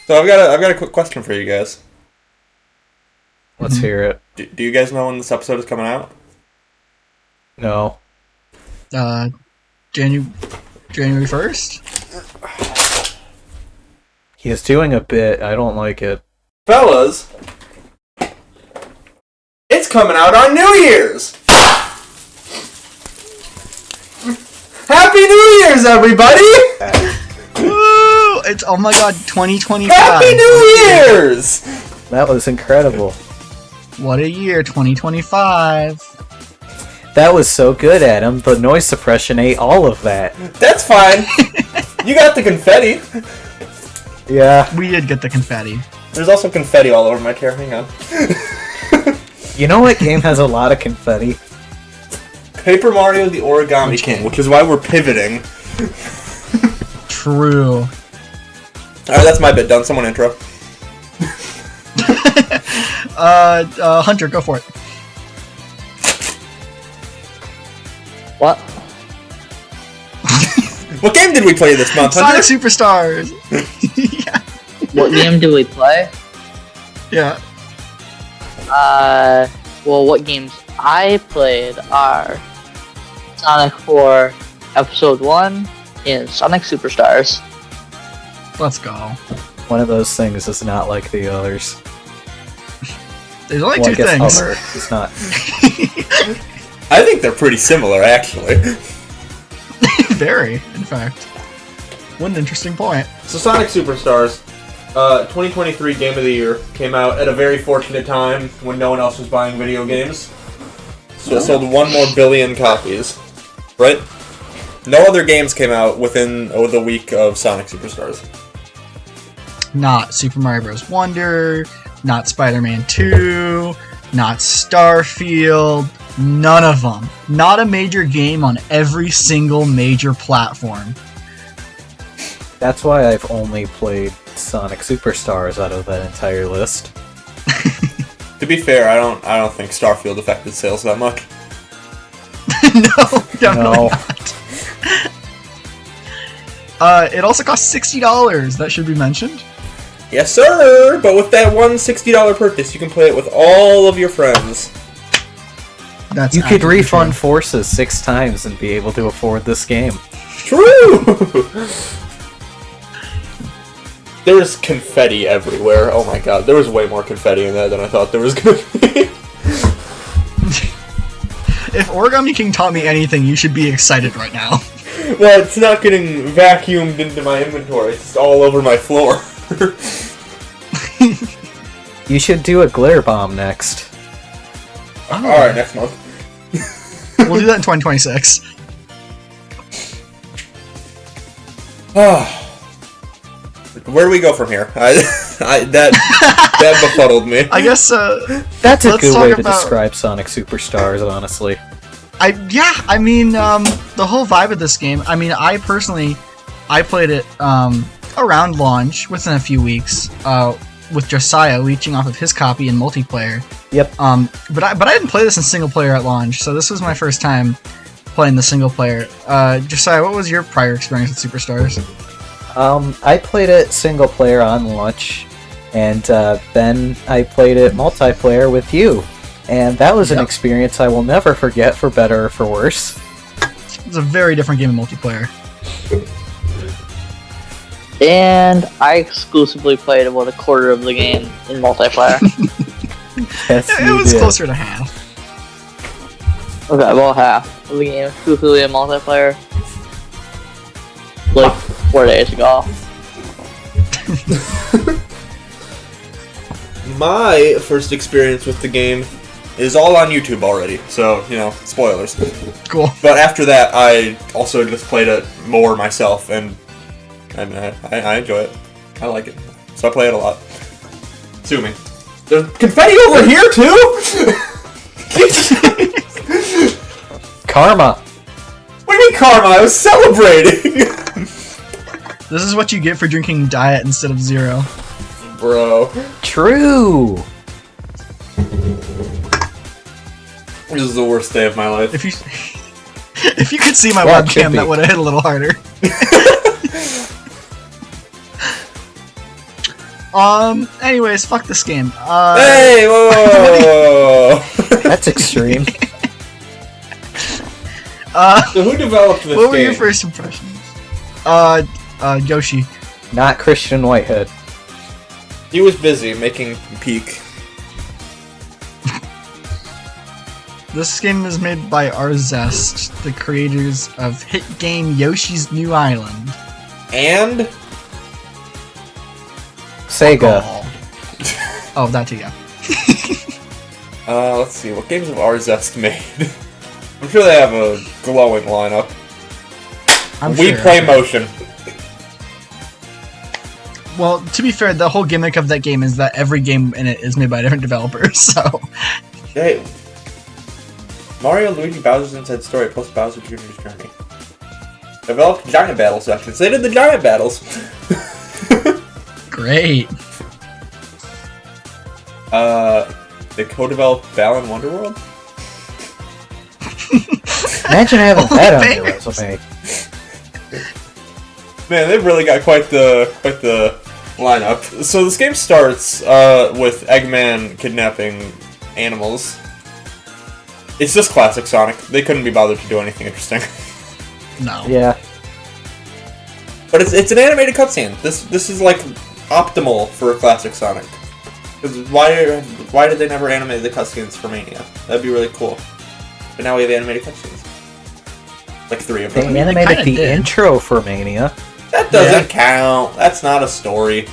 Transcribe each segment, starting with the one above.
So I've got a quick question for you guys. Let's hear it. Do you guys know when this episode is coming out? No. January 1st? He is doing a bit. I don't like it. Fellas, it's coming out on New Year's! Happy New Year's, everybody! Woo! It's, oh my god, 2025. Happy New Year's! That was incredible. What a year, 2025. That was so good, Adam. The noise suppression ate all of that. That's fine. You got the confetti. Yeah. We did get the confetti. There's also confetti all over my chair. Hang on. You know what game has a lot of confetti? Paper Mario the Origami King, which is why we're pivoting. True. Alright, that's my bit done. Someone intro. Hunter, go for it. What? What game did we play this month, Sonic Hunter? Superstars! Yeah. What game do we play? Yeah. Well, what games I played are Sonic 4 Episode 1 and Sonic Superstars. Let's go. One of those things is not like the others. There's only Well, I two guess things. other is not. I think they're pretty similar, actually. Very, in fact. What an interesting point. So Sonic Superstars, 2023 Game of the Year, came out at a very fortunate time when no one else was buying video games. So it sold 1 more billion copies, right? No other games came out within the week of Sonic Superstars. Not Super Mario Bros. Wonder, not Spider-Man 2, not Starfield, none of them. Not a major game on every single major platform. That's why I've only played Sonic Superstars out of that entire list. To be fair, I don't think Starfield affected sales that much. No, definitely No. not. It also cost $60. That should be mentioned. Yes, sir! But with that one $60 purchase, you can play it with all of your friends. That's You could absolutely refund true. forces 6 times and be able to afford this game. True! There was confetti everywhere. Oh my god, there was way more confetti in there than I thought there was gonna be. If Origami King taught me anything, you should be excited right now. Well, it's not getting vacuumed into my inventory. It's just all over my floor. You should do a glare bomb next. Alright, next month. We'll do that in 2026. Where do we go from here? That befuddled me. I guess, That's a Let's good talk way to about- describe Sonic Superstars, honestly. I mean, the whole vibe of this game, I mean, I played it, around launch, within a few weeks, with Josiah leeching off of his copy in multiplayer. Yep. But I didn't play this in single player at launch, so this was my first time playing the single player. Josiah, what was your prior experience with Superstars? I played it single player on launch, and then I played it multiplayer with you. And that was an Yep. experience I will never forget, for better or for worse. It's a very different game in multiplayer. And I exclusively played about a quarter of the game in multiplayer. Yes, It you was did. closer to half. Okay, well, half of the game exclusively in multiplayer. Like 4 days ago. My first experience with the game is all on YouTube already, so, you know, spoilers. Cool. But after that, I also just played it more myself, and I enjoy it. I like it. So I play it a lot. Sue me. There's confetti over here, too?! Karma! What do you mean karma? I was celebrating! This is what you get for drinking Diet instead of Zero. Bro. True! This is the worst day of my life. If you if you could see my Well, it webcam, should be. that would have hit a little harder. Anyways, fuck this game. Hey, whoa! That's extreme. So who developed this game? What were your first impressions? Yoshi. Not Christian Whitehead. He was busy making Peak. This game is made by Arzest, the creators of hit game Yoshi's New Island. And Sega. Oh, that too, yeah. let's see, what games have Arzest made? I'm sure they have a glowing lineup. We Play Motion. Well, to be fair, the whole gimmick of that game is that every game in it is made by a different developer, so... Hey, Mario, Luigi, Bowser's Inside Story plus Bowser Jr.'s Journey. Developed Giant Battle sections. They did the Giant Battles. Great. They co-developed Balan Wonderworld? Imagine having that on your resume. Man, they've really got quite the lineup. So this game starts with Eggman kidnapping animals. It's just classic Sonic. They couldn't be bothered to do anything interesting. No. Yeah. But it's an animated cutscene. This is like optimal for a classic Sonic. Because why did they never animate the cutscenes for Mania? That'd be really cool. But now we have animated cutscenes. Like 3 of them. They animated the intro for Mania. That doesn't count. That's not a story.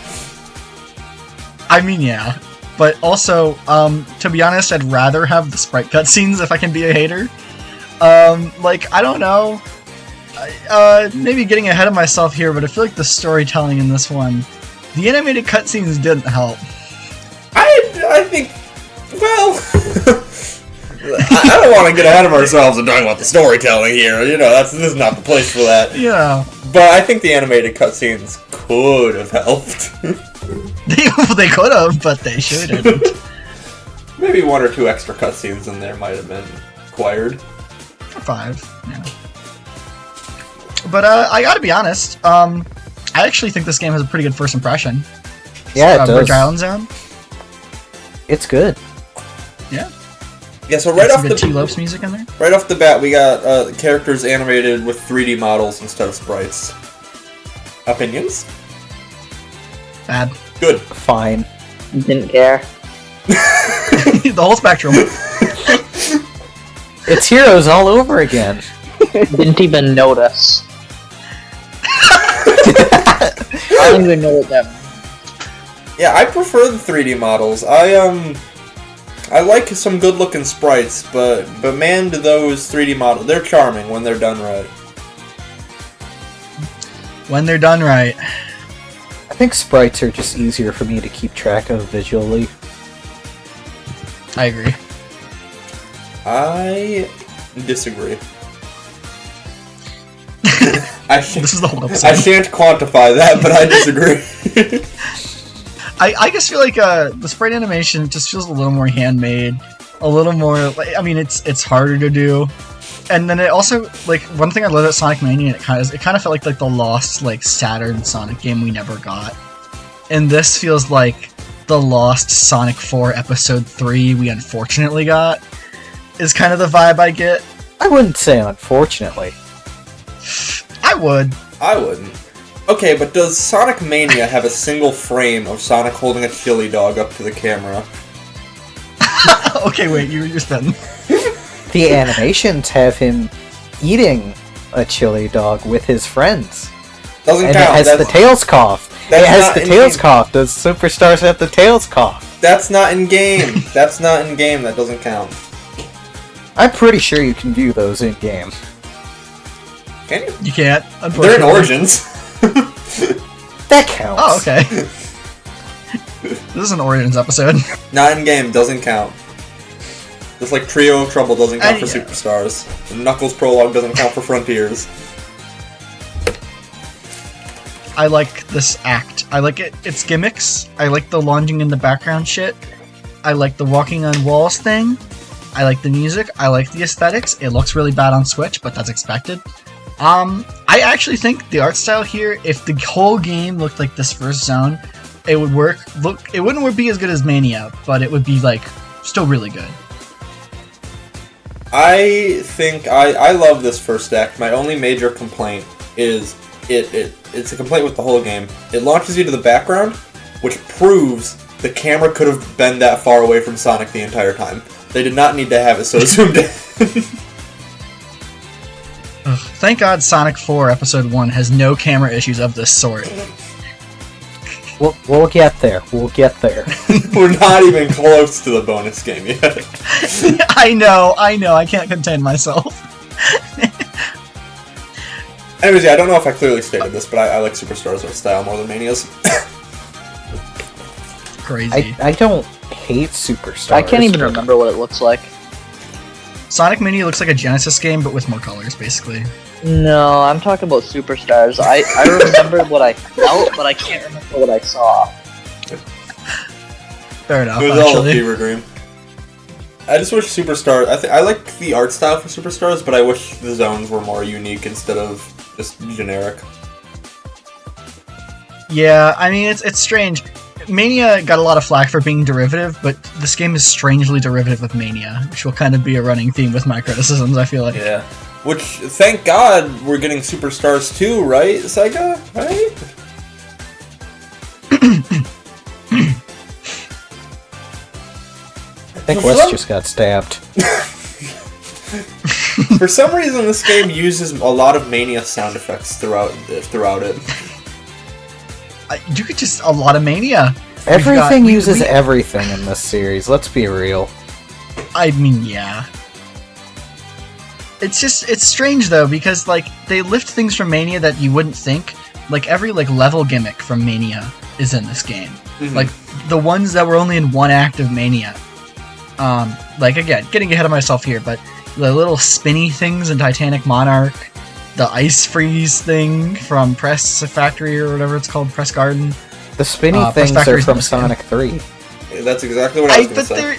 I mean, yeah. But also, to be honest, I'd rather have the sprite cutscenes if I can be a hater. Like, I don't know. Maybe getting ahead of myself here, but I feel like the storytelling in this one, the animated cutscenes didn't help. I think, well, I don't want to get ahead of ourselves and talk about the storytelling here. You know, this is not the place for that. Yeah. But I think the animated cutscenes could have helped. They could have, but they shouldn't. Maybe 1 or 2 extra cutscenes in there might have been required. 5, yeah. But I gotta be honest, I actually think this game has a pretty good first impression. Yeah, it does. Bridge Island Zone. It's good. Yeah. Yeah, so right off the T-Lopes music in there. Right off the bat, we got characters animated with 3D models instead of sprites. Opinions? Bad. Good. Fine. Didn't care. The whole spectrum. It's Heroes all over again. Didn't even notice. I don't even know what that means. Yeah, I prefer the 3D models. I like some good-looking sprites, but man, do those 3D models, they're charming when they're done right. When they're done right. I think sprites are just easier for me to keep track of visually. I agree. I disagree. This is the whole episode. I shan't quantify that, but I disagree. I just feel like the sprite animation just feels a little more handmade, a little more. Like, I mean, it's harder to do, and then it also like one thing I love about Sonic Mania. It kind of felt like the lost like Saturn Sonic game we never got, and this feels like the lost Sonic 4 Episode 3 we unfortunately got. Is kind of the vibe I get. I wouldn't say unfortunately. I would. I wouldn't. Okay, but does Sonic Mania have a single frame of Sonic holding a chili dog up to the camera? Okay, wait, you're spitting. The animations have him eating a chili dog with his friends. Doesn't and count. It has the tails cough. It has the tails cough. Does Superstars have the tails cough? That's not in game. That's not in game. That doesn't count. I'm pretty sure you can view those in game. Can you? You can't. They're in Origins. That counts. Oh, okay. This is an Origins episode. Not in game. Doesn't count. Just like Trio of Trouble doesn't count for yeah. Superstars. And Knuckles Prologue doesn't count for Frontiers. I like this act. I like its gimmicks. I like the lunging in the background shit. I like the walking on walls thing. I like the music. I like the aesthetics. It looks really bad on Switch, but that's expected. I actually think the art style here, if the whole game looked like this first zone, it would work. Look, it wouldn't be as good as Mania, but it would be like still really good. I think I love this first act. My only major complaint is it's a complaint with the whole game. It launches you to the background, which proves the camera could have been that far away from Sonic the entire time. They did not need to have it so zoomed in. Ugh, thank God Sonic 4 Episode 1 has no camera issues of this sort. We'll get there. We'll get there. We're not even close to the bonus game yet. I know, I can't contain myself. Anyways, yeah, I don't know if I clearly stated this, but I like Superstars art style more than Mania's. Crazy. I don't hate Superstars. I can't even remember what it looks like. Sonic Mania looks like a Genesis game, but with more colors, basically. No, I'm talking about Superstars. I remember what I felt, but I can't remember what I saw. Fair enough, It was all a actually. fever dream. I just wish Superstars... I like the art style for Superstars, but I wish the zones were more unique instead of just generic. Yeah, I mean, it's strange. Mania got a lot of flack for being derivative, but this game is strangely derivative of Mania, which will kind of be a running theme with my criticisms, I feel like. Yeah. Which, thank God, we're getting Superstars 2, right, Sega? Right? I think Wes just got stabbed. For some reason, this game uses a lot of Mania sound effects throughout it. You could just a lot of Mania. Everything uses everything in this series. Let's be real. I mean, yeah. It's strange though, because like they lift things from Mania that you wouldn't think. Like every like level gimmick from Mania is in this game. Mm-hmm. Like the ones that were only in one act of Mania. Like again, getting ahead of myself here, but the little spinny things in Titanic Monarch, the ice freeze thing from Press Factory or whatever it's called, Press Garden. The spinny Press things are Factory's from not Sonic 3. That's exactly what I was going to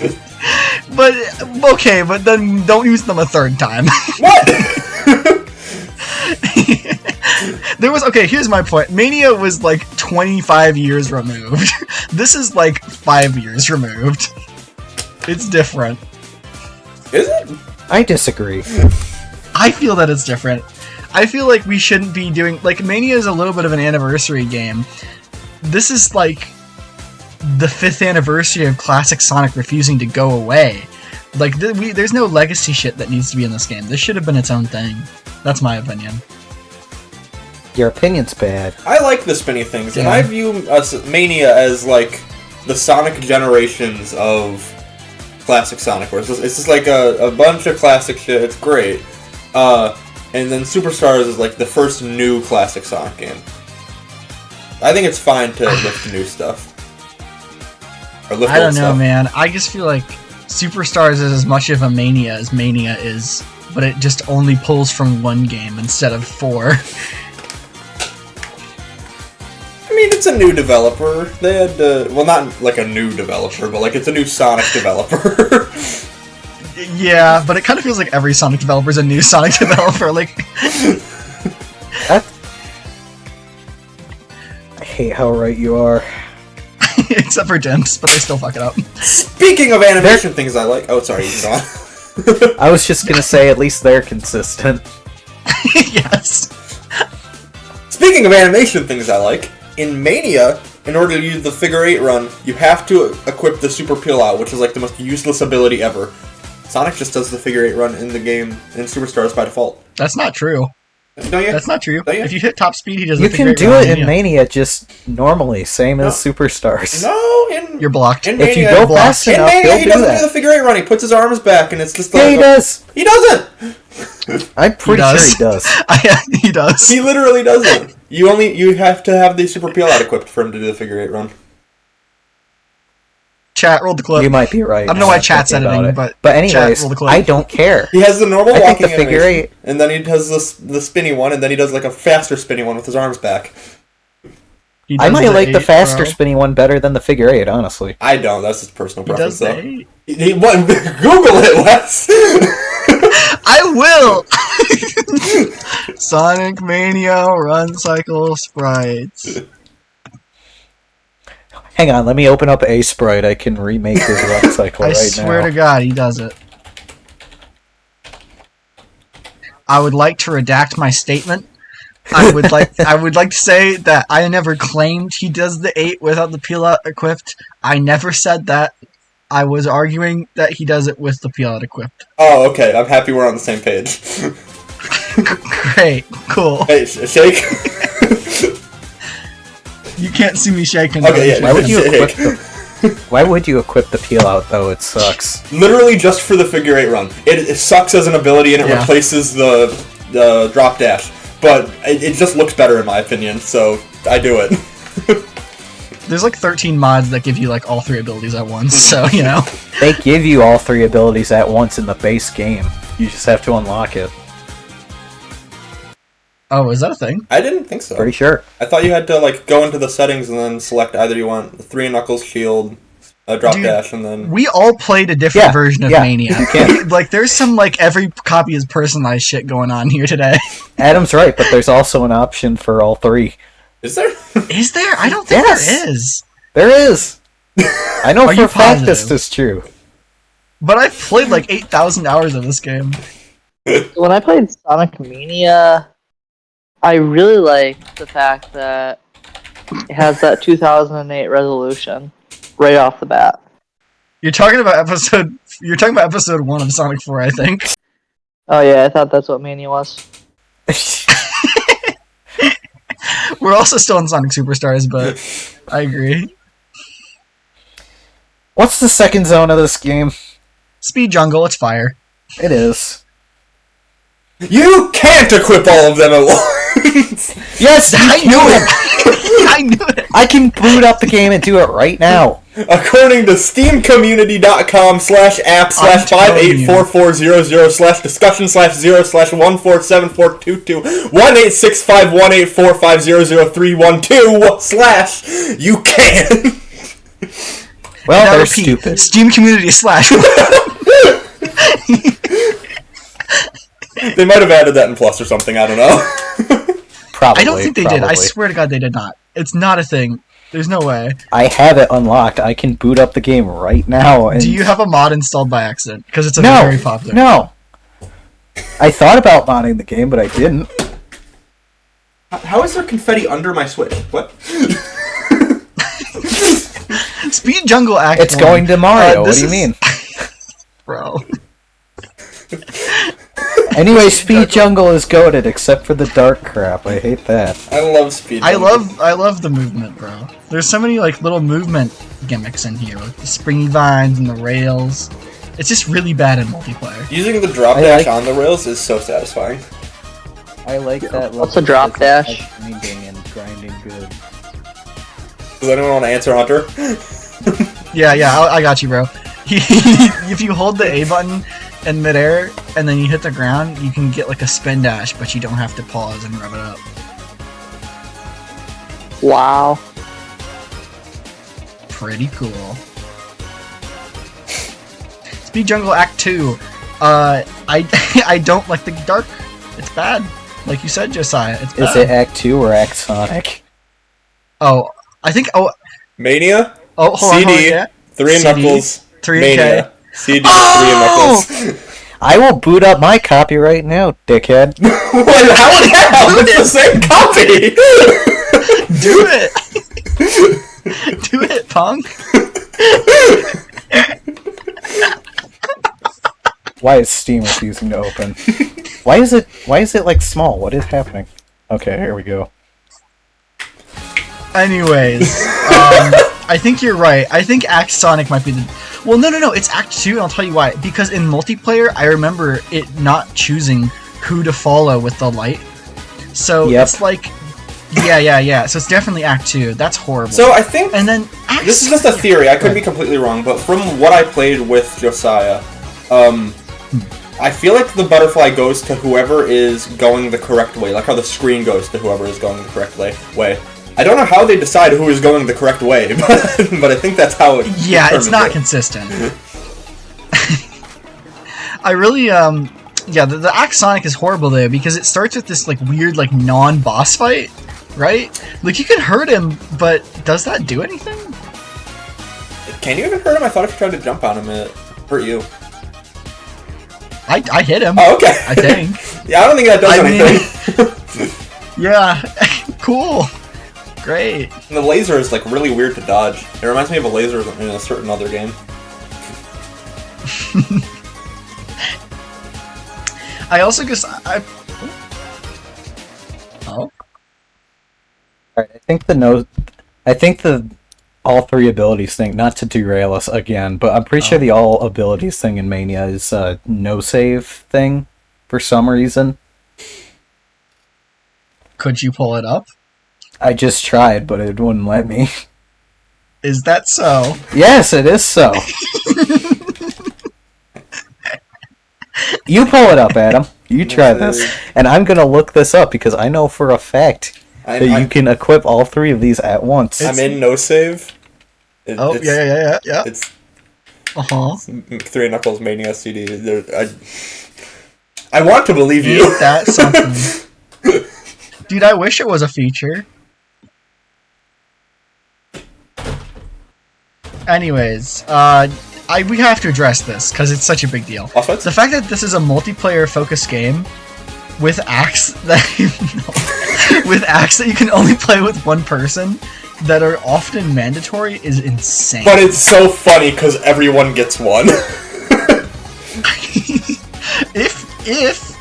say. But okay, but then don't use them a third time. What? Here's my point. Mania was like 25 years removed. This is like 5 years removed. It's different. Is it? I disagree. I feel that it's different. I feel like we shouldn't be doing... Like, Mania is a little bit of an anniversary game. This is like the 5th anniversary of classic Sonic refusing to go away. Like, there's no legacy shit that needs to be in this game. This should have been its own thing. That's my opinion. Your opinion's bad. I like the spinny things, and Yeah. I view Mania as like the Sonic generations of classic Sonic, where it's just like a bunch of classic shit. It's great. And then Superstars is like the first new classic Sonic game. I think it's fine to lift new stuff. Or lift I don't old know, stuff. man. I just feel like Superstars is as much of a Mania as Mania is, but it just only pulls from one game instead of 4. I mean, it's a new developer. They had well, not like a new developer, but like it's a new Sonic developer. Yeah, but it kind of feels like every Sonic developer is a new Sonic developer. Like, I hate how right you are. except for Dimps, but they still fuck it up. Speaking of animation things I like... Oh, sorry, you can go on. I was just gonna say, at least they're consistent. Yes. Speaking of animation things I like, in Mania, in order to use the figure 8 run, you have to equip the Super Peel Out, which is like the most useless ability ever. Sonic just does the figure 8 run in the game in Superstars by default. That's not true. Don't you? That's not true. Don't you? If you hit top speed, he does You the can figure do eight it run, in Mania just normally, same as Superstars. No, in You're blocked. In If you Mania, go fast in enough, Mania, he he'll do doesn't do that. the figure 8 run. He puts his arms back, and it's just like Yeah, he does. He doesn't. I'm pretty sure does. he does. He does. He literally doesn't. You have to have the Super Peel Out equipped for him to do the figure 8 run. Chat, roll the clip. You might be right. I don't know why now chat's thinking about editing, it. but anyways, chat, roll the clip. I don't care. He has the normal I think walking the figure animation, 8 and then he does the spinny one, and then he does like a faster spinny one with his arms back. He I does might like the 8, faster bro. spinny one better than the figure 8, honestly. I don't. That's his personal He preference, does though. the 8. What? Google it, Wes. I will! Sonic Mania Run Cycle Sprites. Hang on, let me open up A Sprite. I can remake his run cycle I right swear now. to God, he does it. I would like to redact my statement. I would like to say that I never claimed he does the 8 without the peel out equipped. I never said that. I was arguing that he does it with the peel out equipped. Oh, okay. I'm happy we're on the same page. Great, cool. Hey, shake. You can't see me shaking. Okay, yeah. Why would you Shake. equip the? Why would you equip the peel out though? It sucks. Literally just for the figure 8 run. It sucks as an ability and it replaces the drop dash. But it just looks better in my opinion, so I do it. There's like 13 mods that give you like all 3 abilities at once, so you know. They give you all 3 abilities at once in the base game. You just have to unlock it. Oh, is that a thing? I didn't think so. Pretty sure. I thought you had to like go into the settings and then select either you want the 3 knuckles shield, a drop dash, and then... We all played a different version of Mania. You can. Like, there's some, like, every copy is personalized shit going on here today. Adam's right, but there's also an option for all 3. Is there? Is there? I don't think there is. There is. I know Are for you a fact positive? this is true. But I've played, like, 8,000 hours of this game. When I played Sonic Mania, I really liked the fact that it has that 2008 resolution right off the bat. You're talking about episode 1 of Sonic 4, I think. Oh yeah, I thought that's what Mania was. We're also still in Sonic Superstars, but I agree. What's the second zone of this game? Speed Jungle, it's fire. It is. You can't equip all of them at once! Yes, I you knew can! it! I knew it! I can boot up the game and do it right now. According to steamcommunity.com/app/58400/discussion/0/1474221/1865184500312/ Well, Now they're repeat, stupid. Steam Community / They might have added that in Plus or something, I don't know. Probably. I don't think they did. I probably. swear to God they did not. It's not a thing. There's no way. I have it unlocked. I can boot up the game right now. And... Do you have a mod installed by accident? Because it's No, very popular. No. I thought about modding the game, but I didn't. How is there confetti under my Switch? What? Speed Jungle Act It's 1. going to Mario. What this do you is- mean? Bro. Anyway, Speed Jungle is goated, except for the dark crap. I hate that. I love Speed I Jungle. love the movement, bro. There's so many like little movement gimmicks in here, like the springy vines and the rails. It's just really bad in multiplayer. Using the drop I dash like- on the rails is so satisfying. I like that. What's a drop dash? Grinding and grinding good. Does anyone want to answer, Hunter? Yeah, I got you, bro. If you hold the A button in midair and then you hit the ground, you can get like a spin dash, but you don't have to pause and rev it up. Wow. Pretty cool. Speed Jungle Act 2. I don't like the dark. It's bad. Like you said, Josiah, it's bad. Is it Act 2 or Act Sonic? Oh, I think. Mania, Hold CD, on, yeah. 3 CD, Knuckles, 3K. Mania, CD, Oh! 3 Knuckles. I will boot up my copy right now, dickhead. Wait, how the hell? It's the same copy! Do it! Do it, punk! Why is Steam refusing to open? Why is it like small? What is happening? Okay, here we go. Anyways, I think you're right. I think Act Sonic might be the... Well, no, it's Act 2, and I'll tell you why. Because in multiplayer, I remember it not choosing who to follow with the light. So Yep. it's like... Yeah. So it's definitely Act 2. That's horrible. So I think... And then Act This is just a Sonic- theory, I could be completely wrong, but from what I played with Josiah, I feel like the butterfly goes to whoever is going the correct way, like how the screen goes to whoever is going the correct way. I don't know how they decide who is going the correct way, but I think that's how it Yeah, it's determines not it. consistent. I really, the Act Sonic is horrible though, because it starts with this, like, weird, like, non-boss fight, right? Like, you can hurt him, but does that do anything? Can you even hurt him? I thought if you tried to jump on him, it hurt you. I hit him. Oh, okay. I think. Yeah, I don't think that does anything. Yeah, cool. Great. And the laser is like really weird to dodge. It reminds me of a laser in a certain other game. I also guess Oh. Alright, I think the all three abilities thing, not to derail us again, but I'm pretty sure the all abilities thing in Mania is a no save thing for some reason. Could you pull it up? I just tried, but it wouldn't let me. Is that so? Yes, it is so. You pull it up, Adam. You try this. And I'm gonna look this up because I know for a fact that you can equip all three of these at once. I'm in no save. Yeah. It's Uh-huh. 3 Knuckles Mania CD. I want to believe you. Ain't that something? Dude, I wish it was a feature. Anyways, we have to address this because it's such a big deal. Offense? The fact that this is a multiplayer-focused game with acts that with acts that you can only play with one person that are often mandatory is insane. But it's so funny because everyone gets one. if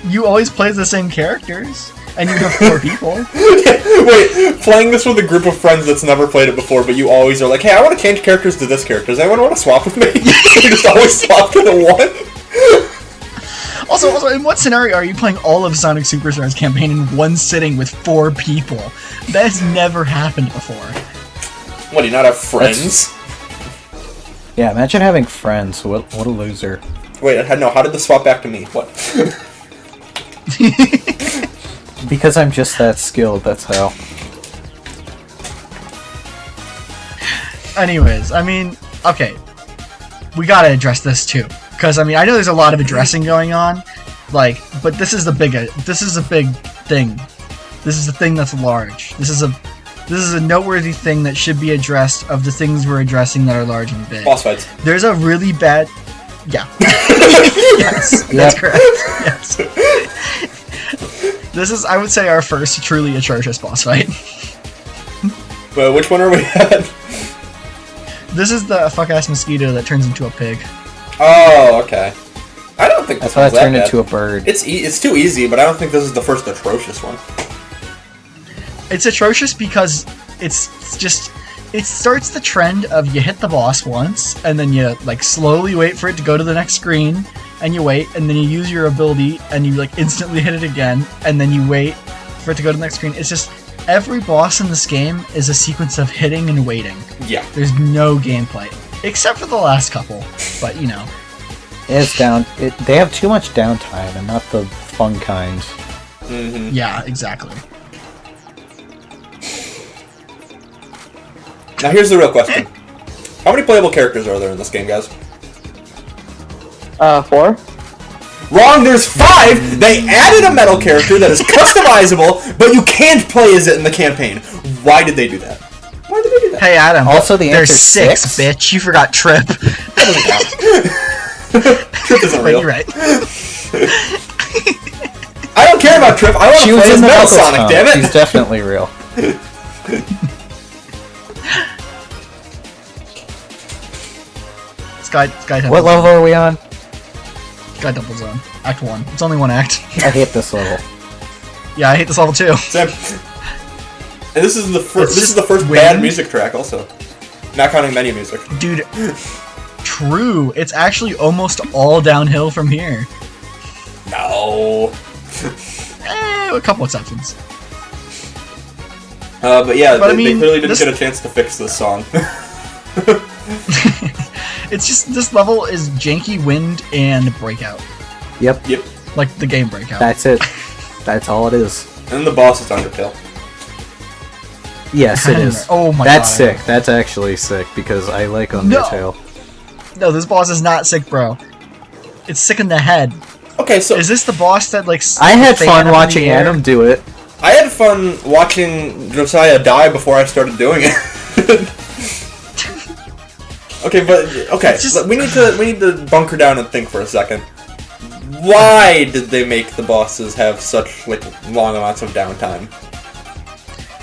you always play the same characters and you have 4 people. Wait, playing this with a group of friends that's never played it before, but you always are like, hey, I want to change characters to this character. Does anyone want to swap with me? You just always swap to the one. Also, in what scenario are you playing all of Sonic Superstars campaign in one sitting with 4 people? That has never happened before. What, do you not have friends? Yeah, imagine having friends. What a loser. Wait, no, how did this swap back to me? What? Because I'm just that skilled, that's how. Anyways, I mean, okay. We gotta address this too. Because, I mean, I know there's a lot of addressing going on, like, but this is a big thing. This is a thing that's large. This is a noteworthy thing that should be addressed of the things we're addressing that are large and big. Boss fights. There's a really bad... Yeah. Yes, that's correct. Yes. This is, I would say, our first truly atrocious boss fight. Well, which one are we at? This is the fuck-ass mosquito that turns into a pig. Oh, okay. I don't think I this thought one's it that turned bad. into a bird. It's too easy, but I don't think this is the first atrocious one. It's atrocious because it's just... It starts the trend of you hit the boss once, and then you, like, slowly wait for it to go to the next screen, and you wait, and then you use your ability, and you, like, instantly hit it again, and then you wait for it to go to the next screen. It's just... Every boss in this game is a sequence of hitting and waiting. Yeah. There's no gameplay. Except for the last couple, but, you know. It's down. They have too much downtime and not the fun kind. Mm-hmm. Yeah, exactly. Now here's the real question. How many playable characters are there in this game, guys? 4. Wrong, there's 5! They added a metal character that is customizable, but you can't play as it in the campaign. Why did they do that? Why did they do that? Hey, Adam. Also, the there's answer's 6, 6? bitch. You forgot Trip. That doesn't count. Trip isn't real. You're right. I don't care about Trip, I want to play as Metal Sonic, damn it! She's definitely real. Sky Temple What Zone. level are we on? Sky Temple Zone. Act 1. It's only one act. I hate this level. Yeah, I hate this level too. Sam. And this is the first. It's This is the just first wind. bad music track, also. Not counting menu music. Dude, true. It's actually almost all downhill from here. No. A couple exceptions. But yeah, But I they mean, clearly didn't this- get a chance to fix this song. It's just, this level is janky wind and breakout. Yep, Yep. Like the game breakout. that's it. That's all it is. And the boss is Undertale. Yes, it is. Oh my That's god. sick. That's actually sick because I like Undertale. No, this boss is not sick, bro. It's sick in the head. Okay, so Is this the boss that, like... I had fan fun up in watching the air? Adam do it. I had fun watching Josiah die before I started doing it. Okay, just- we need to bunker down and think for a second. Why did they make the bosses have such long amounts of downtime?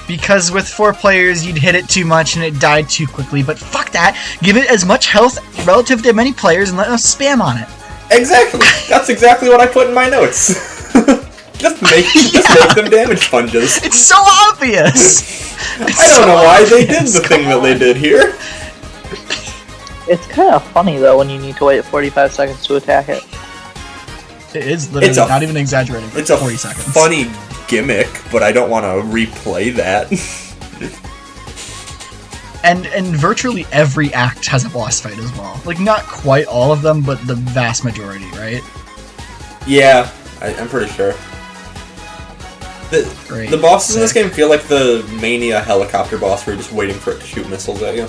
Because with 4 players, you'd hit it too much and it died too quickly. But fuck that. Give it as much health relative to many players and let us spam on it. Exactly. That's exactly what I put in my notes. just make them damage sponges. It's so obvious. I don't know why they did the thing that they did here. It's kind of funny though when you need to wait 45 seconds to attack it. It is literally not even exaggerating. It's a 40 seconds. funny gimmick, but I don't want to replay that. And virtually every act has a boss fight as well. Like, not quite all of them, but the vast majority, right? Yeah, I'm pretty sure. The bosses in this game feel like the Mania helicopter boss where you're just waiting for it to shoot missiles at you.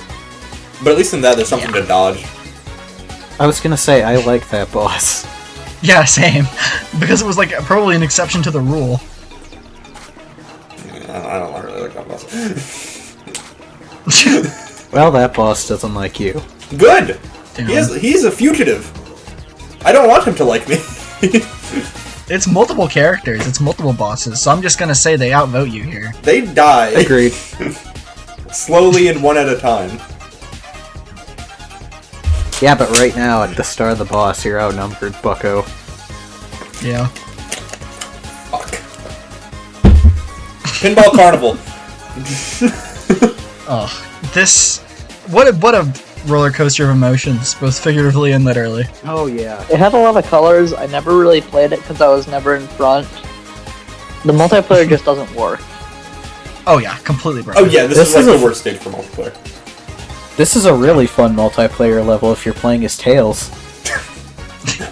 But at least in that, there's something to dodge. I was gonna say, I like that boss. Yeah, same. Because it was, like, probably an exception to the rule. I don't really like that boss. Well, that boss doesn't like you. Good! Damn. He's a fugitive. I don't want him to like me. It's multiple characters, it's multiple bosses, so I'm just gonna say they outvote you here. They die. Agreed. Slowly and one at a time. Yeah, but right now, at the start of the boss, you're outnumbered, bucko. Yeah. Fuck. Pinball Carnival. Oh, this... What a roller coaster of emotions, both figuratively and literally. Oh, yeah. It had a lot of colors. I never really played it because I was never in front. The multiplayer just doesn't work. Oh yeah, completely broken. Oh yeah, this is like the worst stage for multiplayer. This is a really fun multiplayer level if you're playing as Tails.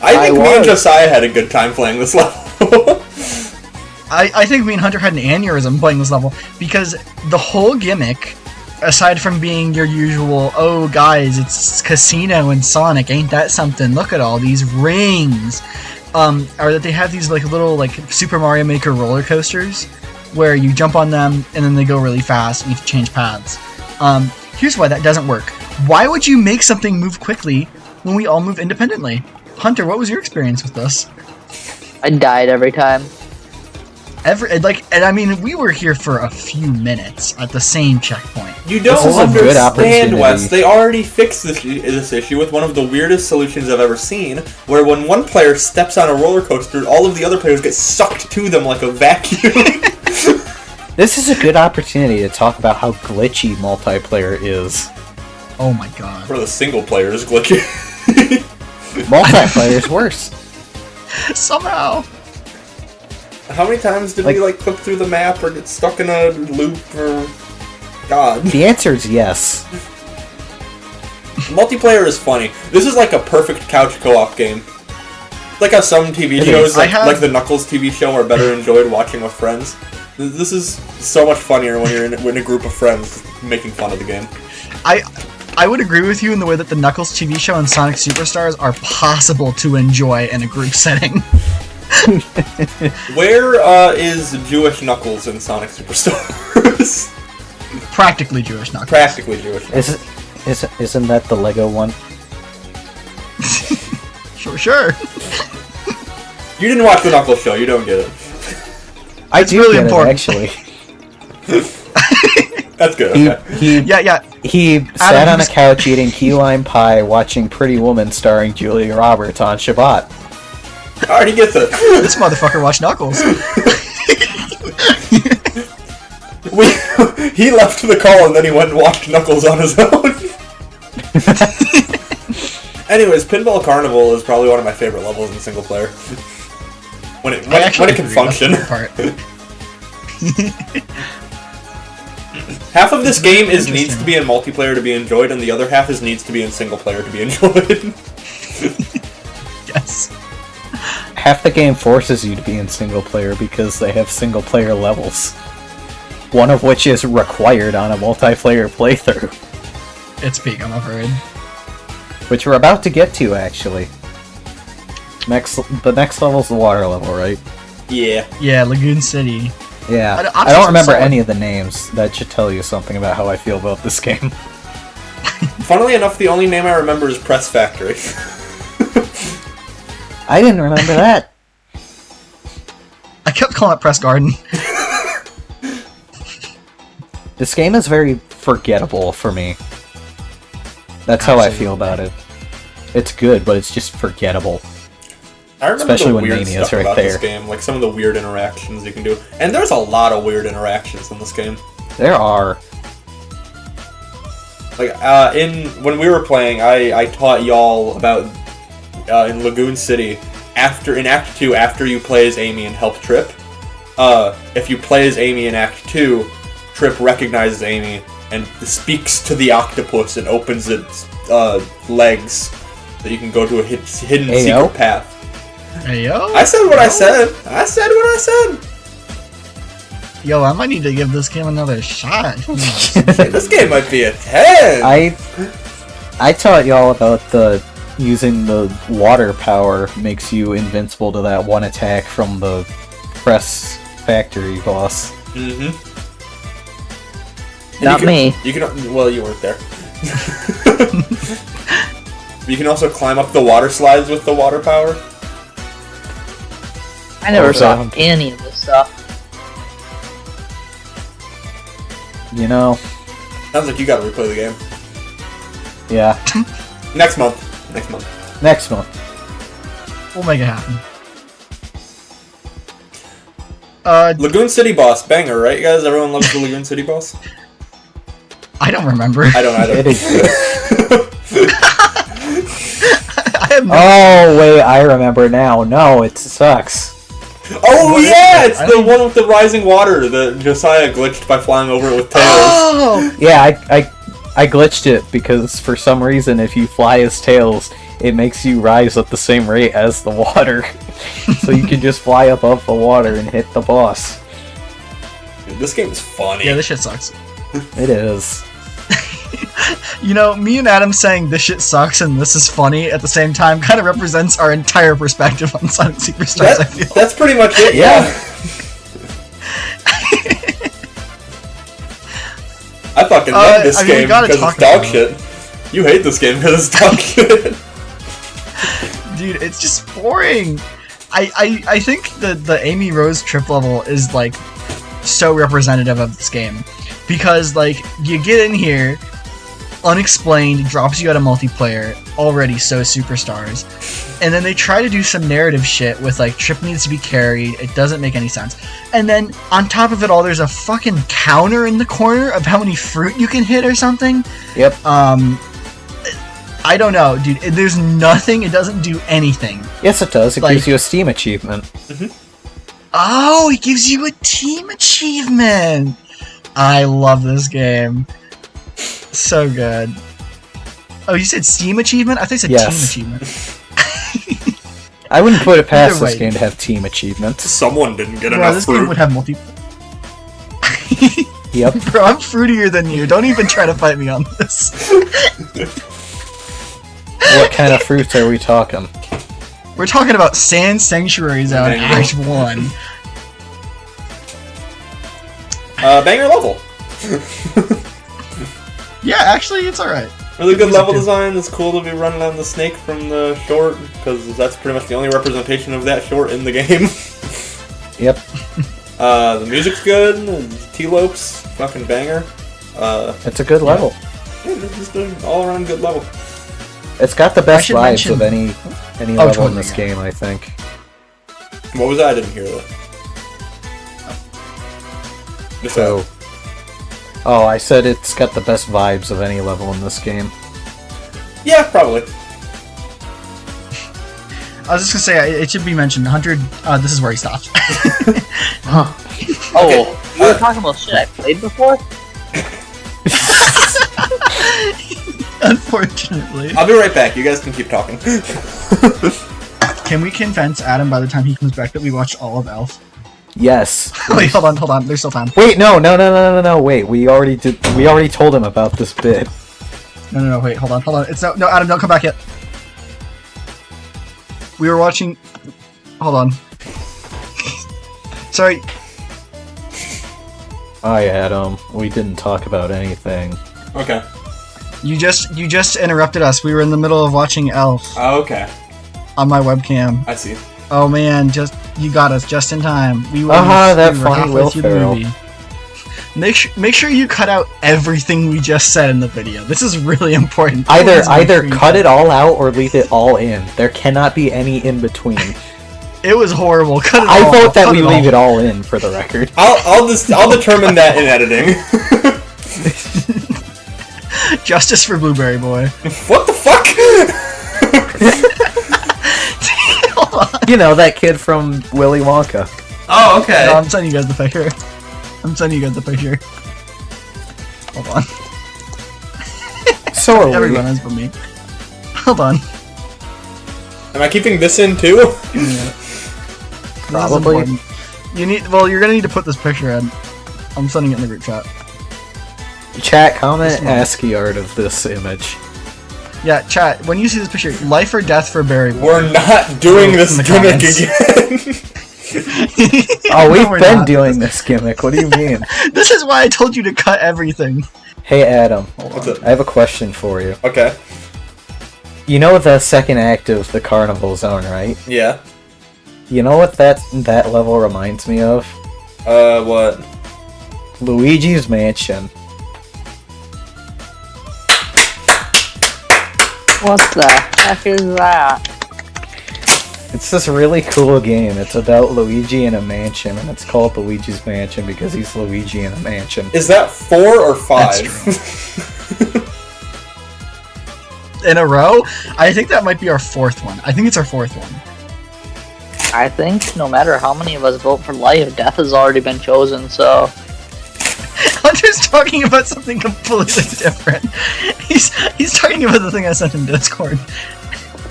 I think me and Josiah had a good time playing this level. I think me and Hunter had an aneurysm playing this level, because the whole gimmick, aside from being your usual, oh guys, it's Casino and Sonic, ain't that something, look at all these rings, are that they have these little Super Mario Maker roller coasters, where you jump on them and then they go really fast and you have to change paths. Here's why that doesn't work. Why would you make something move quickly when we all move independently? Hunter, what was your experience with this? I died every time. And I mean, we were here for a few minutes at the same checkpoint. You don't understand, Wes. They already fixed this issue with one of the weirdest solutions I've ever seen, where when one player steps on a roller coaster, all of the other players get sucked to them like a vacuum. This is a good opportunity to talk about how glitchy multiplayer is. Oh my god. For the single player is glitchy. Multiplayer is worse. Somehow. How many times did we clip through the map or get stuck in a loop or... God. The answer is yes. Multiplayer is funny. This is like a perfect couch co-op game. Like how some TV shows, like the Knuckles TV show, are better enjoyed watching with friends. This is so much funnier when you're in a group of friends making fun of the game. I would agree with you in the way that the Knuckles TV show and Sonic Superstars are possible to enjoy in a group setting. Where is Jewish Knuckles in Sonic Superstars? Practically Jewish Knuckles. Practically Jewish Knuckles. Isn't that the Lego one? Sure. You didn't watch the Knuckles show, you don't get it. It's really important. Actually. That's good, okay. He sat on a couch eating key lime pie watching Pretty Woman starring Julia Roberts on Shabbat. Alright, he gets it. This motherfucker watched Knuckles. He left the call and then he went and watched Knuckles on his own. Anyways, Pinball Carnival is probably one of my favorite levels in single player. When it can function. Half of this game needs to be in multiplayer to be enjoyed, and the other half needs to be in single player to be enjoyed. Yes. Half the game forces you to be in single player because they have single player levels. One of which is required on a multiplayer playthrough. It's peak, I'm afraid. Which we're about to get to, actually. The next level's the water level, right? Yeah. Yeah, Lagoon City. Yeah. I don't remember any of the names. That should tell you something about how I feel about this game. Funnily enough, the only name I remember is Press Factory. I didn't remember that. I kept calling it Press Garden. This game is very forgettable for me. That's how I feel about it. It's good, but it's just forgettable. I remember Especially the when weird Mania's stuff right about this there. game, like some of the weird interactions you can do. And there's a lot of weird interactions in this game. There are. Like, when we were playing, I taught y'all about, in Lagoon City, in Act 2, after you play as Amy and help Trip, if you play as Amy in Act 2, Trip recognizes Amy and speaks to the octopus and opens its legs so you can go to a hidden secret path. Hey, yo. I said what I said. I said what I said. Yo, I might need to give this game another shot. This game might be a 10. I taught y'all about using the water power makes you invincible to that one attack from the Press Factory boss. Mm-hmm. Not me. You can. Well, you weren't there. You can also climb up the water slides with the water power. I never saw any of this stuff. You know. Sounds like you gotta replay the game. Yeah. Next month. Next month. We'll make it happen. Lagoon City boss, banger, right, you guys? Everyone loves the Lagoon City boss? I don't remember. I don't either. It exists. I have no Oh, wait, I remember now. No, it sucks. Oh, What is yeah! it? It's I the don't- one with the rising water that Josiah glitched by flying over it with tails. Oh! Yeah, I glitched it because for some reason if you fly as Tails, it makes you rise at the same rate as the water. So you can just fly above the water and hit the boss. Dude, this game is funny. Yeah, this shit sucks. It is. You know, me and Adam saying this shit sucks and this is funny at the same time kind of represents our entire perspective on Sonic Superstars, I feel. That's pretty much it, yeah. I fucking love this I mean, we game gotta because talk it's dog about shit. You hate this game because it's dog shit. Dude, it's just boring. I think the Amy Rose trip level is like so representative of this game. Because like you get in here, unexplained, drops you out of multiplayer, already so superstars. And then they try to do some narrative shit with like Trip needs to be carried, it doesn't make any sense. And then on top of it all there's a fucking counter in the corner of how many fruit you can hit or something. Yep. I don't know, dude. There's nothing, it doesn't do anything. Yes, it does. It Like- gives you a Steam achievement. Oh, it gives you a team achievement! I love this game. So good. Oh, you said Steam achievement? I thought you said Yes. team achievement. I wouldn't put it past Either this way. game to have team achievements. Someone didn't get Bro, enough this fruit. game would have multi. Yep. Bro, I'm fruitier than you. Don't even try to fight me on this. What kind of fruits are we talking? We're talking about Sand Sanctuary Zone, Mango. Act 1. Banger level. Yeah, actually, it's alright. Really good Music level too. design. It's cool to be running on the snake from the short, because that's pretty much the only representation of that short in the game. Yep. The music's good. T-Lopes, fucking banger. It's a good level. Yeah, it's just an all-around good level. It's got the best should vibes mention- of any Oh, level totally, in this yeah. game, I think. What was that? I didn't hear that. Just So, oh, I said it's got the best vibes of any level in this game. yeah, probably. I was just gonna say, it should be mentioned, 100, this is where he stopped. Huh. Oh, you were talking about shit I played before? Unfortunately. I'll be right back. You guys can keep talking. Can we convince Adam by the time he comes back that we watched all of Elf? Yes. Wait, hold on, there's still time. Wait, no, wait, we already told him about this bit. No, wait, hold on. It's no, Adam, don't come back yet. We were watching. Hold on. Sorry. Hi, Adam. We didn't talk about anything. Okay. You just interrupted us. We were in the middle of watching Elf Oh, okay. on my webcam. I see. Oh man, you got us just in time. We were that we were funny halfway Will through the Ferrell. movie. Make sure you cut out everything we just said in the video. This is really important. Either Please make sure you cut it all out or leave it all in. There cannot be any in between. It was horrible. Cut it I all vote out. that Cut we it leave all. it all in for the record. I'll determine that in editing. Justice for Blueberry Boy. What the fuck? Hold on. You know, that kid from Willy Wonka. Oh, okay. No, I'm sending you guys the picture. Hold on. So are Everyone we. is but me. Hold on. Am I keeping this in too? Probably. You're gonna need to put this picture in. I'm sending it in the group chat. Chat, comment This one. ASCII art of this image. Yeah, chat, when you see this picture, life or death for Barry Boy. We're not doing In this the gimmick comments. again. Oh, we've No, we're been not. doing this gimmick. What do you mean? This is why I told you to cut everything. Hey, Adam. What's up? I have a question for you. Okay. You know the second act of the Carnival Zone, right? Yeah. You know what that level reminds me of? What? Luigi's Mansion. What the heck is that? It's this really cool game. It's about Luigi in a mansion, and it's called Luigi's Mansion because he's Luigi in a mansion. Is that 4 or 5? In a row? I think that might be our fourth one. I think it's our fourth one. I think no matter how many of us vote for life, death has already been chosen, so... Hunter's talking about something completely different. He's talking about the thing I sent in Discord.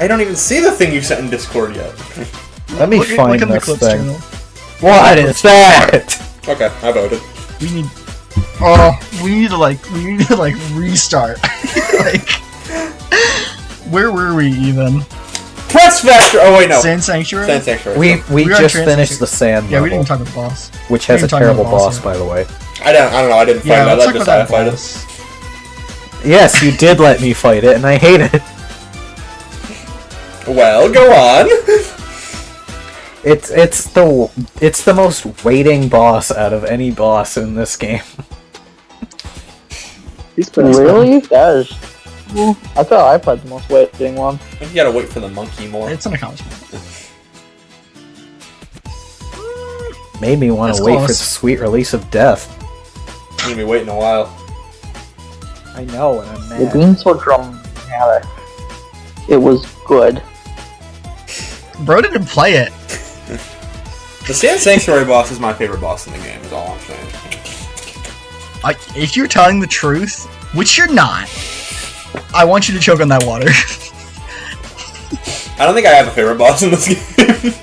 I don't even see the thing you sent in Discord yet. Let me find look in the this Clips thing. channel. What is that? Okay, I voted. We need to restart. Like, where were we even? Press Factor! Oh wait, no. Sand Sanctuary? Sand Sanctuary. We We're on just Trans- finished the sand Yeah, we level, didn't even talk about the boss. which we has a didn't talk about terrible the boss boss, yet. by the way. I don't know, I didn't fight Yeah, that. let's Let talk just about that fight it. boss. Yes, you did let me fight it, and I hate it. Well, go on. It's the most waiting boss out of any boss in this game. He's pretty Really? That is... I thought I played the most waiting one. You gotta wait for the monkey more. It's an accomplishment. Made me want That's to wait for close. the sweet release of death. I'm gonna be waiting a while. I know, and I'm You're mad. being so dramatic. It was good. Bro didn't play it. The Sand Sanctuary boss is my favorite boss in the game, is all I'm saying. If you're telling the truth, which you're not, I want you to choke on that water. I don't think I have a favorite boss in this game.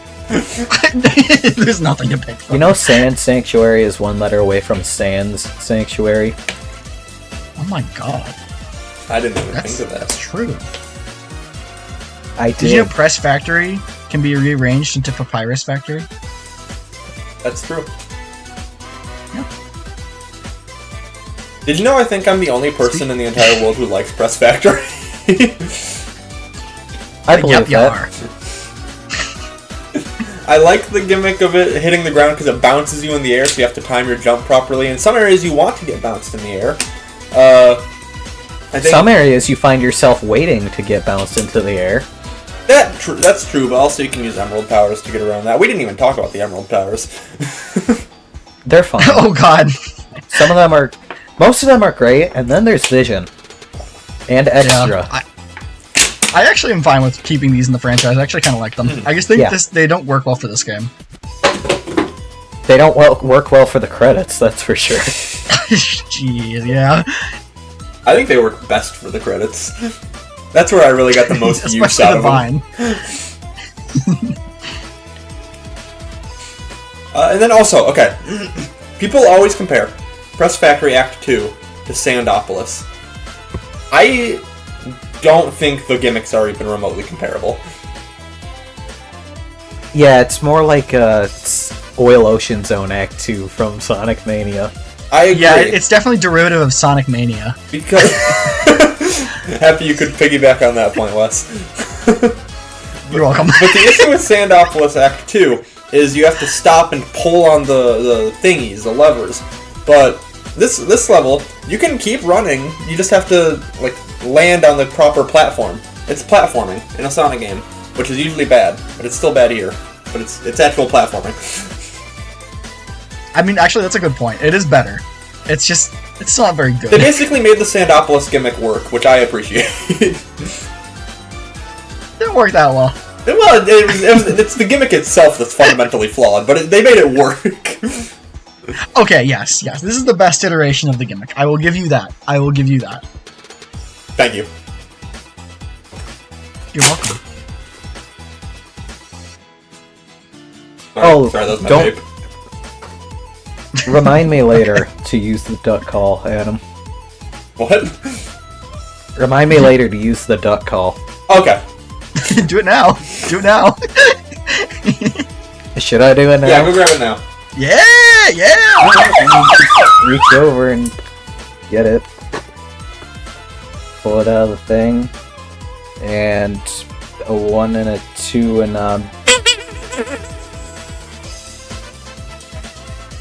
There's nothing to pick from. You know, Sand Sanctuary is one letter away from Sans Sanctuary. Oh my god. I didn't even That's, think of that. that's true. I Did you know did. Press Factory can be rearranged into Papyrus Factory? That's true. Yeah. Did you know I think I'm the only person in the entire world who likes Press Factory? I believe Yep, you that. are. I like the gimmick of it hitting the ground because it bounces you in the air, so you have to time your jump properly. In some areas, you want to get bounced in the air. I think Some areas you find yourself waiting to get bounced into the air. that's true, but also you can use emerald powers to get around that. We didn't even talk about the emerald powers. They're fine. Oh god. Most of them are great, and then there's Vision. And Extra. Yeah, I actually am fine with keeping these in the franchise. I actually kind of like them. I just think Yeah. they don't work well for this game. They don't work well for the credits, that's for sure. Jeez, yeah. I think they work best for the credits. That's where I really got the most use Especially out the of them. vine. And then also, okay, people always compare Press Factory Act 2 to Sandopolis. I don't think the gimmicks are even remotely comparable. Yeah, it's more like Oil Ocean Zone Act 2 from Sonic Mania. I agree. Yeah, it's definitely derivative of Sonic Mania. because Happy you could piggyback on that point, Wes. You're welcome. But the issue with Sandopolis Act 2 is you have to stop and pull on the thingies, the levers. But this level, you can keep running, you just have to like land on the proper platform. It's platforming in a Sonic game, which is usually bad, but it's still bad here. But it's actual platforming. I mean, actually, that's a good point. It is better. It's just, it's not very good. They basically made the Sandopolis gimmick work, which I appreciate. Didn't work that well. Well, it's the gimmick itself that's fundamentally flawed, but they made it work. Okay, yes. This is the best iteration of the gimmick. I will give you that. Thank you. You're welcome. Oh, sorry, that was my don't- vape. Remind me later to use the duck call, Adam. What? Remind me later to use the duck call. Okay. Do it now. Should I do it now? Yeah, go grab it now. Yeah. Reach over and get it. Pull it out of the thing. And a 1 and a 2 and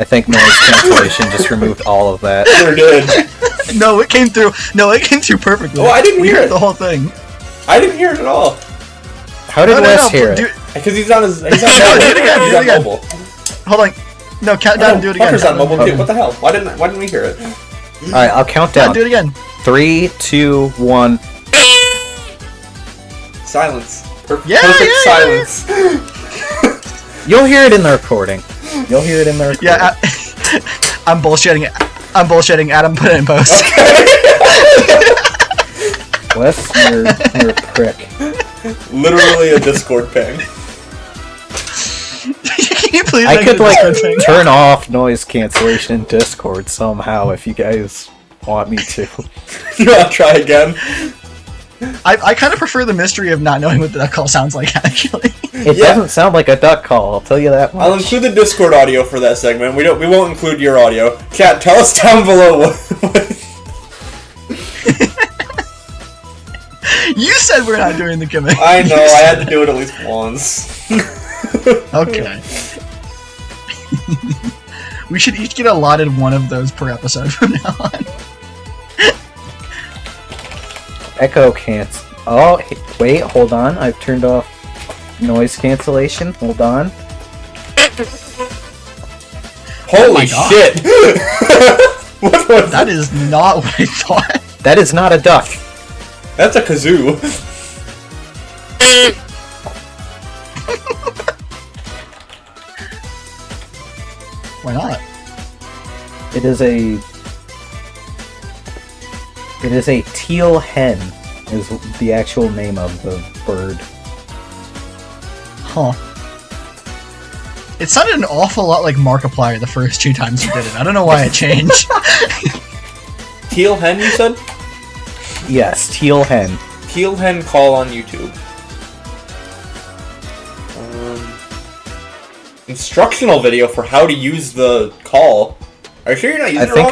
I think noise cancellation just removed all of that. Sure did. No, it came through. Perfectly. Oh, I didn't we hear heard it. the whole thing. I didn't hear it at all. How did Wes hear do it? Because he's on his. He's on No, mobile. do it again, He's do it on again. mobile. Hold on. No, count down and do it again. Fucker's on mobile too. Okay. What the hell? Why didn't we hear it? Alright, I'll count down. Do it again. 3, 2, 1. Silence. Perfect Yeah. silence. You'll hear it in the recording. Yeah, I'm bullshitting. Adam, put it in post. Wes, you're a prick. Literally a Discord ping. Can you please I make could it a like Discord thing? turn off noise cancellation in Discord somehow if you guys want me to. You wanna try again? I kind of prefer the mystery of not knowing what the duck call sounds like, actually. It Yeah. doesn't sound like a duck call, I'll tell you that much. I'll include the Discord audio for that segment. We won't include your audio. Chat, tell us down below what You said we're not doing the gimmick. I know, I had to do it at least once. Okay. We should each get allotted one of those per episode from now on. Echo can't. Oh, wait, hold on. I've turned off noise cancellation. Hold on. Holy my God. shit! What was That is not what I thought. That is not a duck. That's a kazoo. Why not? It is a teal hen, is the actual name of the bird. Huh. It sounded an awful lot like Markiplier the first 2 times you did it. I don't know why it changed. Teal hen, you said? Yes, teal hen. Teal hen call on YouTube. Instructional video for how to use the call. Are you sure you're not using it wrong?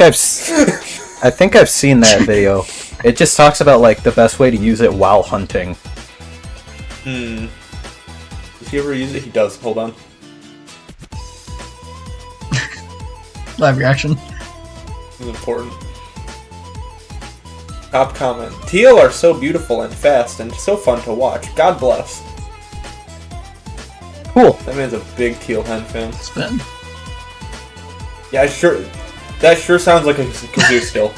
I think I've seen that video. It just talks about like the best way to use it while hunting. Does he ever use it? He does. Hold on. Live reaction. This is important. Top comment. Teal are so beautiful and fast and so fun to watch. God bless. Cool. That man's a big Teal hen fan. Spin. Yeah, that sure sounds like a kazoo still.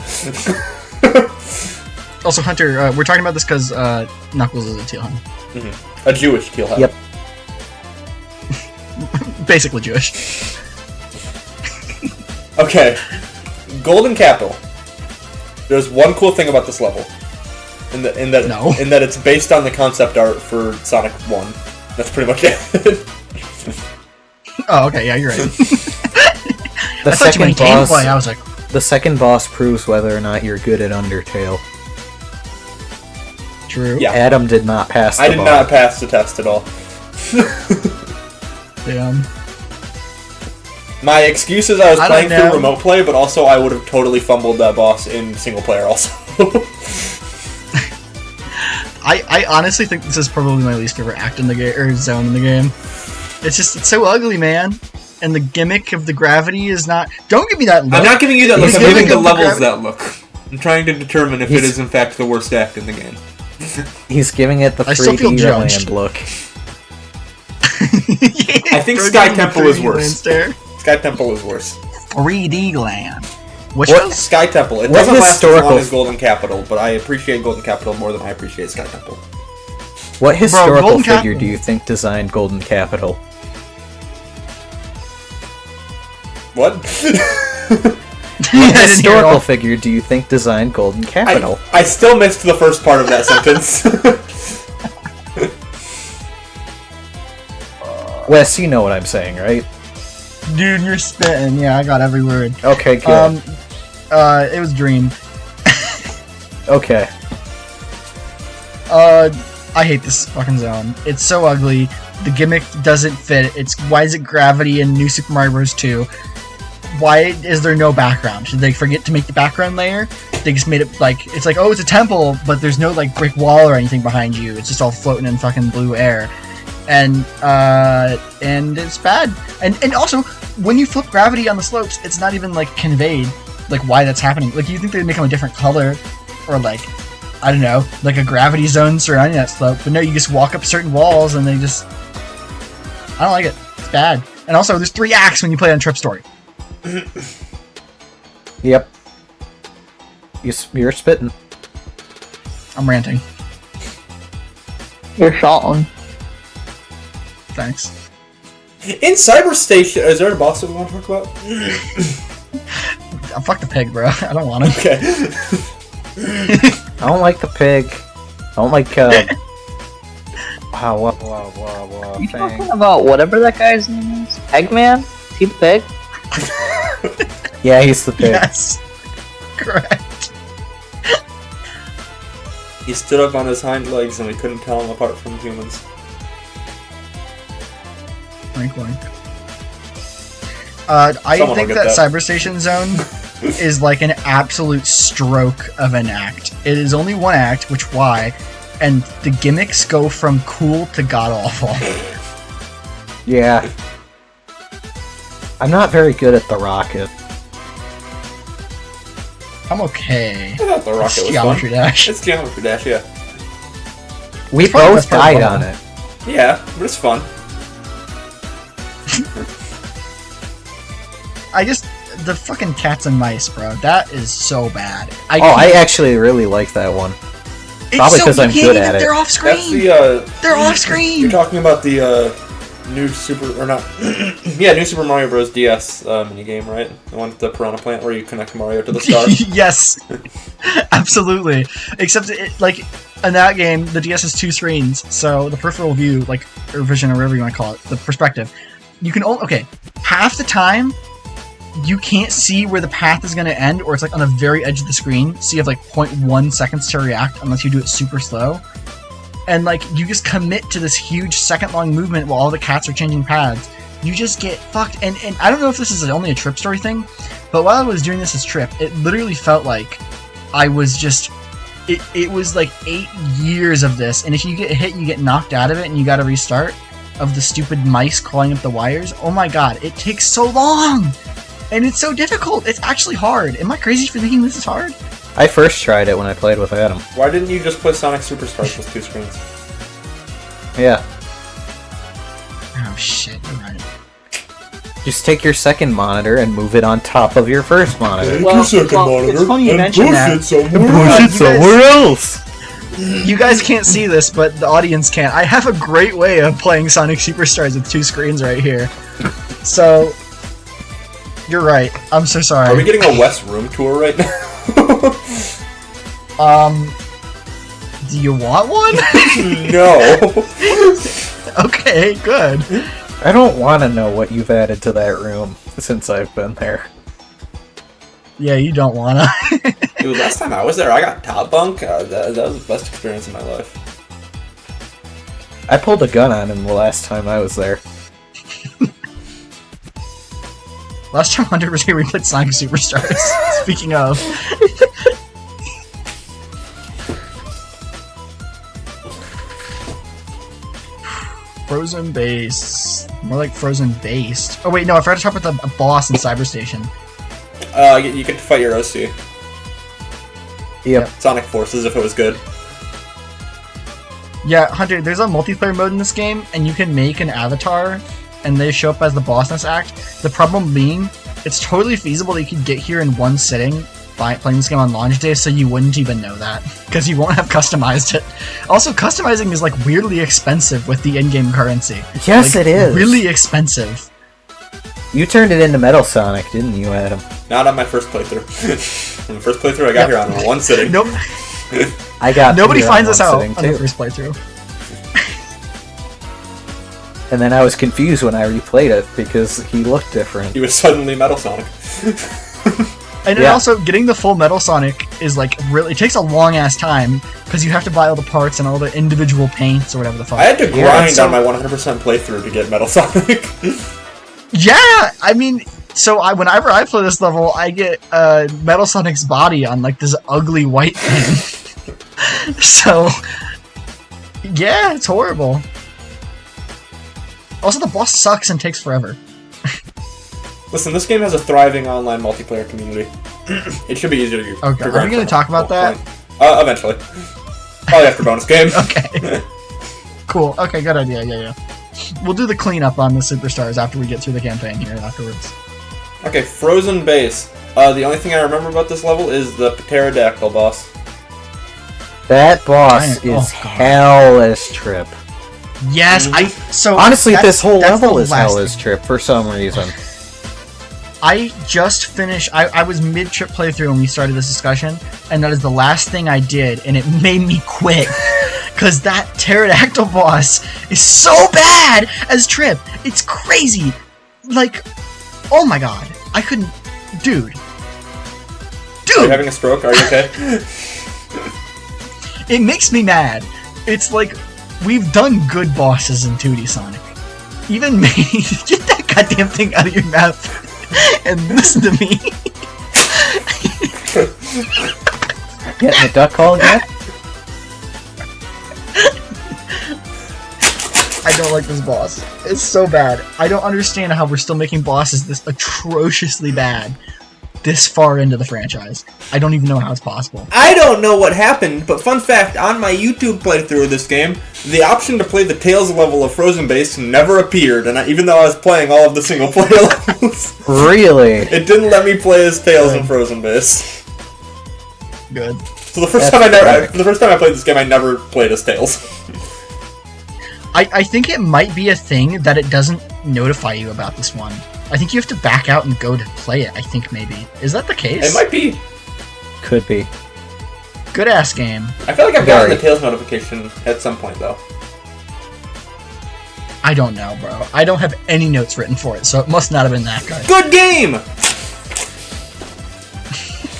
Also, Hunter, we're talking about this because Knuckles is a teal hen. A Jewish teal hen. Yep. Basically Jewish. Okay. Golden Capital. There's one cool thing about this level. In that it's based on the concept art for Sonic 1. That's pretty much it. Oh, okay, yeah, you're right. The I thought you meant gameplay. I was like, the second boss proves whether or not you're good at Undertale. true. Yeah. Adam did not pass the I did bar. not pass the test at all. Damn. My excuse is I was I playing don't know. through remote play, but also I would have totally fumbled that boss in single player also. I honestly think this is probably my least favorite act in the game, or zone in the game. It's so ugly, man. And the gimmick of the gravity is not. Don't give me that look. I'm not giving you that look. I'm giving the levels gravity. that look. I'm trying to determine if it is in fact the worst act in the game. He's giving it the I still feel 3D judged. land look. I think Sky Temple is worse. Sky Temple is worse. 3D land. Which What? was? Sky Temple. It What doesn't last as historical- long as Golden Capital, but I appreciate Golden Capital more than I appreciate Sky Temple. What historical Golden figure Cap- do you think designed Golden Capital? What? What historical figure do you think designed Golden Capital? I still missed the first part of that sentence. Wes, you know what I'm saying, right? Dude, you're spitting. Yeah, I got every word. Okay, good. It was Dream. Okay. I hate this fucking zone. It's so ugly. The gimmick doesn't fit. Why is it gravity in New Super Mario Bros. 2? Why is there no background? Did they forget to make the background layer? They just made it like, it's like, oh, it's a temple, but there's no like brick wall or anything behind you. It's just all floating in fucking blue air. And it's bad. And also, when you flip gravity on the slopes, it's not even like conveyed like why that's happening. Like, you think they'd make them a different color, or like, I don't know, like a gravity zone surrounding that slope. But no, you just walk up certain walls and they just, I don't like it. It's bad. And also, there's 3 acts when you play on Trip Story. Yep. You're spitting. I'm ranting. You're shouting. Thanks. In Cyber Station, is there a boss that we want to talk about? Fuck the pig, bro. I don't want him. Okay. I don't like the pig. I don't like, wow, You talking about whatever that guy's name is? Eggman? Is he the pig? Yeah, he's the pig. Yes. Correct. He stood up on his hind legs and we couldn't tell him apart from humans. Wink, wink. I Someone think will that get that. Cyber Station Zone is like an absolute stroke of an act. It is only one act, which why? And the gimmicks go from cool to god-awful. Yeah. I'm not very good at the rocket. I'm okay. I thought the rocket It's was Geometry fun. Dash. It's Geometry Dash, yeah. We It's probably the both best part of died all. on it. Yeah, but it's fun. The fucking cats and mice, bro. That is so bad. I actually really like that one. It's probably so 'cause I'm you can't good even- at it. They're off screen. That's the, They're off screen. You're talking about the, new Super, or not, yeah, New Super Mario Bros. DS, minigame, right? The one with the Piranha Plant where you connect Mario to the star. Yes, absolutely. Except, like, in that game, the DS has 2 screens, so the peripheral view, like, or vision, or whatever you want to call it, the perspective, you can only, okay, half the time, you can't see where the path is going to end, or it's, like, on the very edge of the screen, so you have, like, 0.1 seconds to react, unless you do it super slow. And, like, you just commit to this huge second-long movement while all the cats are changing paths. You just get fucked. And I don't know if this is only a Trip Story thing, but while I was doing this as Trip, it literally felt like I was just... It was like 8 years of this, and if you get hit, you get knocked out of it, and you gotta restart, of the stupid mice crawling up the wires. Oh my god, it takes so long! And it's so difficult! It's actually hard! Am I crazy for thinking this is hard? I first tried it when I played with Adam. Why didn't you just play Sonic Superstars with 2 screens? Yeah. Oh shit, you're right. Just take your second monitor and move it on top of your first monitor. Well, it's funny you mention that. Push it somewhere else! You guys can't see this, but the audience can. I have a great way of playing Sonic Superstars with 2 screens right here. So, you're right. I'm so sorry. Are we getting a West room tour right now? Do you want one? No. Okay, good. I don't want to know what you've added to that room since I've been there. Yeah, you don't wanna. Dude, last time I was there, I got top bunk. That was the best experience of my life. I pulled a gun on him the last time I was there. Last time Hunter was here, we played Sonic Superstars. Speaking of. Frozen base. More like frozen based. Oh wait, no, I forgot to talk about the boss in Cyber Station. You get to fight your OC. Yep. Sonic Forces if it was good. Yeah, Hunter, there's a multiplayer mode in this game, and you can make an avatar, and they show up as the boss in this act. The problem being, it's totally feasible that you could get here in one sitting by playing this game on launch day, so you wouldn't even know that, because you won't have customized it. Also, customizing is like weirdly expensive with the in-game currency. Yes, Like, it is. Really expensive. You turned it into Metal Sonic, didn't you, Adam? Not on my first playthrough. On the first playthrough, I got here on one sitting. Nope. I got Nobody here on finds this one out sitting, on too. the first playthrough. And then I was confused when I replayed it because he looked different. He was suddenly Metal Sonic. And then Yeah. also, getting the full Metal Sonic is like really, it takes a long ass time because you have to buy all the parts and all the individual paints or whatever the fuck. I had to Yeah, grind so- on my 100% playthrough to get Metal Sonic. Yeah, I mean, so whenever I play this level, I get Metal Sonic's body on like this ugly white thing. So, yeah, it's horrible. Also, the boss sucks and takes forever. Listen, this game has a thriving online multiplayer community. It should be easier to Okay, to are grind we gonna for. talk about that? Eventually. Probably after bonus game. Okay. Cool. Okay, good idea. Yeah. We'll do the cleanup on the superstars after we get through the campaign here afterwards. Okay, Frozen Base. The only thing I remember about this level is the pterodactyl boss. That boss Giant- is oh, God. hellish trip. Yes, Honestly, this whole that's level the is last hellish trip for some reason. I just finished. I was mid-trip playthrough when we started this discussion, and that is the last thing I did, and it made me quit. Because that pterodactyl boss is so bad as Trip. It's crazy. Like, oh my god. I couldn't. Dude. Are you having a stroke? Are you okay? It makes me mad. It's like, we've done good bosses in 2D Sonic. Even me. Get that goddamn thing out of your mouth and listen to me. Getting the duck call again? I don't like this boss. It's so bad. I don't understand how we're still making bosses this atrociously bad this far into the franchise. I don't even know how it's possible. I don't know what happened, but fun fact, on my YouTube playthrough of this game, the option to play the Tails level of Frozen Base never appeared, and even though I was playing all of the single player levels, Really? it didn't let me play as Tails in Frozen Base. Good. So the first That's time I played this game, I never played as Tails. I think it might be a thing that it doesn't notify you about this one. I think you have to back out and go to play it, I think maybe. Is that the case? It might be. Could be. Good ass game. I feel like I've gotten the Very. Tails notification at some point, though. I don't know, bro. I don't have any notes written for it, so it must not have been that good. Good game!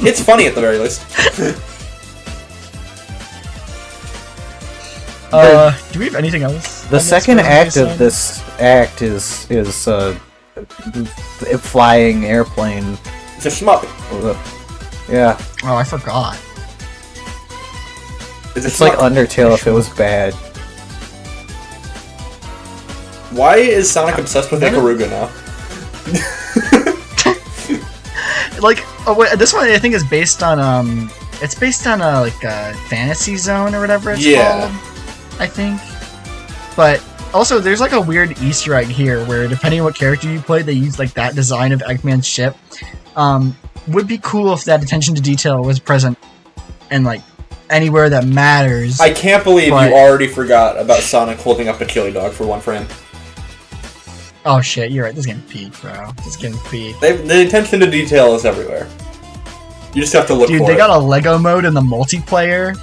It's funny at the very least. Do we have anything else? The second act of this act is flying airplane. It's a shmup. Yeah, Oh, I forgot. it's like Undertale if it was bad. Why is Sonic obsessed with Ikaruga now? Like, oh wait, this one I think is based on it's based on like a fantasy zone or whatever it's called. I think. But also, there's like a weird Easter egg here where depending on what character you play, they use like that design of Eggman's ship. Would be cool if that attention to detail was present and like anywhere that matters. I can't believe But- you already forgot about Sonic holding up a chili dog for one frame. Oh shit, you're right. This game's peak, bro. This game's peak. The attention to detail is everywhere. You just have to look Dude, for they it. got a Lego mode in the multiplayer.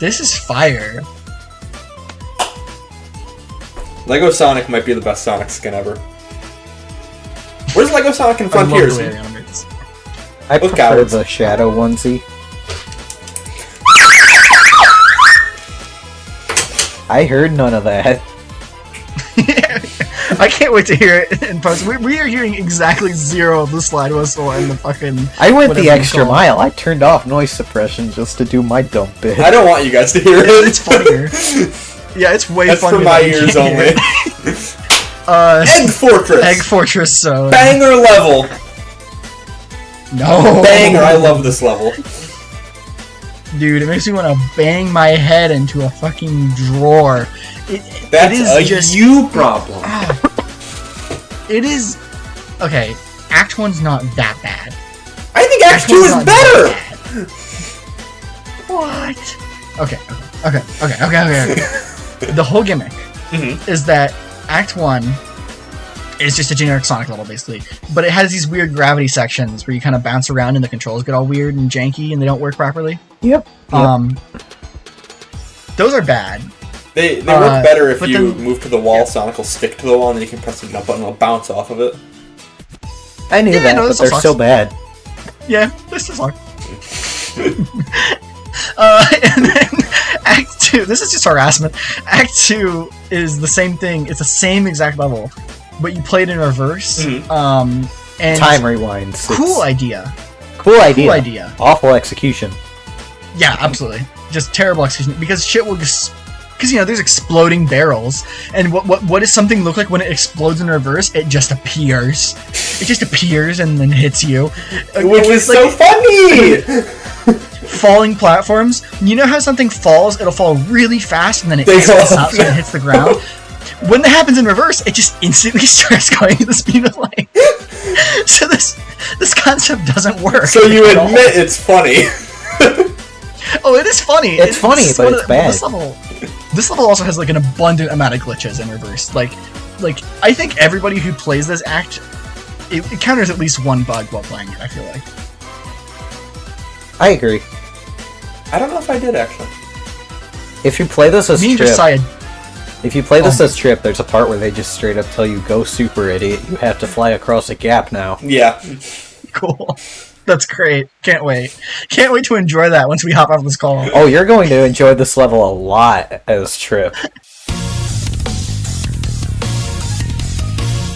This is fire. Lego Sonic might be the best Sonic skin ever. Where's Lego Sonic in I love Frontiers? the way they animate this. I Those prefer cowards. the shadow onesie. I heard none of that. I can't wait to hear it in post. We are hearing exactly zero of the slide whistle and the fucking. I went whatever the you extra call it. mile. I turned off noise suppression just to do my dumb bit. I don't want you guys to hear it. It's funnier. Yeah, it's way That's funnier. for my than you ears can hear only. it. Egg Fortress! Egg Fortress, so... Banger level! No! Banger, I love this level. Dude, it makes me want to bang my head into a fucking drawer. That's it is a just... you problem. It is... Okay, Act 1's not that bad. I think Act 2 is better! What? Okay. The whole gimmick is that Act 1 is just a generic Sonic level, basically. But it has these weird gravity sections where you kind of bounce around and the controls get all weird and janky and they don't work properly. Yep. Those are bad. They work better if you then, move to the wall, Sonic will stick to the wall, and then you can press the jump button and it'll bounce off of it. I knew that, but they're so bad. Yeah, this is hard. And then Act 2, this is just harassment. Act 2 is the same thing. It's the same exact level, but you play it in reverse. And time rewinds. Cool idea. Cool idea. Awful execution. Yeah, absolutely. Just terrible execution. Because shit will just... Because, you know, there's exploding barrels. And what does something look like when it explodes in reverse? It just appears. It just appears and then hits you. Which is so funny! Falling platforms. You know how something falls, it'll fall really fast and then it stops when it hits the ground? When that happens in reverse, it just instantly starts going at the speed of light. So this concept doesn't work. So you admit it's funny. Oh, it is funny. It's funny, but it's bad. This level also has like an abundant amount of glitches in reverse. Like I think everybody who plays this act, it counters at least one bug while playing it. I feel like. I agree. I don't know if I did actually. If you play this as Trip, there's a part where they just straight up tell you, "Go super idiot! You have to fly across a gap now." Yeah. Cool. That's great. Can't wait. Can't wait to enjoy that once we hop off this call. Oh, you're going to enjoy this level a lot as Trip.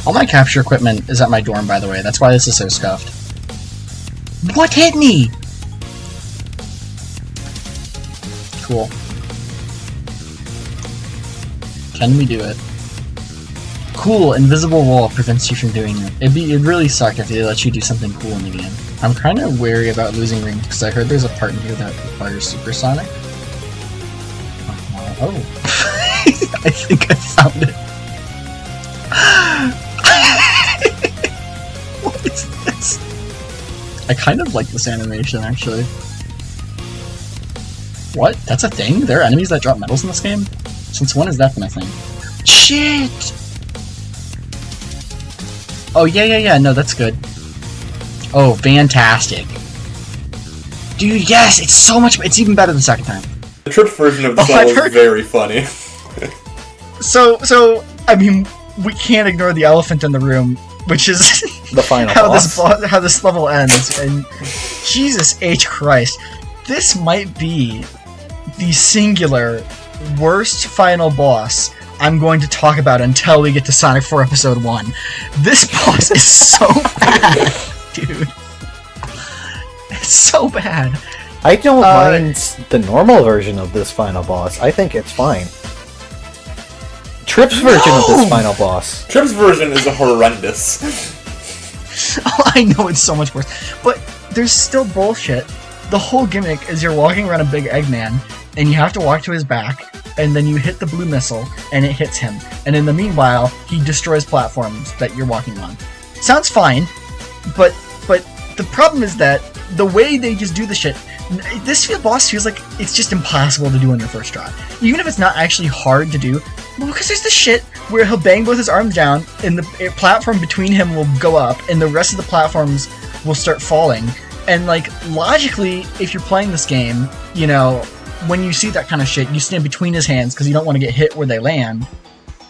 All my capture equipment is at my dorm, by the way. That's why this is so scuffed. What hit me? Cool. Can we do it? Cool, invisible wall prevents you from doing it. It'd really suck if they let you do something cool in the game. I'm kind of wary about losing rings because I heard there's a part in here that requires supersonic. Oh. I think I found it. What is this? I kind of like this animation, actually. What? That's a thing? There are enemies that drop medals in this game? Since when has that been a thing? Shit! Oh, yeah, no, that's good. Oh, fantastic. Dude, yes, it's so much, it's even better the second time. The Trip version of this level is very funny. So, I mean, we can't ignore the elephant in the room, which is the final how this level ends, and Jesus H. Christ, this might be the singular worst final boss I'm going to talk about until we get to Sonic 4 Episode 1. This boss is so bad, dude. It's so bad. I don't mind the normal version of this final boss. I think it's fine. Trip's version of this final boss. Trip's version is horrendous. Oh, I know it's so much worse. But there's still bullshit. The whole gimmick is you're walking around a big Eggman, and you have to walk to his back, and then you hit the blue missile, and it hits him. And in the meanwhile, he destroys platforms that you're walking on. Sounds fine, but the problem is that the way they just do the shit, this boss feels like it's just impossible to do on your first try. Even if it's not actually hard to do, well, because there's this shit where he'll bang both his arms down, and the platform between him will go up, and the rest of the platforms will start falling. And, like, logically, if you're playing this game, you know, when you see that kind of shit, you stand between his hands because you don't want to get hit where they land.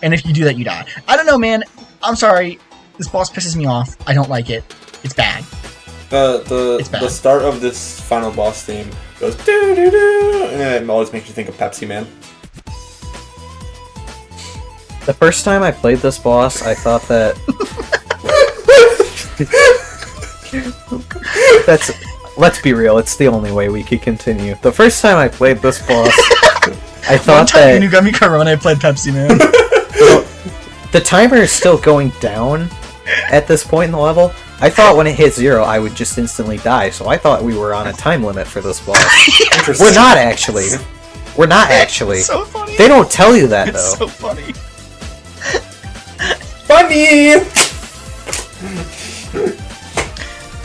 And if you do that, you die. I don't know, man. I'm sorry. This boss pisses me off. I don't like it. It's bad. The start of this final boss theme goes doo doo doo, and it always makes you think of Pepsi Man. The first time I played this boss, I thought that let's be real, it's the only way we could continue. The first time I played this boss, I thought that... One time Inugami Corona, I played Pepsi Man. the timer is still going down at this point in the level. I thought when it hit 0, I would just instantly die, so I thought we were on a time limit for this boss. We're not actually. We're not actually. It's so funny. They don't tell you that, though. It's so funny. Funny!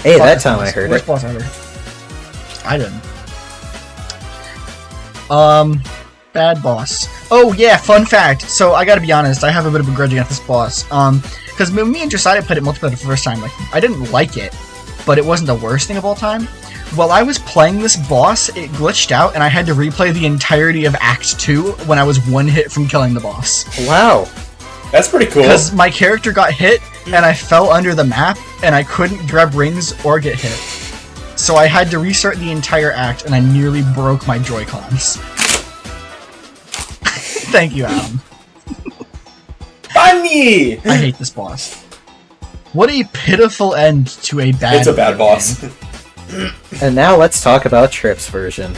Hey, that time I heard Worst it. boss ever. I didn't. Bad boss. Oh yeah, fun fact. So I gotta be honest, I have a bit of a grudge against this boss. Because me and Josiah played it multiplayer the first time. Like, I didn't like it, but it wasn't the worst thing of all time. While I was playing this boss, it glitched out, and I had to replay the entirety of Act 2 when I was one hit from killing the boss. Wow. That's pretty cool. Because my character got hit, and I fell under the map, and I couldn't grab rings or get hit. So I had to restart the entire act, and I nearly broke my Joy-Cons. Thank you, Adam. Funny! I hate this boss. What a pitiful end to a bad It's a bad boss. And now let's talk about Trip's version.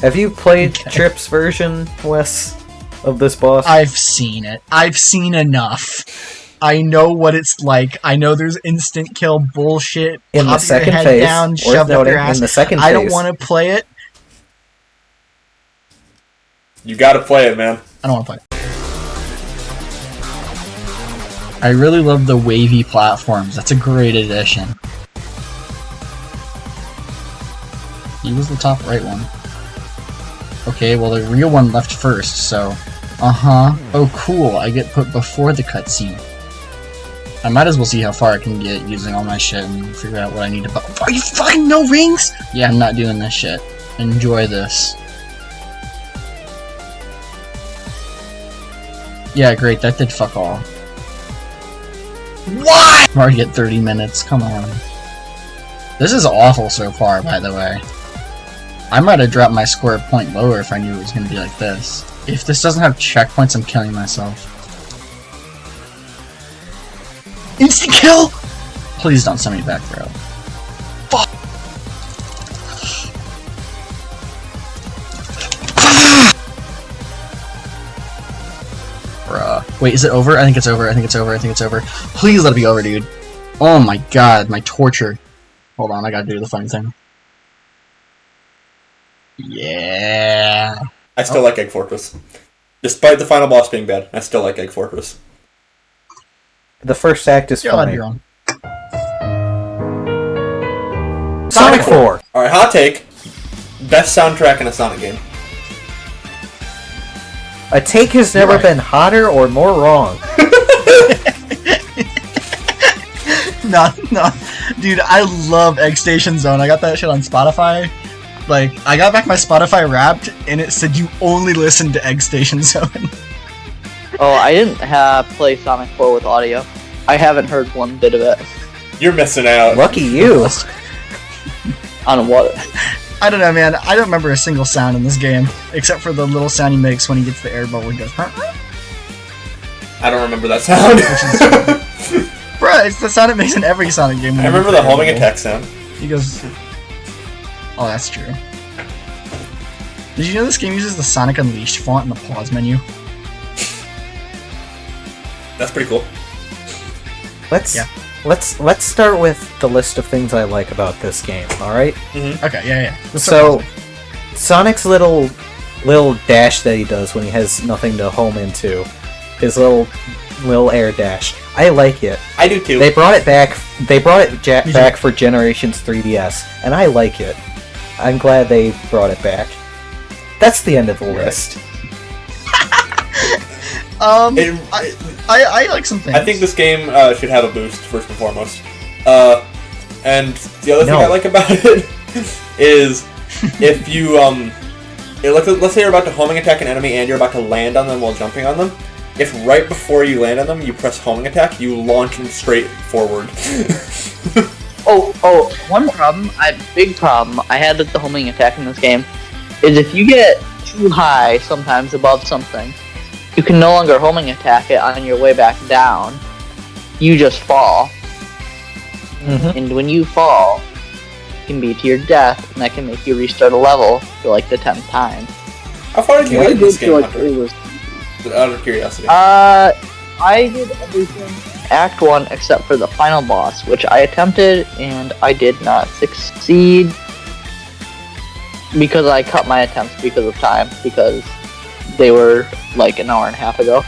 Have you played Trip's version, Wes, of this boss? I've seen it. I've seen enough. I know what it's like. I know there's instant kill bullshit. In the Pop your second head phase, down, worth shove up noting, your ass. in the second I don't phase. want to play it. You gotta play it, man. I don't want to play it. I really love the wavy platforms. That's a great addition. He was the top right one. Okay, well the real one left first, so... Uh-huh. Oh cool, I get put before the cutscene. I might as well see how far I can get using all my shit and figure out what I need to... Are you fucking no rings?! Yeah, I'm not doing this shit. Enjoy this. Yeah, great, that did fuck all. Why? I'm already at 30 minutes, come on. This is awful so far, by the way. I might have dropped my score point lower if I knew it was going to be like this. If this doesn't have checkpoints, I'm killing myself. Instant kill! Please don't send me back, bro. Fuck! Bruh. Wait, is it over? I think it's over, I think it's over, I think it's over. Please let it be over, dude. Oh my god, my torture. Hold on, I gotta do the fun thing. Yeah. I still like Egg Fortress. Despite the final boss being bad, I still like Egg Fortress. The first act is You're allowed to be funny. wrong. Sonic 4! Alright, hot take. Best soundtrack in a Sonic game. A take has never Right. been hotter or more wrong. No, dude, I love Egg Station Zone. I got that shit on Spotify. Like, I got back my Spotify Wrapped, and it said you only listen to Egg Station Zone. Oh, I didn't play Sonic 4 with audio. I haven't heard one bit of it. You're missing out. Lucky you. On what? I don't know, man. I don't remember a single sound in this game, except for the little sound he makes when he gets the air bubble. He goes, huh? I don't remember that sound. Bruh, it's the sound it makes in every Sonic game. I remember the homing attack sound. He goes... Oh, that's true. Did you know this game uses the Sonic Unleashed font in the pause menu? That's pretty cool. Let's start with the list of things I like about this game, alright? Okay, yeah. So, Sonic's little dash that he does when he has nothing to home into, his little air dash, I like it. I do too. They brought it back. They brought it back for Generations 3DS, and I like it. I'm glad they brought it back. That's the end of the list. I like some things. I think this game should have a boost, first and foremost. And the other thing I like about it is if you, let's say you're about to homing attack an enemy and you're about to land on them while jumping on them. If right before you land on them, you press homing attack, you launch them straight forward. One problem, big problem I had with the homing attack in this game is if you get too high sometimes above something, you can no longer homing attack it on your way back down. You just fall. Mm-hmm. And when you fall, it can be to your death, and that can make you restart a level for like the 10th time. How far did you get in this game, like Hunter? it was Out of curiosity. I did everything Act 1 except for the final boss, which I attempted and I did not succeed because I cut my attempts because of time, because they were like an hour and a half ago.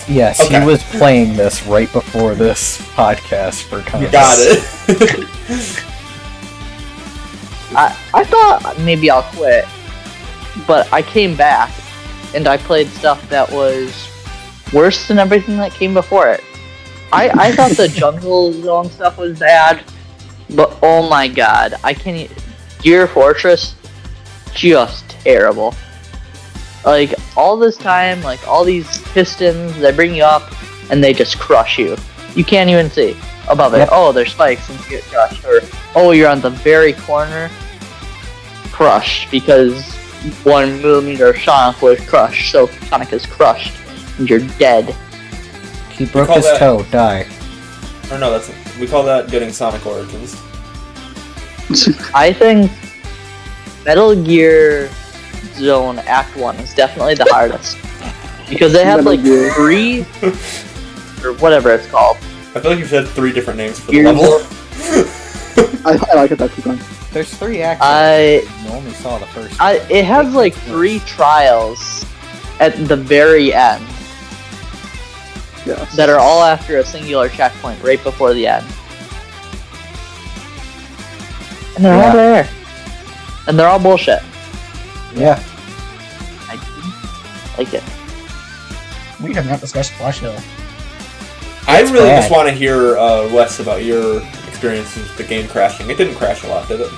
Yes, Okay. he was playing this right before this podcast for context. Got it. I thought maybe I'll quit, but I came back and I played stuff that was worse than everything that came before it. I thought the Jungle Zone stuff was bad, but oh my god, I can't even... Gear Fortress, just terrible. Like, all this time, like, all these pistons, they bring you up, and they just crush you. You can't even see above it. Yep. Oh, there's spikes, and you get crushed. Or, oh, you're on the very corner, crushed, because 1 millimeter of Sonic was crushed, so Sonic is crushed, and you're dead. He broke call his that- toe, die. Or no, we call that getting Sonic Origins. I think Metal Gear Zone Act 1 is definitely the hardest. Because they have Metal like Gear. 3, or whatever it's called. I feel like you've said 3 different names for the Gears level. I like it that time. There's 3 actions. I- You only saw the first. It has like 3 trials at the very end Yes. that are all after a singular checkpoint right before the end. And they're all Yeah. there. And they're all bullshit. Yeah. I didn't like it. We have not discussed Flash Hill. I It's really bad. just want to hear, Wes, about your experience with the game crashing. It didn't crash a lot, did it?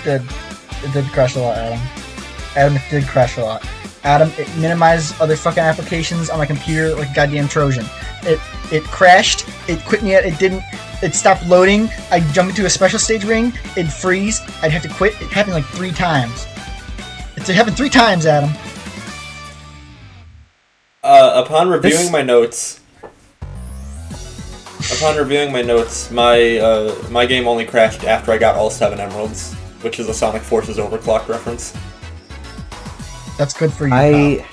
It did crash a lot, Adam. Adam, it did crash a lot. Adam, it minimized other fucking applications on my computer like a goddamn Trojan. It crashed, it quit me out, it stopped loading, I jumped into a special stage ring, it'd freeze, I'd have to quit. It happened like 3 times. It happened 3 times, Adam. Upon reviewing my notes, my game only crashed after I got all 7 emeralds, which is a Sonic Forces overclock reference. That's good for you.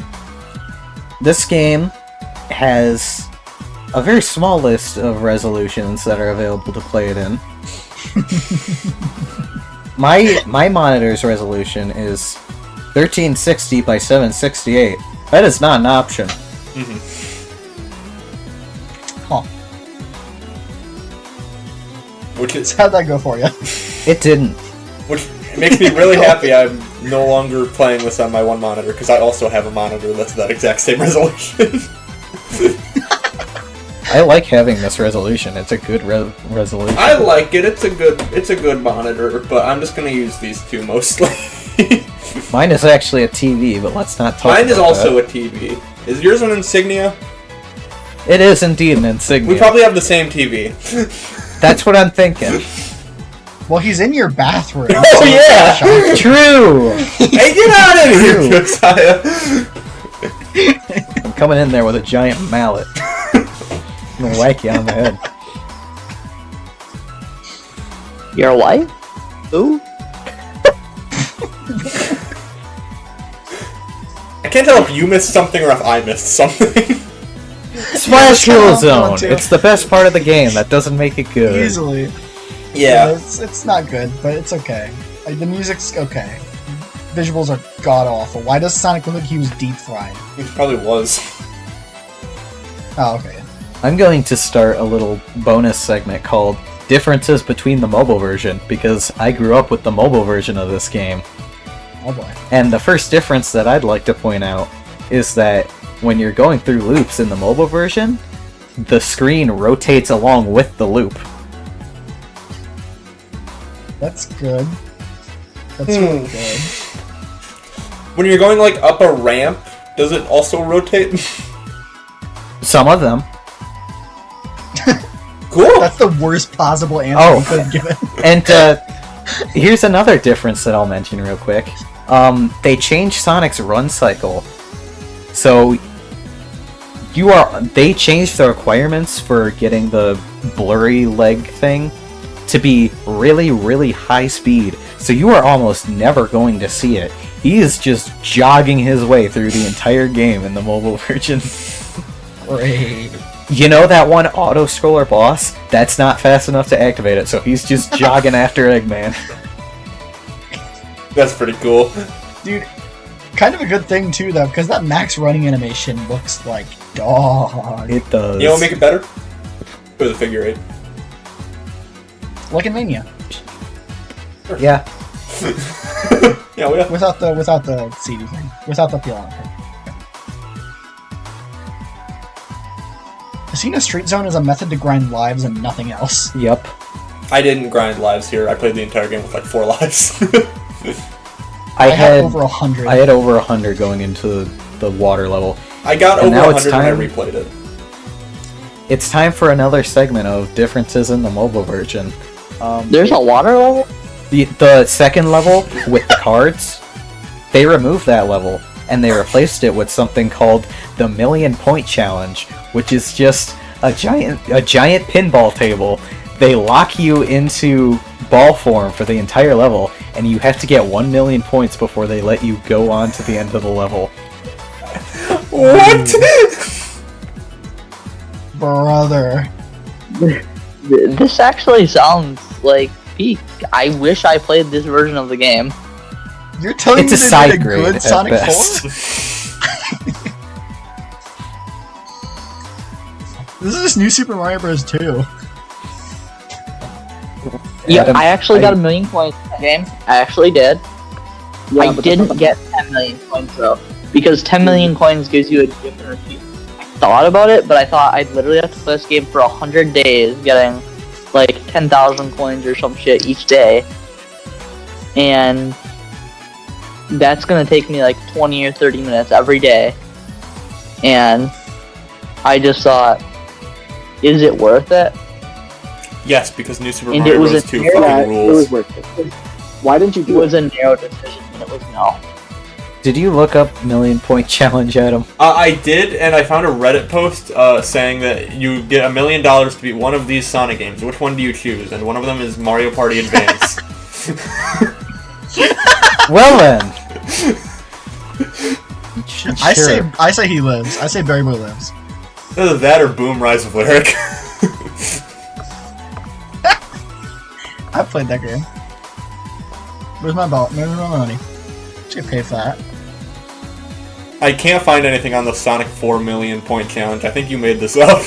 This game has a very small list of resolutions that are available to play it in. My monitor's resolution is 1360 by 768. That is not an option. Huh. Which is How'd that go for you? It didn't. which makes me really happy I'm no longer playing this on my one monitor, because I also have a monitor that's that exact same resolution. I like having this resolution. It's a good resolution. I like it. It's a good monitor, but I'm just gonna use these 2 mostly. Mine is actually a TV, but let's not talk Mine about is also that. a TV. Is yours an Insignia? It is indeed an insignia. We probably have the same TV. That's what I'm thinking. Well, he's in your bathroom. Oh yeah! True! Hey, get out of here, True. Josiah! I'm coming in there with a giant mallet. I'm gonna whack you on the head. Your wife? Who? I can't tell if you missed something or if I missed something. Splash Hill I'm Zone! going to. It's the best part of the game. That doesn't make it good. Easily. Yeah. It's not good, but it's okay. Like, the music's okay. Visuals are god awful. Why does Sonic look like he was deep fried? It probably was. Oh, okay. I'm going to start a little bonus segment called Differences Between the Mobile Version, because I grew up with the mobile version of this game. Oh boy. And the first difference that I'd like to point out is that when you're going through loops in the mobile version, the screen rotates along with the loop. That's good. That's really good. When you're going like up a ramp, does it also rotate? Some of them. Cool. That's the worst possible answer Oh. you could have given. And here's another difference that I'll mention real quick. They changed Sonic's run cycle. So they changed the requirements for getting the blurry leg thing to be really, really high speed, so you are almost never going to see it. He is just jogging his way through the entire game in the mobile version. Great. You know that one auto-scroller boss? That's not fast enough to activate it, so he's just jogging after Eggman. That's pretty cool. Dude, kind of a good thing too, though, because that max running animation looks like dog. It does. You know what make it better? Go to the figure 8. Like in Mania. Yeah. Yeah, yeah. Without the CD thing. Without the peel-on thing. Casino Street Zone is a method to grind lives and nothing else. Yep. I didn't grind lives here. I played the entire game with like 4 lives. I had over 100. I had over 100 going into the water level. I got And over now it's 100 when I time- replayed it. It's time for another segment of differences in the mobile version. There's a water level? The second level with the cards, they removed that level and they replaced it with something called the Million Point Challenge, which is just a giant pinball table. They lock you into ball form for the entire level, and you have to get 1 million points before they let you go on to the end of the level. What? Brother. This actually sounds like peak. I wish I played this version of the game. You're telling It's me a they side made a grade good at Sonic best. 4? This is New Super Mario Bros. 2. Yeah, Adam, I actually got 1 million points in that game. I actually did. I didn't get 10 million coins though, because 10 million coins gives you a different achievement. I thought about it, but I thought I'd literally have to play this game for 100 days, getting like 10,000 coins or some shit each day, and that's gonna take me like 20 or 30 minutes every day. And I just thought, is it worth it? Yes, because New Super And Mario it was Bros. a 2 narrow- fucking It rules. was worth it. Why didn't you It do was it? a narrow decision, and it was no. Did you look up Million Point Challenge, Adam? I did, and I found a Reddit post saying that you get $1 million to beat one of these Sonic games. Which one do you choose? And one of them is Mario Party Advance. Well then. I say he lives. I say Barry Boy lives. Either that or Boom Rise of Lyric. I played that game. Where's my ball? Where's my money? Should pay for that. I can't find anything on the Sonic 4 million point challenge. I think you made this up.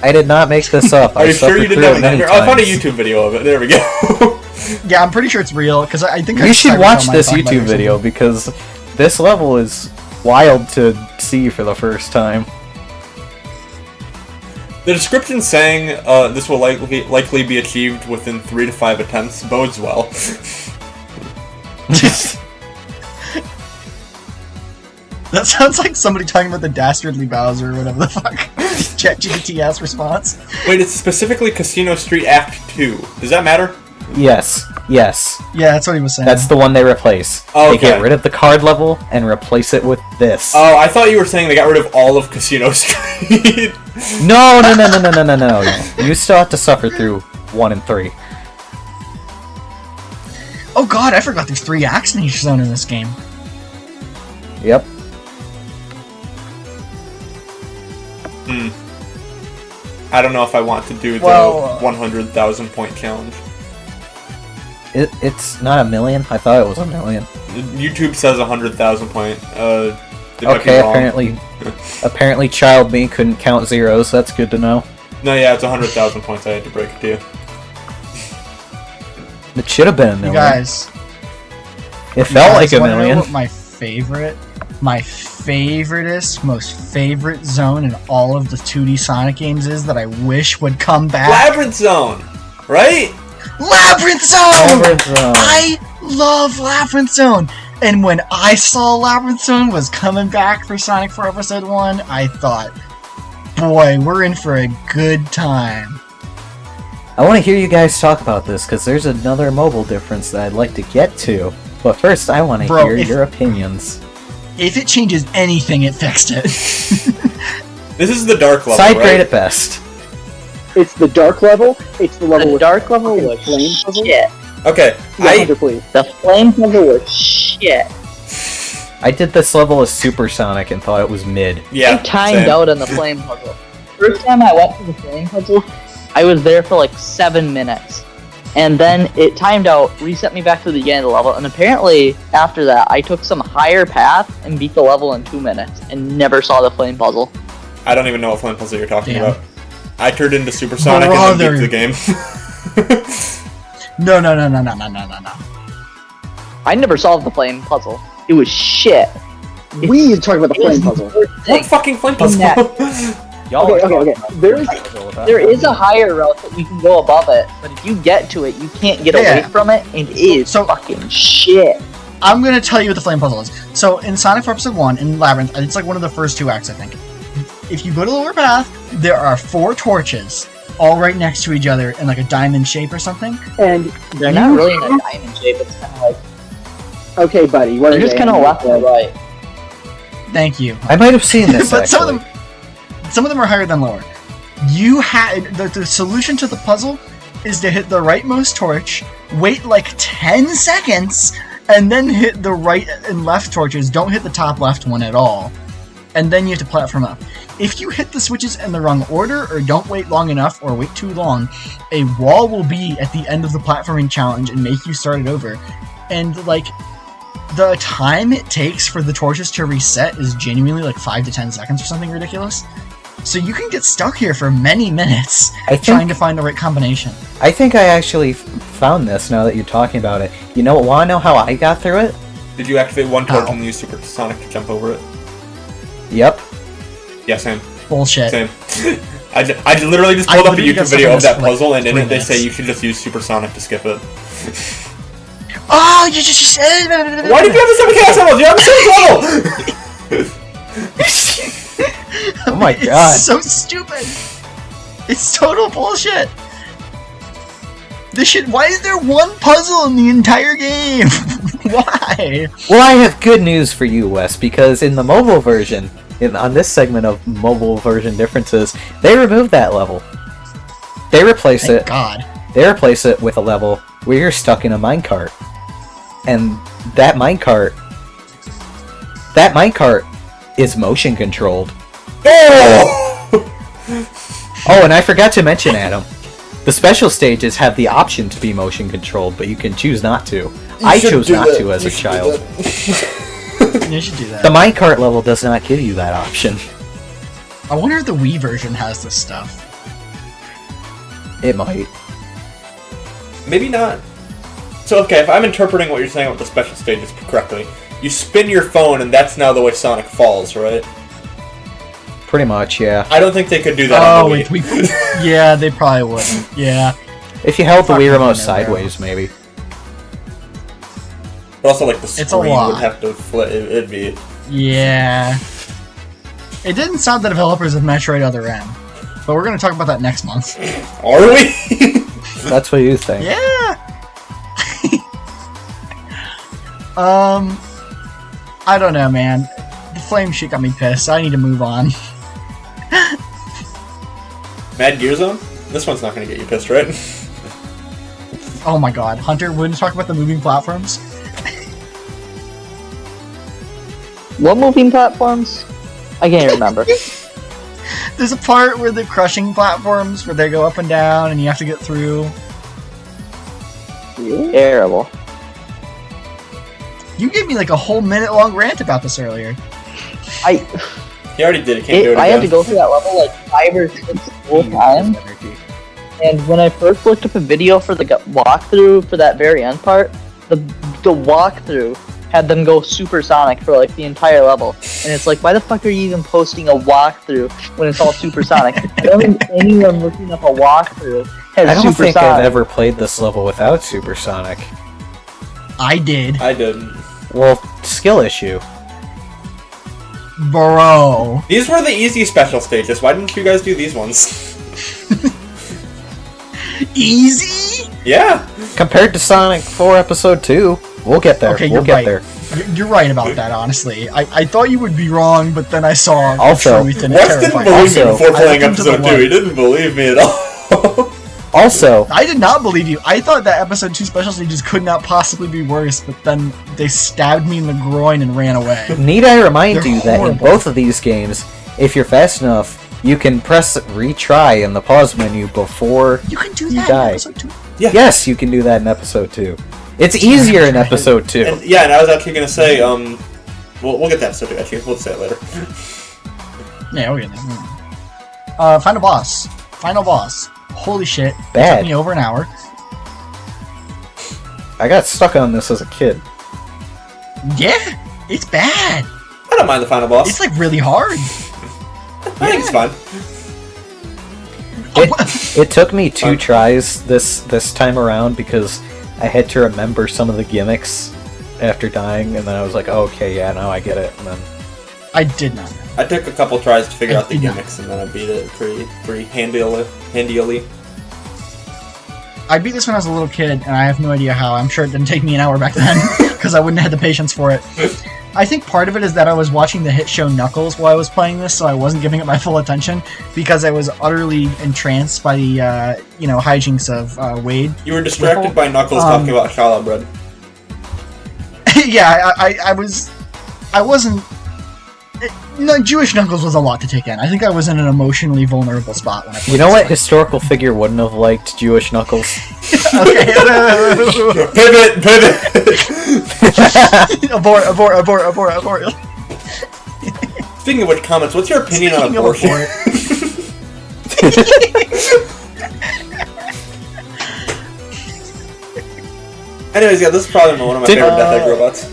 I did not make this up. Are I you sure you suffered didn't through have it a many nightmare? Oh, I found a times. YouTube video of it. There we go. Yeah, I'm pretty sure it's real because I think You should watch this Cyberpunk might YouTube talk about it or video something. because this level is wild to see for the first time. The description saying this will likely be achieved within 3 to 5 attempts bodes well. That sounds like somebody talking about the dastardly Bowser or whatever the fuck. ChatGPT ass response. Wait, it's specifically Casino Street Act 2. Does that matter? Yes, yes. Yeah, that's what he was saying. That's the one they replace. Oh, They get okay. rid of the card level and replace it with this. Oh, I thought you were saying they got rid of all of Casino Street. No. You still have to suffer through 1 and 3. Oh god, I forgot there's 3 acts in each zone in this game. Yep. I don't know if I want to do the Well, 100,000 point challenge. It's not 1 million. I thought it was 1 million. YouTube says 100,000 point. They might be Okay, wrong. apparently child me couldn't count zeros. That's good to know. No, yeah, it's 100,000 points. I had to break it to you. It should have been 1 You million. guys. It felt like you a guys wanna know million. what my favoriteest, most favorite zone in all of the 2D Sonic games is that I wish would come back? Labyrinth Zone, right? Labyrinth Zone! Labyrinth Zone. I love Labyrinth Zone! And when I saw Labyrinth Zone was coming back for Sonic 4 Episode 1, I thought, boy, we're in for a good time. I want to hear you guys talk about this because there's another mobile difference that I'd like to get to. But first, I want to Bro, hear if- your opinions. If it changes anything, it fixed it. This is the dark level, Side right? grade at best. It's the dark level. It's the level The with dark level fucking was flame puzzle. shit. Okay, Yeah, Hunter, please. The flame puzzle was shit. I did this level as supersonic and thought it was mid. yeah, I timed same. out on the flame puzzle. First time I went to the flame puzzle, I was there for like 7 minutes. And then it timed out, reset me back to the beginning of the level, and apparently after that I took some higher path and beat the level in 2 minutes and never saw the flame puzzle. I don't even know what flame puzzle you're talking Damn. about. I turned into supersonic and then beat the game. No. I never solved the flame puzzle. It was shit. We need to talk about the It was flame puzzle. the worst What thing. fucking flame puzzle? Y'all Okay. There is a higher route that you can go above it, but if you get to it, you can't get away Yeah. from it, and it is So- fucking shit. I'm gonna tell you what the flame puzzle is. So in Sonic 4 Episode 1, in Labyrinth, it's like one of the first 2 acts, I think. If you go to the lower path, there are 4 torches, all right next to each other in like a diamond shape or something. And They're not really in a diamond shape. It's kind of like okay, buddy, what they're are just they? kind of left and right. Thank you. I might have seen this But actually. some of them are higher than lower. You had the solution to the puzzle is to hit the rightmost torch, wait like 10 seconds, and then hit the right and left torches. Don't hit the top left one at all. And then you have to platform up. If you hit the switches in the wrong order, or don't wait long enough, or wait too long, a wall will be at the end of the platforming challenge and make you start it over. And like, the time it takes for the torches to reset is genuinely like 5 to 10 seconds or something ridiculous. So you can get stuck here for many minutes I trying think to find the right combination. I think I actually found this now that you're talking about it. You know, wanna know how I got through it? Did you activate one torch Ow. and use supersonic to jump over it? Yep. Yeah, same. Bullshit. Same. I literally just I pulled up a literally got YouTube stuck video on of this that for, like, puzzle, and in 3 it they say minutes. you should just use supersonic to skip it. Oh, you just Why did you have the 7 chaos levels? You have the 7 level! Oh my god. It's so stupid. It's total bullshit. This shit. Why is there one puzzle in the entire game? Why? Well, I have good news for you, Wes, because in the mobile version, on this segment of mobile version differences, they removed that level. They replace Thank it. God. They replace it with a level where you're stuck in a minecart, and that minecart is motion controlled. Oh! Oh, and I forgot to mention, Adam, the special stages have the option to be motion controlled, but you can choose not to. I chose not to as a child. You should do The that. minecart level does not give you that option. I wonder if the Wii version has this stuff. It might. Maybe not. So, okay, if I'm interpreting what you're saying about the special stages correctly, you spin your phone and that's now the way Sonic falls, right? Pretty much, yeah. I don't think they could do that Oh, on the wait, Wii. yeah, they probably wouldn't. Yeah. If you held the Fucking Wii remote never. sideways, maybe. But also, like, the It's a screen lot. would have to flip. It'd be... Yeah. It didn't sound the developers of Metroid Other M. But we're going to talk about that next month. Are we? That's what you think. Yeah. I don't know, man. The flame shit got me pissed. I need to move on. Mad Gear Zone? This one's not gonna get you pissed, right? Oh my god. Hunter, we're going to talk about the moving platforms. What moving platforms? I can't remember. There's a part where they're crushing platforms where they go up and down and you have to get through. Terrible. You gave me like a whole minute-long rant about this earlier. He already did it, can't do it again. I had to go through that level like 5 or 6 full times. And when I first looked up a video for the walkthrough for that very end part, the walkthrough had them go supersonic for like the entire level. And it's like, why the fuck are you even posting a walkthrough when it's all supersonic? I don't think anyone looking up a walkthrough has I don't think supersonic. I've ever played this level without Supersonic. I did. I didn't. Well, skill issue. Bro. These were the easy special stages. Why didn't you guys do these ones? Easy? Yeah. Compared to Sonic 4 Episode 2, we'll get there. Okay, we'll you're get right. there. You're right about that, honestly. I thought you would be wrong, but then I saw Also, the truth and it Wes didn't terrified believe me. me Also, before I playing looked into episode the 2. He light. didn't believe me at all. Also, I did not believe you. I thought that episode 2 special stages could not possibly be worse, but then they stabbed me in the groin and ran away. need I remind They're you that in horrible. both of these games, if you're fast enough, you can press retry in the pause menu before You can do you that die. in episode 2. Yes, you can do that in episode 2. It's easier in episode 2. And, yeah, and I was actually gonna say, we'll get to episode 2, actually. We'll say it later. Yeah, we'll get there. Final boss. Final boss. Holy shit. It Bad. took me over an hour. I got stuck on this as a kid. Yeah, it's bad. I don't mind the final boss. It's like really hard. I think it's fine. It took me 2 tries this time around because I had to remember some of the gimmicks after dying, and then I was like, oh, okay, yeah, now I get it. And then I did not know. I took a couple tries to figure out the Yeah. gimmicks, and then I beat it pretty handily. I beat this when I was a little kid, and I have no idea how. I'm sure it didn't take me an hour back then, because I wouldn't have had the patience for it. I think part of it is that I was watching the hit show Knuckles while I was playing this, so I wasn't giving it my full attention, because I was utterly entranced by the, hijinks of Wade. You were distracted Whipple? by Knuckles talking about challah bread. Yeah, I wasn't... No, Jewish Knuckles was a lot to take in. I think I was in an emotionally vulnerable spot when I played you know what this historical figure wouldn't have liked Jewish Knuckles? game. Okay, Pivot! abort. Speaking of which, comments, what's your opinion on Speaking of abortion? Anyways, yeah, this is probably one of my favorite Death Egg robots.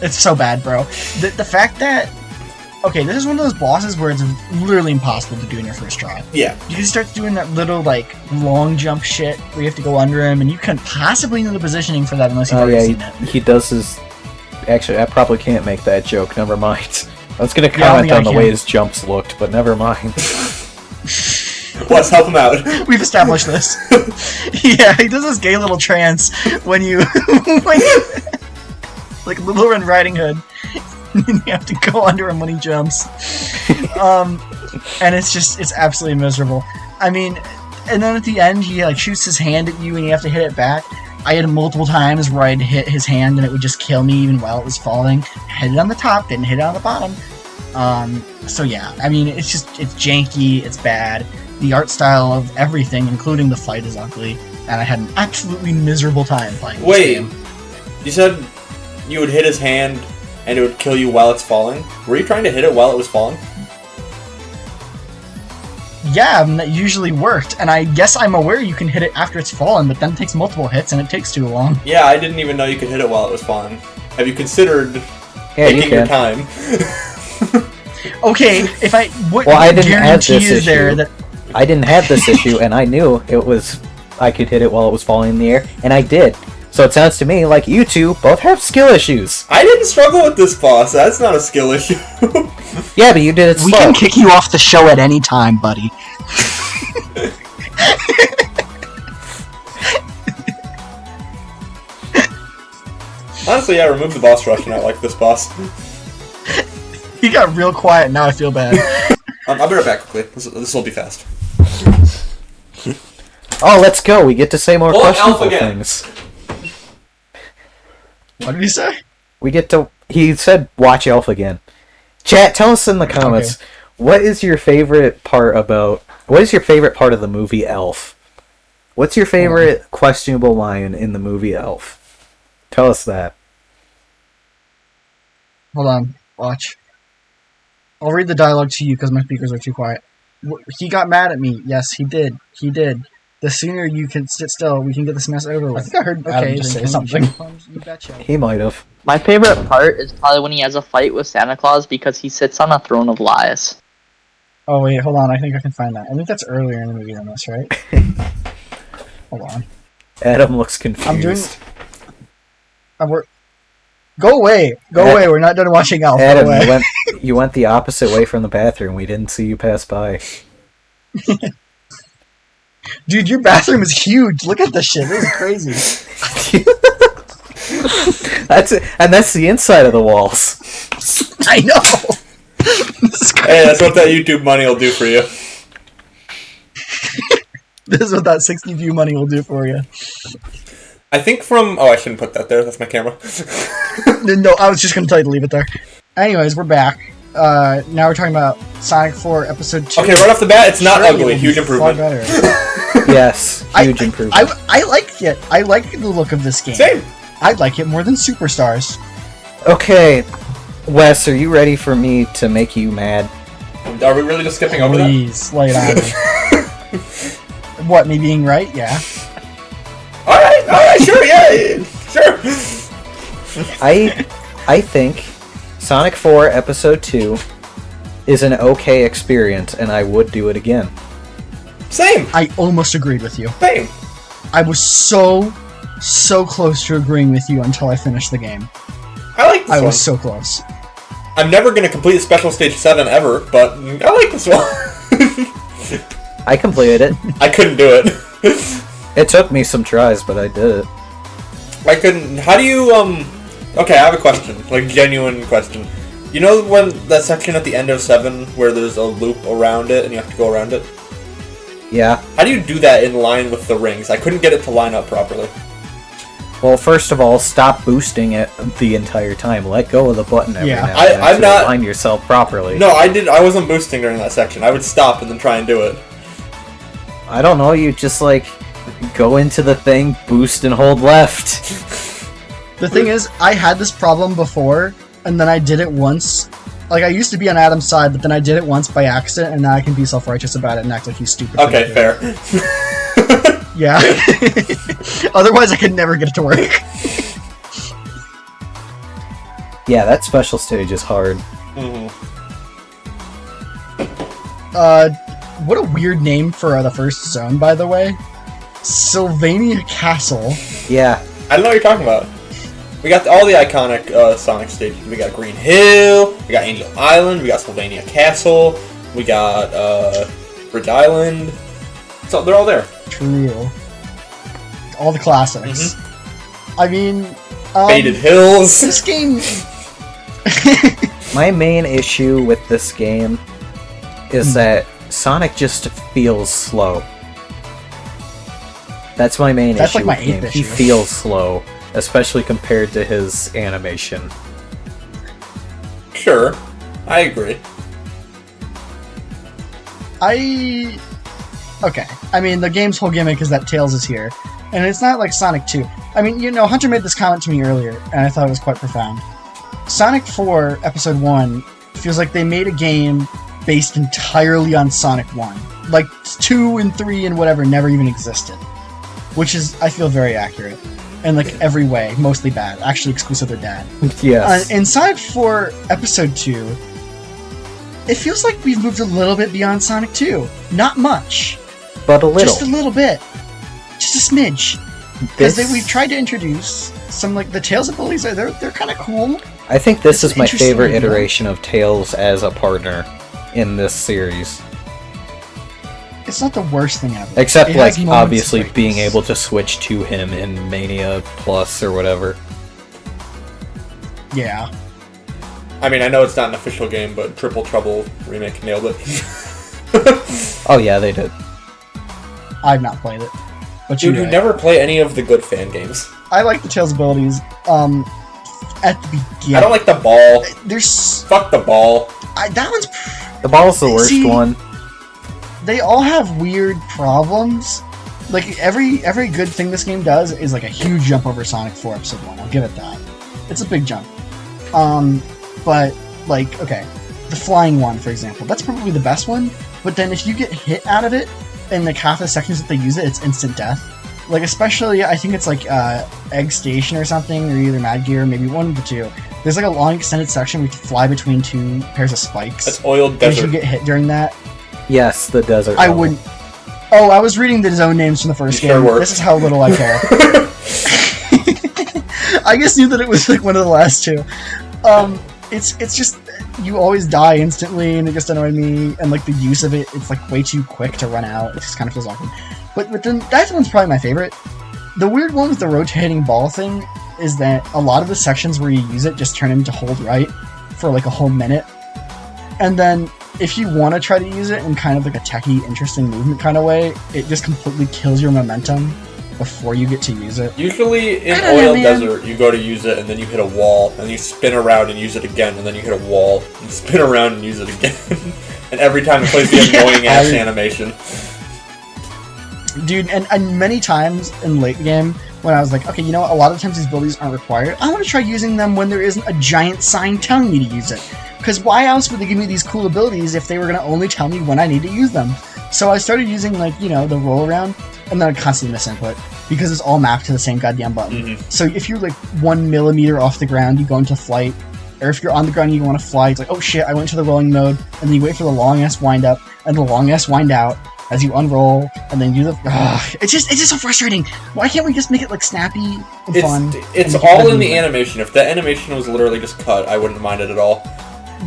It's so bad, bro. The fact that... Okay, this is one of those bosses where it's literally impossible to do in your first try. Yeah. You just start doing that little, long jump shit where you have to go under him, and you couldn't possibly know the positioning for that unless you've Oh already yeah, seen it. he does his... Actually, I probably can't make that joke, never mind. I was gonna Yeah, I comment think I on the can. way his jumps looked, but never mind. Let's help him out. We've established this. Yeah, he does this gay little trance when you... like Little Red Riding Hood. You have to go under him when he jumps. And it's absolutely miserable. I mean, and then at the end, he shoots his hand at you and you have to hit it back. I had multiple times where I'd hit his hand and it would just kill me even while it was falling. Hit it on the top, didn't hit it on the bottom. So yeah, I mean, it's janky, it's bad. The art style of everything, including the fight, is ugly. And I had an absolutely miserable time playing this Wait, game. you said you would hit his hand and it would kill you while it's falling? Were you trying to hit it while it was falling? Yeah, I mean, that usually worked, and I guess I'm aware you can hit it after it's fallen, but then it takes multiple hits and it takes too long. Yeah, I didn't even know you could hit it while it was falling. Have you considered Yeah, you taking your can. time? Okay, if I what Well, I didn't have guarantee this is there issue. that I didn't have this issue, and I knew I could hit it while it was falling in the air, and I did. So it sounds to me like you two both have skill issues. I didn't struggle with this boss. That's not a skill issue. Yeah, but you did it slow. we can kick you off the show at any time, buddy. Honestly, yeah, remove the boss rush and I like this boss. He got real quiet. Now I feel bad. I'll be right back quickly. This will be fast. Oh, let's go. We get to say more Pull up Elf questionable again. things. What did he say? We get to... He said, watch Elf again. Chat, tell us in the comments, what is your favorite part of the movie Elf? What's your favorite questionable line in the movie Elf? Tell us that. Hold on. Watch. I'll read the dialogue to you because my speakers are too quiet. He got mad at me. Yes, he did. He did. The sooner you can sit still, we can get this mess over with. I think I heard Adam just say something. You betcha. He might have. My favorite part is probably when he has a fight with Santa Claus because he sits on a throne of lies. Oh wait, hold on. I think I can find that. I think that's earlier in the movie than this, right? Hold on. Adam looks confused. I'm doing. Go away! Go away! We're not done watching Elf. Go Adam, away. you went the opposite way from the bathroom. We didn't see you pass by. Dude, your bathroom is huge. Look at this shit. This is crazy. That's it, and that's the inside of the walls. I know. This is crazy. Hey, that's what that YouTube money will do for you. This is what that 60 view money will do for you. I think from... Oh, I shouldn't put that there. That's my camera. No, I was just going to tell you to leave it there. Anyways, we're back. Now we're talking about Sonic 4 Episode 2. Okay, right off the bat, it's not ugly. It Huge improvement. Far better. Yes, huge improvement. I like it. I like the look of this game. Same. I like it more than Superstars. Okay, Wes, are you ready for me to make you mad? Are we really just skipping over that? Please, lay it on me. What, me being right? Yeah. Alright, sure, yeah, sure. I think Sonic 4 Episode 2 is an okay experience, and I would do it again. Same. I almost agreed with you. Same. I was so close to agreeing with you until I finished the game. I like this one. I was so close. I'm never going to complete Special Stage 7 ever, but I like this one. I completed it. I couldn't do it. It took me some tries, but I did it. I couldn't... How do you, Okay, I have a question. Like, genuine question. You know when that section at the end of 7 where there's a loop around it and you have to go around it? Yeah. How do you do that in line with the rings? I couldn't get it to line up properly. Well, first of all, stop boosting it the entire time. Let go of the button every now and then I'm to not... align yourself properly. No, I wasn't boosting during that section. I would stop and then try and do it. I don't know, you just, like, go into the thing, boost, and hold left. The thing is, I had this problem before, and then I did it once. Like, I used to be on Adam's side, but then I did it once by accident, and now I can be self-righteous about it and act like he's stupid. Okay, fair. Yeah. Otherwise, I could never get it to work. Yeah, that special stage is hard. Mm-hmm. What a weird name for the first zone, by the way. Sylvania Castle. Yeah. I don't know what you're talking about. We got all the iconic Sonic stages. We got Green Hill, we got Angel Island, we got Sylvania Castle, we got Bridge Island. So they're all there. True. All the classics. Mm-hmm. I mean, Faded Hills. This game. My main issue with this game is that Sonic just feels slow. That's my main That's issue like my with the game. eighth He issue. feels slow, especially compared to his animation. Sure, I agree. Okay. I mean, the game's whole gimmick is that Tails is here. And it's not like Sonic 2. I mean, you know, Hunter made this comment to me earlier, and I thought it was quite profound. Sonic 4, Episode 1, feels like they made a game based entirely on Sonic 1. Like, 2 and 3 and whatever never even existed. Which is, I feel, very accurate. In, like, every way. Mostly bad. Actually, exclusive to Dad. Yes. In Sonic 4, Episode 2, it feels like we've moved a little bit beyond Sonic 2. Not much. But a little. Just a little bit. Just a smidge. Because we've tried to introduce some, like, the Tails abilities. They're kind of cool. I think this It's is my interesting, favorite you know? iteration of Tails as a partner in this series. It's not the worst thing ever. Except, It like, has moments obviously like being this. able to switch to him in Mania Plus or whatever. Yeah. I mean, I know it's not an official game, but Triple Trouble remake nailed it. Oh yeah, they did. I've not played it. But Dude, you're you right. never play any of the good fan games. I like the Tails abilities. At the beginning. I don't like the ball. There's... Fuck the ball. that one's... The ball's the worst See, one. They all have weird problems. Like, every good thing this game does is, like, a huge jump over Sonic 4 Episode 1. I'll give it that. It's a big jump. But, like, okay. The flying one, for example. That's probably the best one. But then if you get hit out of it, in, like, half the sections that they use it, it's instant death. Like, especially, I think it's, like, Egg Station or something, or either Mad Gear, maybe one of the two. There's, like, a long extended section where you have to fly between two pairs of spikes. That's oiled And if you desert. get hit during that, Yes, the desert. I level. wouldn't... Oh, I was reading the zone names from the first You game. sure were. This is how little I care. I just knew that it was like one of the last two. It's just you always die instantly, and it just annoyed me. And like the use of it, it's like way too quick to run out. It just kind of feels awkward. But then that one's probably my favorite. The weird one with the rotating ball thing is that a lot of the sections where you use it just turn into hold right for like a whole minute, and then if you want to try to use it in kind of like a techie, interesting movement kind of way, it just completely kills your momentum before you get to use it. Usually in Oil Desert, you go to use it and then you hit a wall, and you spin around and use it again, and then you hit a wall, and spin around and use it again. And every time it plays the annoying-ass animation. Dude, and many times in late game, when I was like, okay, you know what, a lot of times these abilities aren't required, I want to try using them when there isn't a giant sign telling me to use it. Because why else would they give me these cool abilities if they were going to only tell me when I need to use them? So I started using, like, you know, the roll around, and then I'd constantly miss input, because it's all mapped to the same goddamn button. Mm-hmm. So if you're, like, 1 millimeter off the ground, you go into flight, or if you're on the ground and you want to fly, it's like, oh shit, I went to the rolling mode, and then you wait for the long-ass wind up, and the long-ass wind out, as you unroll, and then do the... It's just so frustrating. Why can't we just make it, like, snappy and fun? It's all in the animation. If that animation was literally just cut, I wouldn't mind it at all.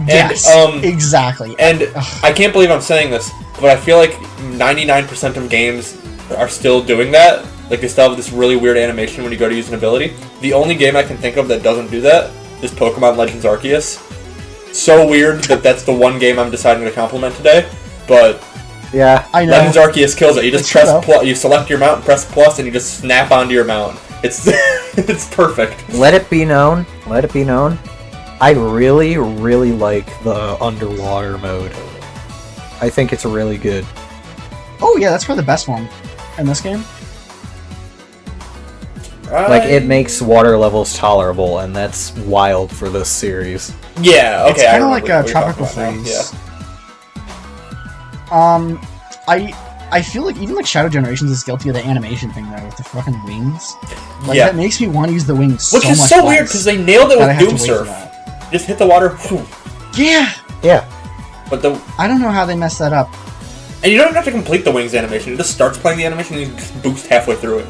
Yes, exactly. And I can't believe I'm saying this, but I feel like 99% of games are still doing that. Like, they still have this really weird animation when you go to use an ability. The only game I can think of that doesn't do that is Pokemon Legends Arceus. So weird that that's the one game I'm deciding to compliment today, but... Yeah, I know. Legends Arceus kills it. You just It's press you select your mount, press plus, and you just snap onto your mount. It's it's perfect. let it be known, I really, really like the underwater mode. I think it's really good. Oh yeah, that's probably the best one in this game. Like, it makes water levels tolerable, and that's wild for this series. Yeah, okay. It's kind of like a tropical freeze. Yeah. I feel like even like Shadow Generations is guilty of the animation thing though, with the fucking wings. Like, Yeah. that makes me want to use the wings Which so is much so less weird because they nailed it that I with have to Doom wait for Surf. that. Just hit the water, whew. Yeah! Yeah. But the I don't know how they messed that up. and you don't even have to complete the wings animation. It just starts playing the animation and you just boost halfway through it.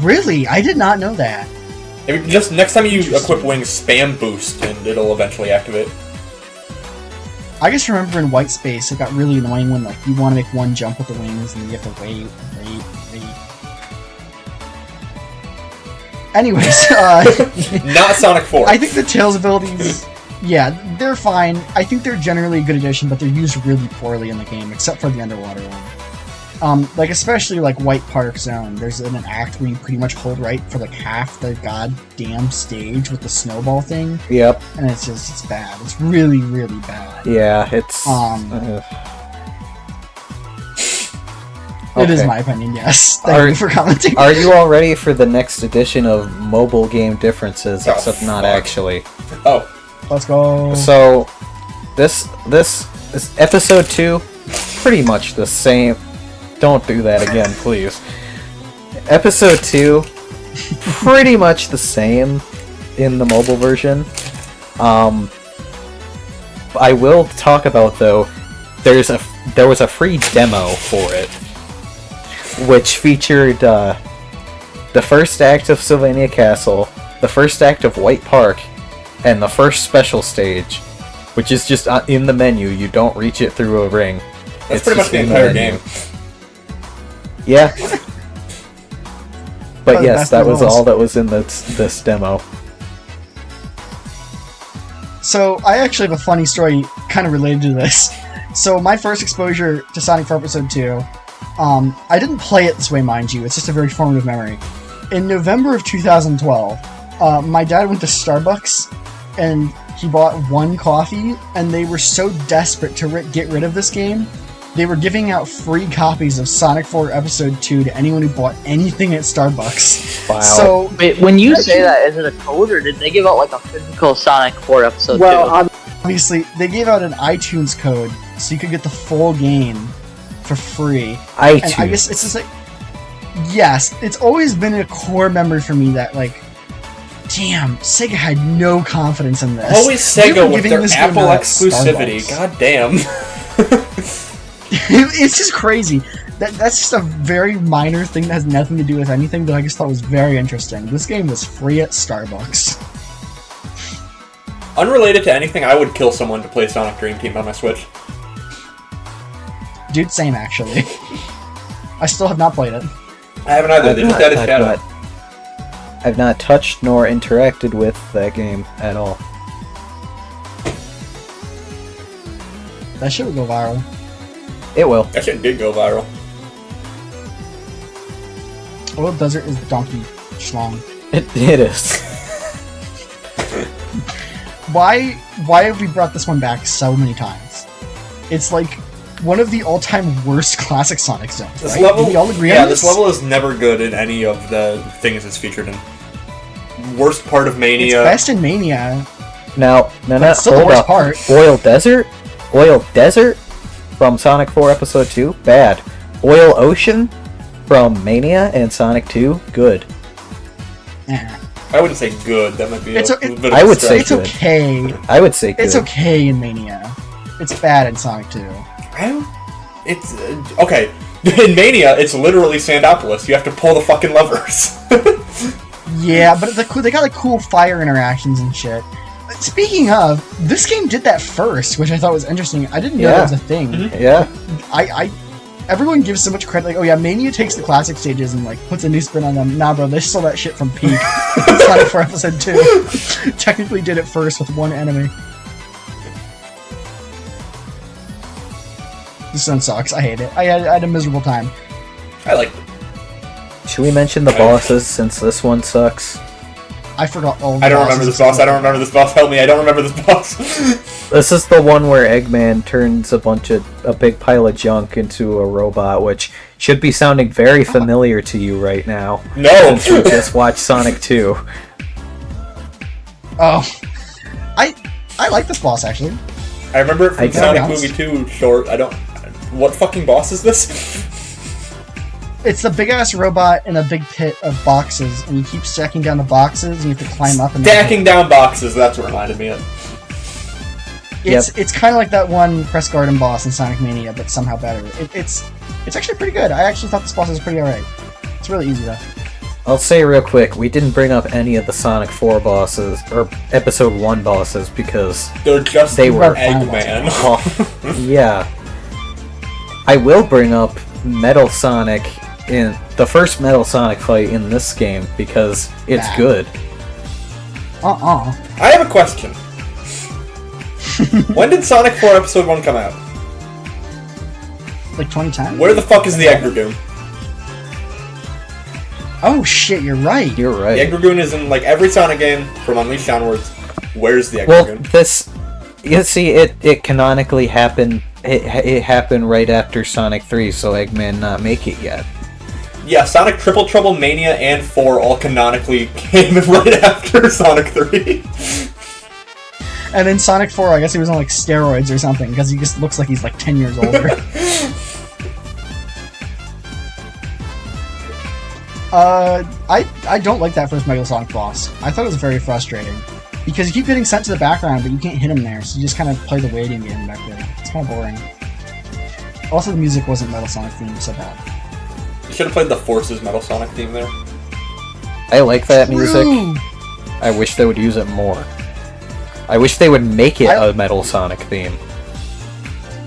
Really? I did not know that. If you just next time you equip wings, spam boost and it'll eventually activate. I just remember in White Space, it got really annoying when like you want to make one jump with the wings and then you have to wait. Anyways, Not Sonic 4. I think the Tails abilities, yeah, they're fine. I think they're generally a good addition, but they're used really poorly in the game, except for the underwater one. Like, especially, like, White Park Zone, there's an act where you pretty much hold right for, like, half the goddamn stage with the snowball thing, Yep. and it's bad. It's really, really bad. Yeah, it's... It is Okay. my opinion, yes. Thank you for commenting. Are you all ready for the next edition of Mobile Game Differences, Oh, except not fuck. actually? Oh. Let's go. So, this episode 2, pretty much the same. Don't do that again, please. Episode 2, pretty much the same in the mobile version. I will talk about, though, there was a free demo for it, which featured the first act of Sylvania Castle, the first act of White Park, and the first special stage, which is just in the menu. You don't reach it through a ring. That's It's pretty much just the in entire menu. game. Yeah. But Oh, yes, that's that the was rules. all that was in this demo. So, I actually have a funny story kind of related to this. So, my first exposure to Sonic 4 Episode 2, I didn't play it this way, mind you. It's just a very formative memory. In November of 2012, my dad went to Starbucks, and he bought one coffee, and they were so desperate to get rid of this game, they were giving out free copies of Sonic 4 Episode 2 to anyone who bought anything at Starbucks. Wow. So, Wait, when you say that, is it a code or did they give out like a physical Sonic 4 episode 2? obviously, they gave out an iTunes code so you could get the full game for free. And I guess it's just like, yes, it's always been a core memory for me that, like, damn, Sega had no confidence in this. Always They were Sega with giving their this game Apple out at exclusivity. Starbucks. God damn. It's just crazy. That's just a very minor thing that has nothing to do with anything, but I just thought was very interesting. This game was free at Starbucks. Unrelated to anything, I would kill someone to play Sonic Dream Team on my Switch. Dude, same actually. I still have not played it. I haven't either. They just added Shadow. I've not touched nor interacted with that game at all. That shit would go viral. It will. That shit did go viral. Oil Desert is Donkey Schlong. It is. Why have we brought this one back so many times? It's like one of the all-time worst classic Sonic zones, This right? level, Do we all agree yeah, on this level is never good in any of the things it's featured in. Worst part of It's Mania. best in Mania. No, It's still the hold worst up. part. Oil Desert? Oil Desert from Sonic 4 Episode 2? Bad. Oil Ocean from Mania and Sonic 2? Good. Eh. I wouldn't say good. That might be It's a a- it- bit of I a would stretch. say It's good. okay. I would say good. It's okay in Mania. It's bad in Sonic 2. It's okay. In Mania, it's literally Sandopolis. You have to pull the fucking levers. Yeah, but they got like cool fire interactions and shit. Speaking of, this game did that first, which I thought was interesting. I didn't know Yeah. that was a thing. Yeah. Everyone gives so much credit, like, oh yeah, Mania takes the classic stages and like puts a new spin on them. Nah, bro, they stole that shit from Peak. Sonic 4 Episode 2 technically did it first with one enemy. This one sucks. I hate it. I had a miserable time. I like. Should we mention the bosses since this one sucks? I forgot all. The I don't bosses remember this boss. I don't remember this boss. Help me! I don't remember this boss. This is the one where Eggman turns a big pile of junk into a robot, which should be sounding very familiar to you right now. No. Since you just watched Sonic 2. Oh, I like this boss actually. I remember it I from Sonic don't. Movie 2 short. I don't. What fucking boss is this? It's the big ass robot in a big pit of boxes, and you keep stacking down the boxes, and you have to climb up and Stacking down boxes. That's what reminded me of. It's kind of like that one Press Garden boss in Sonic Mania, but somehow better. It's actually pretty good. I actually thought this boss was pretty alright. It's really easy though. I'll say real quick, we didn't bring up any of the Sonic 4 bosses, or Episode 1 bosses, because They're just They were Eggman. oh, yeah. I will bring up Metal Sonic in the first Metal Sonic fight in this game, because it's Bad. good. I have a question. When did Sonic 4 Episode 1 come out? Like 2010? Where the fuck is the Egg Dragoon? Oh shit, you're right. You're right. The Egg Dragoon is in like every Sonic game from Unleashed onwards. Where's the Egg Well, Dragoon? you see, it canonically happened. It happened right after Sonic 3, so Eggman not make it yet. Yeah, Sonic Triple Trouble, Mania, and 4 all canonically came right after Sonic 3. And then Sonic 4, I guess he was on like steroids or something, because he just looks like he's like 10 years older. I don't like that first Metal Sonic boss. I thought it was very frustrating. Because you keep getting sent to the background, but you can't hit him there, so you just kind of play the waiting game back there. It's kind of boring. Also, the music wasn't Metal Sonic themed, so bad. You should have played the Forces Metal Sonic theme there. I like that music. True. I wish they would use it more. I wish they would make it a Metal Sonic theme.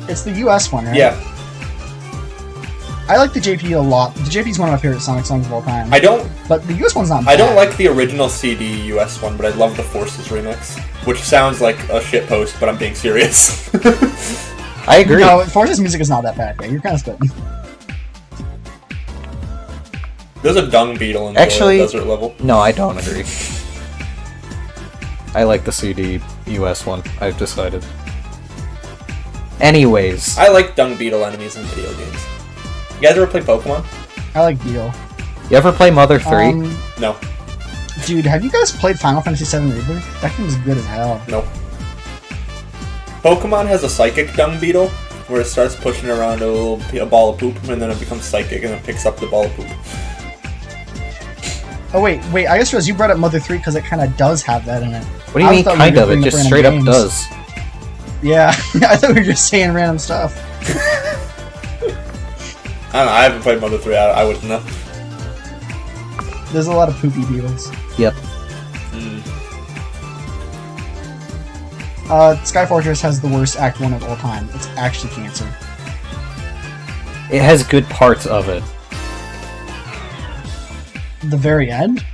It's the US one, right? Yeah. I like the JP a lot. The JP's one of my favorite Sonic songs of all time. I don't But the US one's not bad. I don't like the original CD US one, but I love the Forces remix. Which sounds like a shitpost, but I'm being serious. I agree. No, Force's music is not that bad. Yeah, you're kind of spitting. There's a dung beetle in the Actually- desert level. No, I don't agree. I like the CD US one, I've decided. Anyways, I like dung beetle enemies in video games. You guys ever play Pokemon? I like Beetle. you ever play Mother 3? No. Dude, have you guys played Final Fantasy VII Rebirth? That game is good as hell. No. Pokemon has a psychic dung beetle, where it starts pushing around a ball of poop, and then it becomes psychic, and it picks up the ball of poop. Oh wait, I just realized you brought up Mother 3 because it kind of does have that in it. What do you I mean, thought we kind were of? It bringing up just random straight up games. does. Yeah, I thought we were just saying random stuff. I don't know, I haven't played Mother 3, I wouldn't know. There's a lot of poopy beetles. Yep. Sky Fortress has the worst Act 1 of all time. It's actually cancer. It has good parts of it. The very end?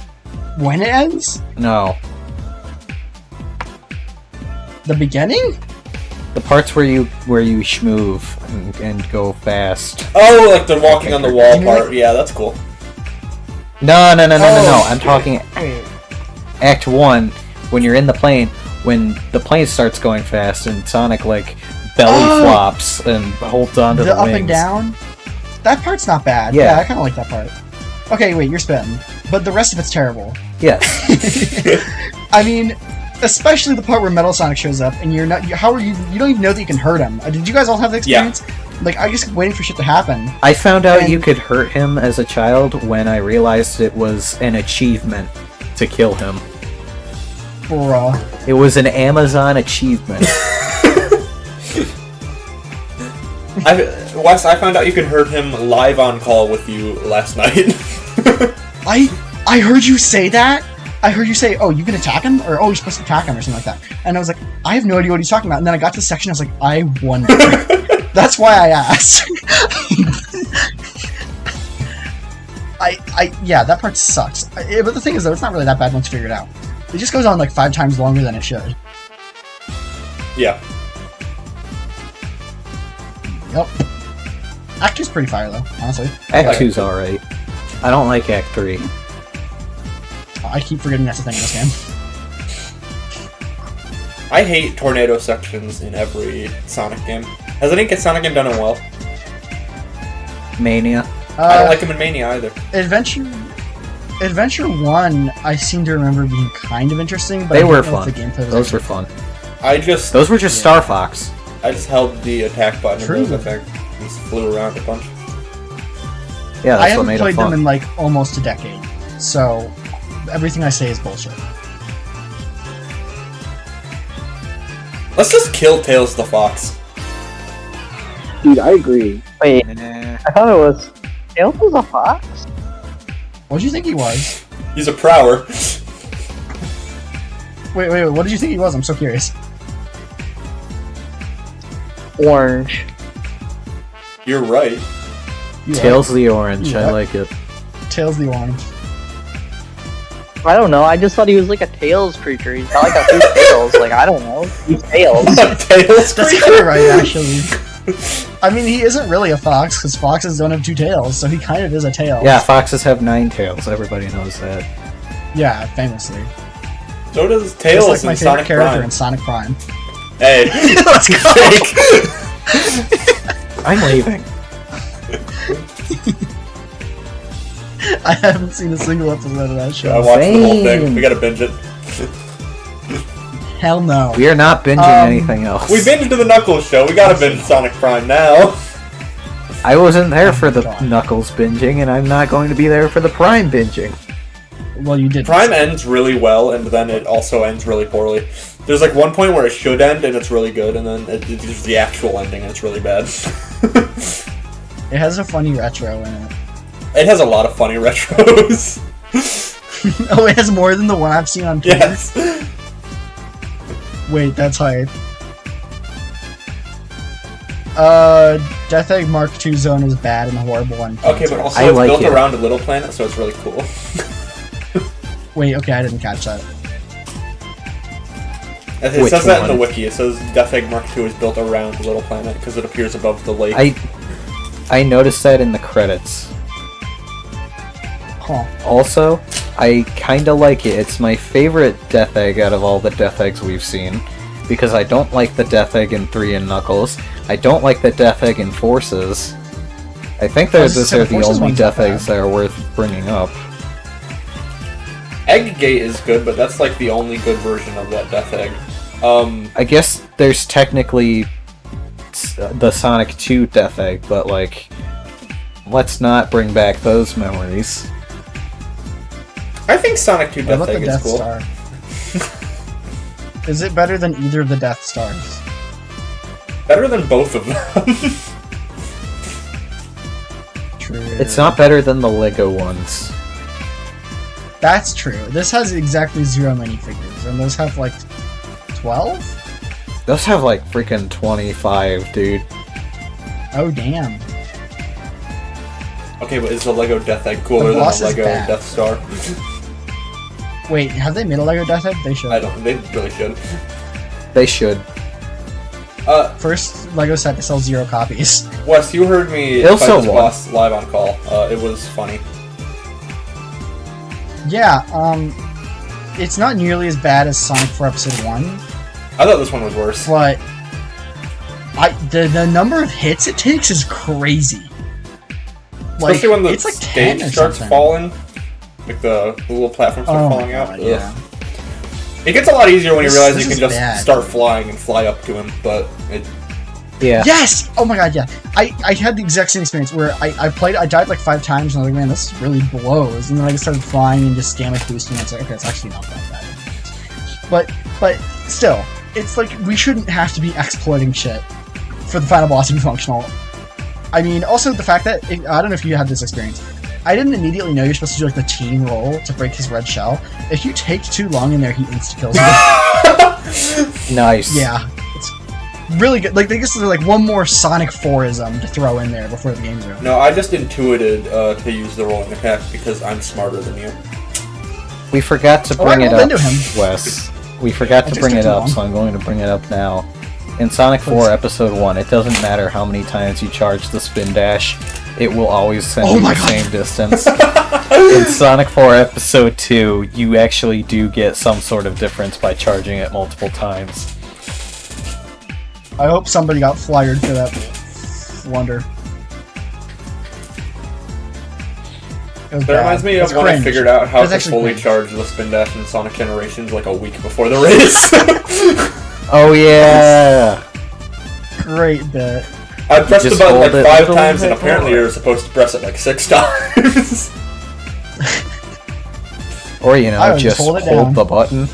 When it ends? No. The beginning? The parts where you schmoove and go fast. Oh, like the walking on the wall You mean part. Yeah, that's cool. No. Oh, I'm talking Wait, Act 1, when you're in the plane, when the plane starts going fast and Sonic, like, belly flops and holds onto the the up wings. and down? That part's not bad. Yeah. I kind of like that part. Okay, wait, you're spitting. But the rest of it's terrible. Yes. I mean, especially the part where Metal Sonic shows up and you're not. How are you? You don't even know that you can hurt him. Did you guys all have the experience? Like, I just waiting for shit to happen. I found out And- you could hurt him as a child when I realized it was an achievement to kill him. Bruh. It was an Amazon achievement. Wes, I found out you could hurt him live on call with you last night. I heard you say that. I heard you say, "Oh, you can attack him," or "Oh, you're supposed to attack him," or something like that. And I was like, I have no idea what he's talking about. And then I got to the section, I was like, I wonder. That's why I asked. Yeah, that part sucks. But the thing is, though, it's not really that bad once you figure it out. It just goes on like 5 times longer than it should. Yeah. Yep. Act 2's pretty fire, though, honestly. Act 2's alright. I don't like Act 3. I keep forgetting that's a thing in this game. I hate tornado sections in every Sonic game. Has any Sonic game done it well? Mania. I don't like them in Mania either. Adventure 1, I seem to remember being kind of interesting, but They I were don't know if fun. the gameplay was Those were actually- fun. Those Those were just Star Fox. I just held the attack button True. and those, I think. Just flew around a bunch. Yeah, I that's what haven't made played it them fun. in like almost a decade, so everything I say is bullshit. Let's just kill Tails the Fox. Dude, I agree. Wait, Nah. I thought it was Tails was a fox. What did you think he was? He's a prower. Wait, what did you think he was? I'm so curious. Orange. You're right. You Tails the Orange, You I what? like it. Tails the orange. I don't know. I just thought he was like a tails creature. He's got like a few tails. Like I don't know. He's tails. Tails. That's kind of right, actually. I mean, he isn't really a fox because foxes don't have 2 tails, so he kind of is a tail. Yeah, foxes have 9 tails. Everybody knows that. Yeah, famously. So does Just Tails like my in favorite Sonic character Prime. in Sonic Prime. Hey, Let's go. I'm leaving. I haven't seen a single episode of that I show. watched the whole thing. Same. We gotta binge it. Hell no. We are not binging anything else. We binged the Knuckles show. We gotta binge Sonic Prime now. I wasn't there for the God. Knuckles binging, and I'm not going to be there for the Prime binging. Well, you did. Prime ends really well, and then it also ends really poorly. There's like one point where it should end, and it's really good, and then it's the actual ending, and it's really bad. It has a funny retro in it. It has a lot of funny retros. Oh, it has more than the one I've seen on Twitter? Yes. Wait, that's hype. Death Egg Mark II Zone is bad and horrible and Okay, but also I it's like built it. around a little planet, so it's really cool. Wait, okay, I didn't catch that. It Which says that in one? the wiki. It says Death Egg Mark II is built around a little planet because it appears above the lake. I noticed that in the credits. Huh. Also, I kinda like it. It's my favorite Death Egg out of all the Death Eggs we've seen. Because I don't like the Death Egg in 3 and Knuckles. I don't like the Death Egg in Forces. I think I was those gonna are say, the the Forces only one's not Death bad. Eggs that are worth bringing up. Egggate is good, but that's like the only good version of that Death Egg. I guess there's technically the Sonic 2 Death Egg, but like, let's not bring back those memories. I think Sonic 2 What Death about the Egg is Death cool. Star? Is it better than either of the Death Stars? Better than both of them. True. It's not better than the Lego ones. That's true. This has exactly 0 minifigures, and those have like 12? Those have like freaking 25, dude. Oh, damn. Okay, but is the Lego Death Egg cooler The than boss the is Lego bad. Death Star? Wait, have they made a Lego Death Egg? They should. I don't. They really should. They should. First Lego set to sell 0 copies. Wes, you heard me It'll fight sell this one. boss live on call. It was funny. Yeah, it's not nearly as bad as Sonic 4 Episode 1, I thought this one was worse. but the number of hits it takes is crazy. Especially when the it's like 10 stage or starts something. falling. Like the little platforms start falling out. God, yeah. It gets a lot easier when you realize This you can is just bad. start flying and fly up to him, but it... Yeah. Yes! Oh my god, yeah. I had the exact same experience where I died like 5 times and I was like, man, this really blows. And then I just started flying and just damage boosting and it's like, okay, it's actually not that bad. But still, it's like, we shouldn't have to be exploiting shit for the final boss to be functional. I mean, also the fact that, I don't know if you had this experience, I didn't immediately know you're supposed to do like the team roll to break his red shell. If you take too long in there, he insta-kills you. Nice. Yeah, it's really good. Like, they just like one more Sonic 4ism to throw in there before the game's over. No, I just intuited to use the rolling attack because I'm smarter than you. We forgot to Oh, bring I it rolled up, into him. Wes. We forgot It to just bring took it too up, long. so I'm going to bring it up now. In Sonic 4 Episode 1, it doesn't matter how many times you charge the spin dash, it will always send Oh you my the God. same distance. In Sonic 4 Episode 2, you actually do get some sort of difference by charging it multiple times. I hope somebody got flyed for that wonder. That reminds me of when I figured out how to fully charge the spin dash in Sonic Generations like a week before the race. Oh yeah! Great bit. I pressed the Just button hold like it 5 little times and bit apparently more. you're supposed to press it like 6 times. Or, you I know, would just hold it hold down. the button.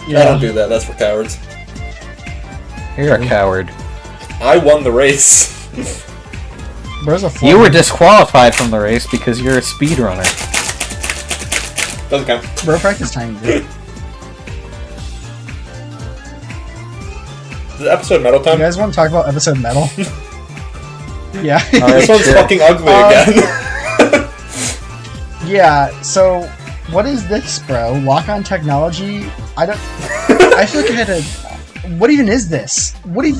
I don't do that, that's for cowards. You're a coward. I won the race. Where's a You were disqualified from the race because you're a speedrunner. Doesn't count. Bro, practice time. Dude. Is it episode metal You time? guys want to talk about episode metal? Yeah. Alright, This one's sure. fucking ugly again. Yeah, so what is this, bro? Lock-on technology? I feel like I had a... What even is this? What is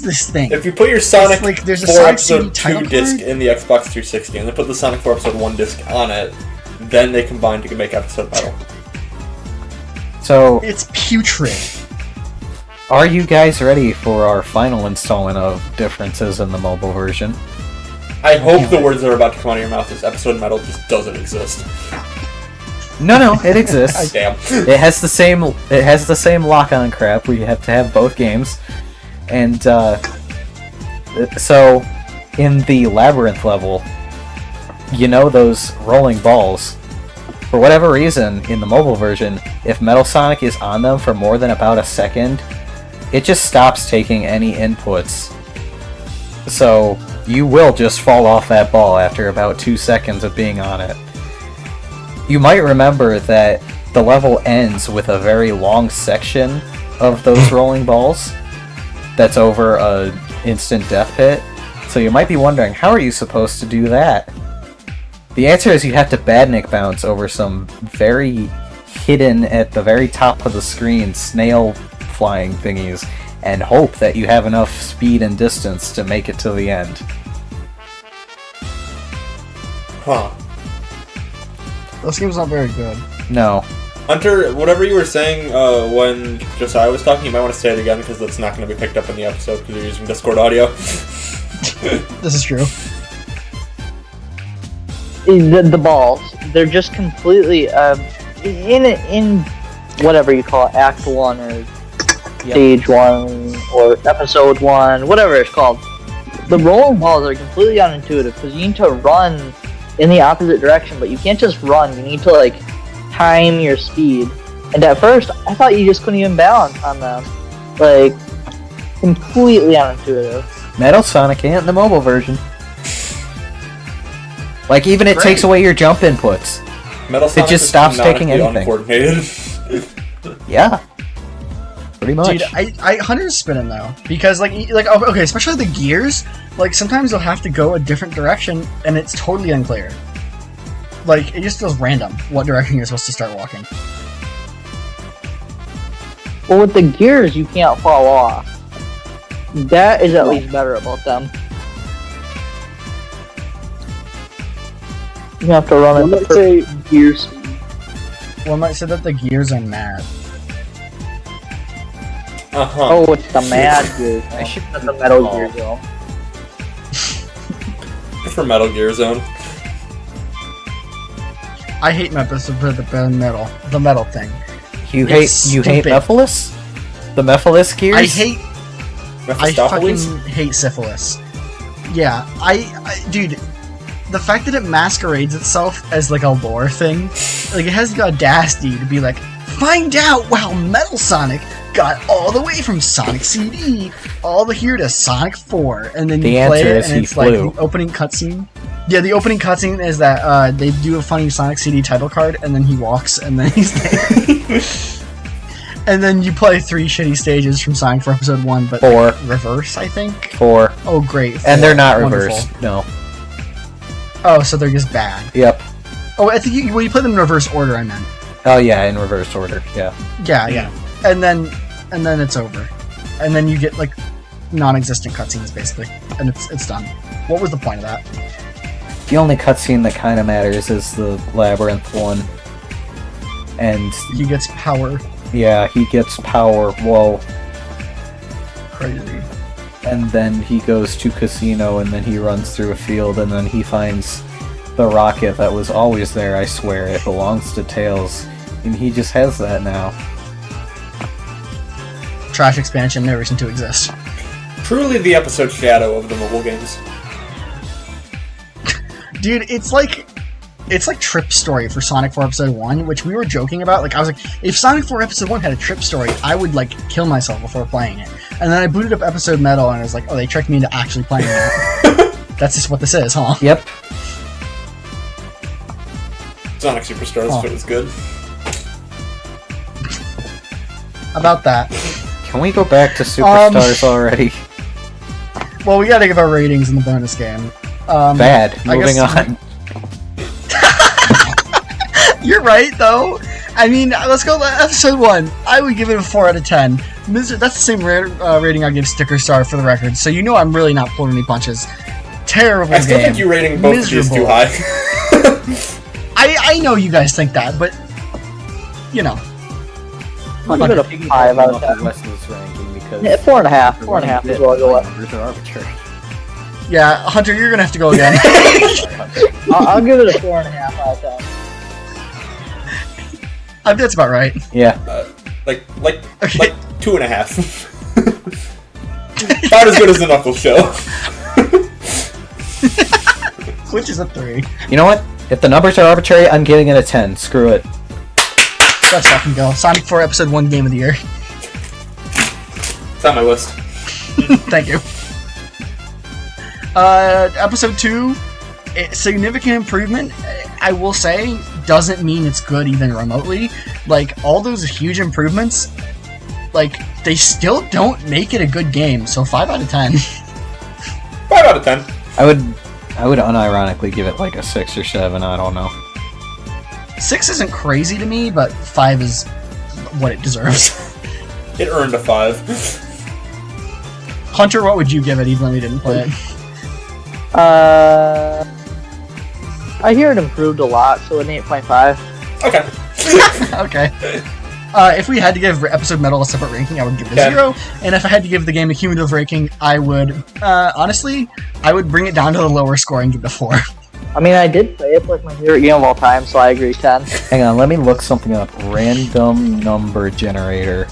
this thing? If you put your Sonic It's like there's a 4 Sonic CD episode title 2 disc card? in the Xbox 360 and then put the Sonic 4 episode 1 disc on it, then they combine to make episode metal. So, It's putrid. are you guys ready for our final installment of differences in the mobile version? I hope the words that are about to come out of your mouth is episode metal just doesn't exist. No, it exists. Damn. It has the same lock-on crap where you have to have both games, and so in the labyrinth level, you know those rolling balls. For whatever reason, in the mobile version, if Metal Sonic is on them for more than about a second, it just stops taking any inputs. So you will just fall off that ball after about 2 seconds of being on it. You might remember that the level ends with a very long section of those rolling balls that's over a instant death pit. So you might be wondering, how are you supposed to do that? The answer is you have to badnik bounce over some very hidden at the very top of the screen snail flying thingies and hope that you have enough speed and distance to make it to the end. Huh. This game's not very good. No. Hunter, whatever you were saying when Josiah was talking, you might want to say it again because that's not going to be picked up in the episode because you're using Discord audio. This is true. The balls, they're just completely in whatever you call it, Act 1 or Stage 1 or Episode 1, whatever it's called. The rolling balls are completely unintuitive because you need to run in the opposite direction, but you can't just run. You need to like time your speed. And at first, I thought you just couldn't even balance on them. Like, completely unintuitive. Metal Sonic ain't the mobile version. Like, even it Great. takes away your jump inputs. Metal Sonic just is stops taking canonically anything. uncoordinated. Yeah. Pretty much. Dude, I Hunter's spinning though, because like okay, especially the gears. Like sometimes you'll have to go a different direction, and it's totally unclear. Like it just feels random what direction you're supposed to start walking. Well, with the gears, you can't fall off. That is at least better about them. You have to run it. Let's say gears. One might say that the gears are mad. Oh, it's the mad gear. I should put the Metal Gear Zone. For Metal Gear Zone. I hate the metal thing. You hate Mephiles? The Mephiles gears? I fucking hate syphilis. Yeah, dude, the fact that it masquerades itself as like a lore thing, like it has the audacity to be like, find out how Metal Sonic got all the way from Sonic CD all the here to Sonic 4, and then you play it, and it's like the opening cutscene. Yeah, the opening cutscene is that they do a funny Sonic CD title card, and then he walks, and then he's there. And then you play 3 shitty stages from Sonic 4 Episode 1, but 4. Reverse, I think? 4. Oh, great. 4. And they're not reversed, no. Oh, so they're just bad. Yep. Oh, I think you play them in reverse order, I meant. Oh yeah, in reverse order, yeah. Yeah. And then it's over. And then you get, like, non-existent cutscenes, basically. And it's done. What was the point of that? The only cutscene that kind of matters is the Labyrinth one. And... he gets power. Yeah, he gets power, whoa. Crazy. And then he goes to Casino, and then he runs through a field, and then he finds the rocket that was always there, I swear. It belongs to Tails. And he just has that now. Trash expansion, no reason to exist. Truly the episode shadow of the mobile games. Dude, it's like Trip Story for Sonic 4 Episode 1, which we were joking about. Like, I was like, if Sonic 4 Episode 1 had a Trip Story, I would, like, kill myself before playing it. And then I booted up Episode Metal, and I was like, oh, they tricked me into actually playing it. That's just what this is, huh? Yep. Sonic Superstars, if it was good. About that. Can we go back to Superstars already? Well, we gotta give our ratings in the bonus game. Bad. Moving on. You're right, though. I mean, let's go to Episode 1. I would give it a 4 out of 10. That's the same rating I give Sticker Star for the record, so you know I'm really not pulling any punches. Terrible game. I still think you're rating both of these too high. I know you guys think that, but, you know. I'll give it a 5 out of 10. Yeah, 4.5. 4.5 is what I'll go with. Yeah, Hunter, you're gonna have to go again. I'll give it a 4.5 out of 10. That's about right. Yeah. Like 2.5. About as good as the Knuckles show. Which is a 3. You know what? If the numbers are arbitrary, I'm giving it a 10. Screw it. Let's fucking go. Sonic 4 Episode 1 Game of the Year. It's on my list. Thank you. Episode 2, significant improvement, I will say, doesn't mean it's good even remotely. Like, all those huge improvements, like, they still don't make it a good game, so 5 out of 10. 5 out of 10. I would unironically give it like a 6 or 7, I don't know. 6 isn't crazy to me, but 5 is what it deserves. It earned a 5. Hunter, what would you give it even though we didn't play it? I hear it improved a lot, so an 8.5. Okay. Okay. If we had to give Episode Metal a separate ranking, I would give it a 0. And if I had to give the game a cumulative ranking, I would, honestly, I would bring it down to the lower score and give it a 4. I mean, I did play it like my favorite game of all time, so I agree 10. Hang on, let me look something up. Random number generator.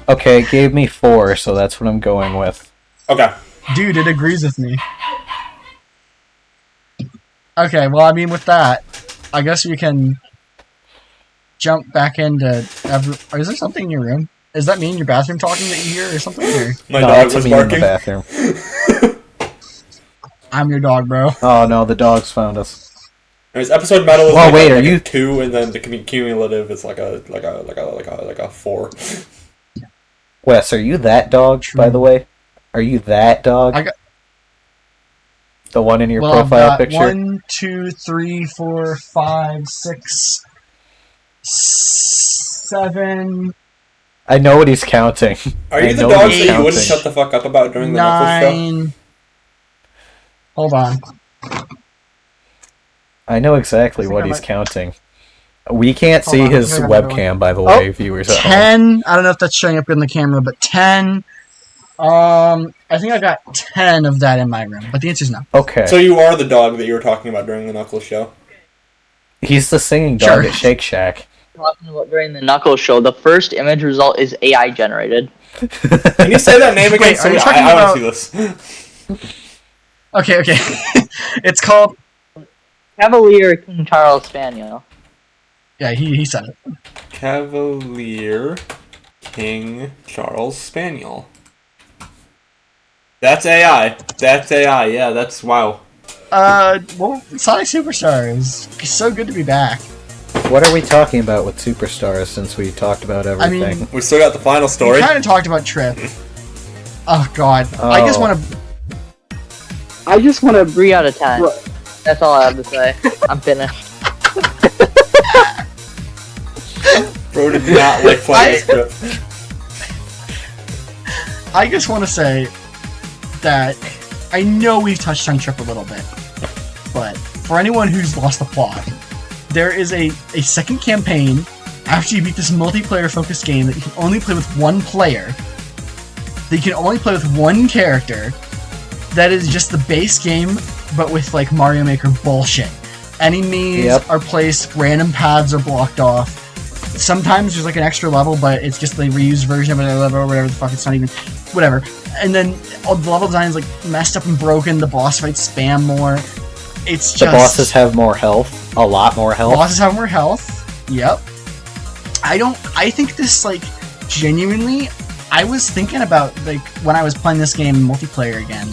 Okay, it gave me 4, so that's what I'm going with. Okay. Dude, it agrees with me. Okay, well, I mean, with that, I guess we can jump back into... Is there something in your room? Does that mean your bathroom talking that you hear or something? Or? My dog was barking. In the bathroom. I'm your dog, bro. Oh no, the dogs found us. Anyways, Episode Metal is are you a 2, and then the cumulative is like a 4. Wes, are you that dog, by the way? Are you that dog? The one in your profile I've got picture? 1, 2, 3, 4, 5, 6, 7, I know what he's counting. Are you I the know dog what that he's you wouldn't counting. shut the fuck up about during the Knuckles show? 9. Hold on. I know exactly I think what I he's might- counting. We can't Hold see on, I his think I got another webcam, by the way, viewers at home. 10. I don't know if that's showing up in the camera, but 10. I think I got 10 of that in my room, but the answer's no. Okay. So you are the dog that you were talking about during the Knuckles show? He's the singing dog Sure. at Shake Shack. Talking about during the Knuckles show, the first image result is AI generated. Can you say that name again? Wait, are you talking I about- want to see this. Okay. It's called... Cavalier King Charles Spaniel. Yeah, he said it. Cavalier King Charles Spaniel. That's AI. That's AI. Yeah, that's wow. Well, Sonic Superstar is so good to be back. What are we talking about with Superstars since we talked about everything? We still got the final We story. kind of talked about Trip. Oh, God. Oh. I just want to... I just want to 3 out of 10. That's all I have to say. I'm finished. Bro did not like playing this trip. I just want to say that I know we've touched on Trip a little bit, but for anyone who's lost the plot, there is a second campaign after you beat this multiplayer-focused game that you can only play with one player, that you can only play with one character, that is just the base game, but with, like, Mario Maker bullshit. Enemies are placed, random paths are blocked off. Sometimes there's, like, an extra level, but it's just the reused version of another level or whatever the fuck, it's not even... Whatever. And then all the level design is, like, messed up and broken, the boss fights spam more. It's just... The bosses have more health. A lot more health. Bosses have more health. Yep. I think this, like, genuinely... I was thinking about, like, when I was playing this game multiplayer again,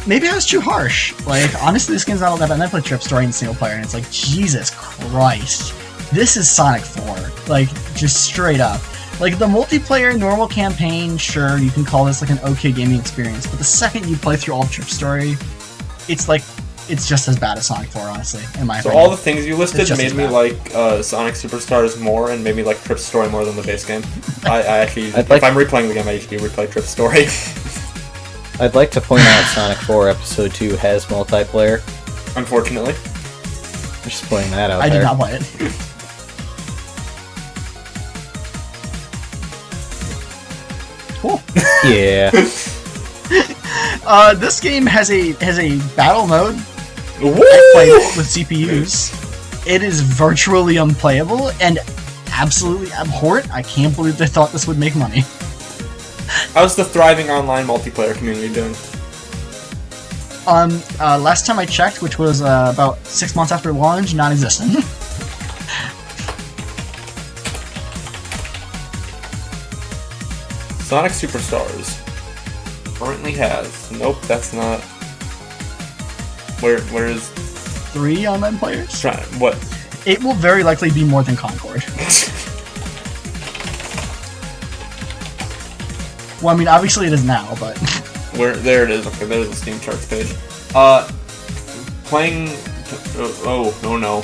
maybe I was too harsh. Like, honestly, this game's not all that bad. And I played Trip Story in single player, and it's like, Jesus Christ. This is Sonic 4. Like, just straight up. Like, the multiplayer normal campaign, sure, you can call this, like, an okay gaming experience, but the second you play through all of Trip Story, it's like, it's just as bad as Sonic 4, honestly, in my So opinion. all the things you listed It's just made as me bad. like Sonic Superstars more, and made me like Trip Story more than the base game. I actually, I'd like- if I'm replaying the game, I usually replay Trip Story. I'd like to point out Sonic 4 Episode 2 has multiplayer. Unfortunately. Just putting that out I there. did not play it. Cool. Yeah. This game has a battle mode. Woo! I played it with CPUs. It is virtually unplayable and absolutely abhorrent. I can't believe they thought this would make money. How's the thriving online multiplayer community doing? Last time I checked, which was about 6 months after launch, non-existent. Sonic Superstars currently has. Nope, that's not. Where is 3 online players. what? It will very likely be more than Concord. Well, I mean, obviously it is now, but Where there it is. Okay, there's the Steam charts page. Playing. Oh no.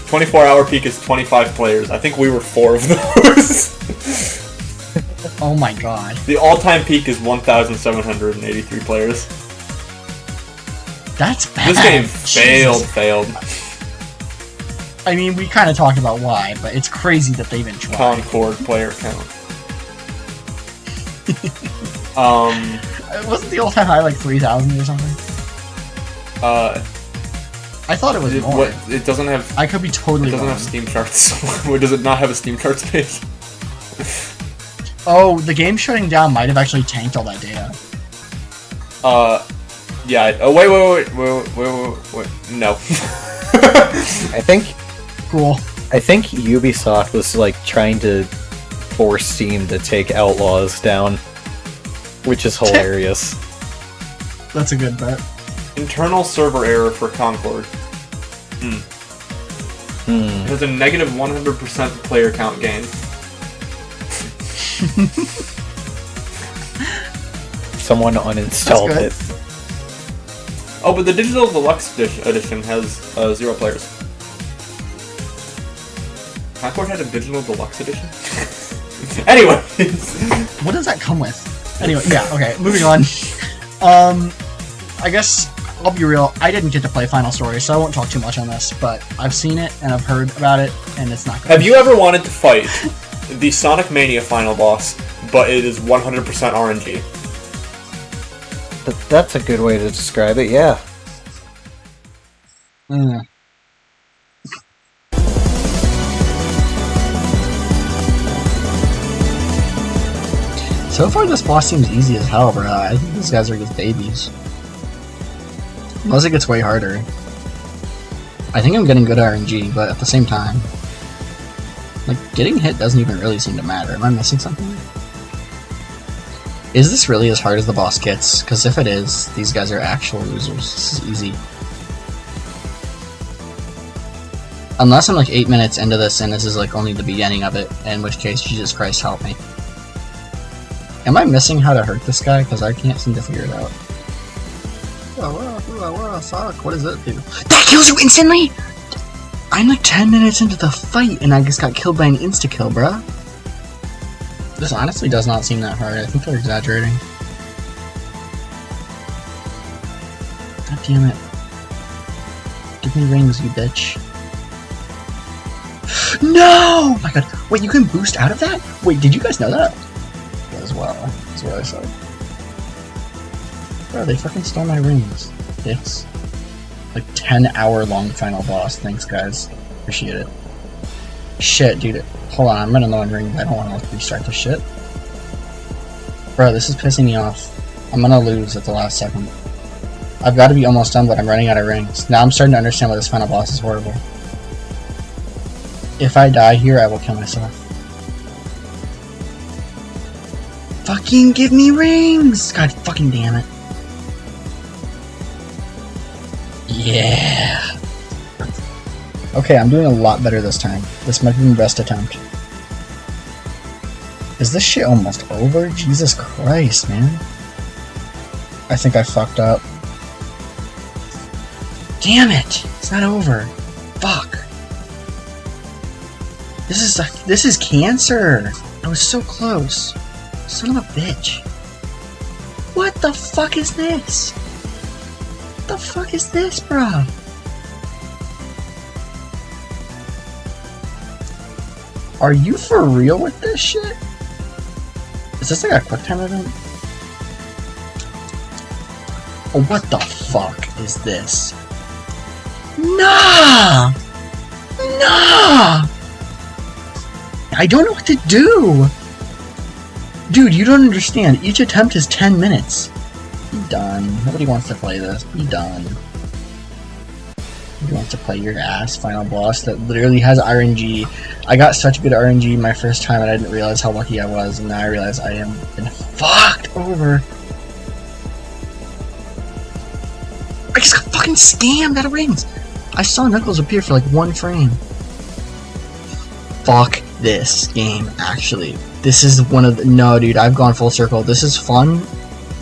24-hour peak is 25 players. I think we were 4 of those. oh my god. The all-time peak is 1,783 players. That's bad. This game Jesus. failed. I mean, we kind of talked about why, but it's crazy that they even tried. Concord player count. Wasn't the all-time high like 3,000 or something? I thought it was more. What? It doesn't have. I could be totally It doesn't wrong. have Steam charts. Where does it not have a Steam charts page? Oh, the game shutting down might have actually tanked all that data. Yeah. Oh wait. No. I think Cool. Ubisoft was like trying to force Steam to take Outlaws down, which is hilarious. That's a good bet. Internal server error for Concord. It has a negative 100% player count gain. Someone uninstalled it. That's Oh, but the digital deluxe edition has 0 players. Concord had a digital deluxe edition? Anyway. What does that come with? Anyway, yeah, okay, moving on. I guess, I'll be real, I didn't get to play Final Story, so I won't talk too much on this, but I've seen it, and I've heard about it, and it's not good. Have you ever wanted to fight the Sonic Mania final boss, but it is 100% RNG? That's a good way to describe it, yeah. Mm. So far, this boss seems easy as hell, bro. I think these guys are just babies. Unless it gets way harder. I think I'm getting good at RNG, but at the same time, like, getting hit doesn't even really seem to matter. Am I missing something? Is this really as hard as the boss gets? Because if it is, these guys are actual losers. This is easy. Unless I'm like 8 minutes into this and this is like only the beginning of it, in which case, Jesus Christ, help me. Am I missing how to hurt this guy? Because I can't seem to figure it out. Fuck, what does that do? That kills you instantly?! I'm like 10 minutes into the fight and I just got killed by an insta-kill, bruh. This honestly does not seem that hard. I think they're exaggerating. God damn it. Give me rings, you bitch. No! Oh my god. Wait, you can boost out of that? Wait, did you guys know that? As well. That's what I said. Bro, they fucking stole my rings. Dicks. Like 10-hour long final boss. Thanks, guys. Appreciate it. Shit, dude. Hold on, I'm running low on rings. I don't want to restart this shit. Bro, this is pissing me off. I'm gonna lose at the last second. I've got to be almost done, but I'm running out of rings. Now I'm starting to understand why this final boss is horrible. If I die here, I will kill myself. Fucking give me rings! God fucking damn it. Yeah. Okay, I'm doing a lot better this time. This might be my best attempt. Is this shit almost over? Jesus Christ, man. I think I fucked up. Damn it! It's not over. Fuck. This is cancer! I was so close. Son of a bitch. What the fuck is this? What the fuck is this, bro? Are you for real with this shit? Is this like a quick time event? Oh, what the fuck is this? Nah! Nah! I don't know what to do! Dude, you don't understand. Each attempt is 10 minutes. Be done. Nobody wants to play this. Be done. Nobody wants to play your ass final boss that literally has RNG. I got such good RNG my first time and I didn't realize how lucky I was, and now I realize I am been fucked over. I just got fucking scammed out of rings. I saw Knuckles appear for like 1 frame. Fuck this game, actually. This is one of the... No, dude, I've gone full circle. This is fun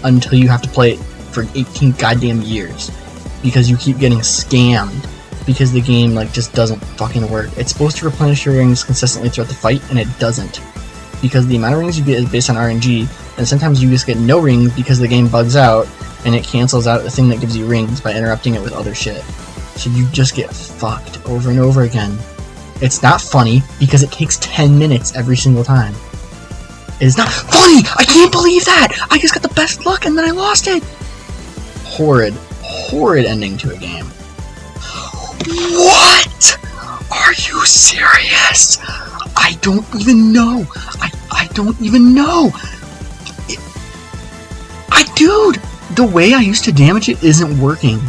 until you have to play it for 18 goddamn years. Because you keep getting scammed. Because the game, like, just doesn't fucking work. It's supposed to replenish your rings consistently throughout the fight, and it doesn't. Because the amount of rings you get is based on RNG, and sometimes you just get no rings because the game bugs out, and it cancels out the thing that gives you rings by interrupting it with other shit. So you just get fucked over and over again. It's not funny, because it takes 10 minutes every single time. It is not funny! I can't believe that! I just got the best luck and then I lost it! Horrid, horrid ending to a game. What?! Are you serious? I don't even know! I don't even know! Dude! The way I used to damage it isn't working.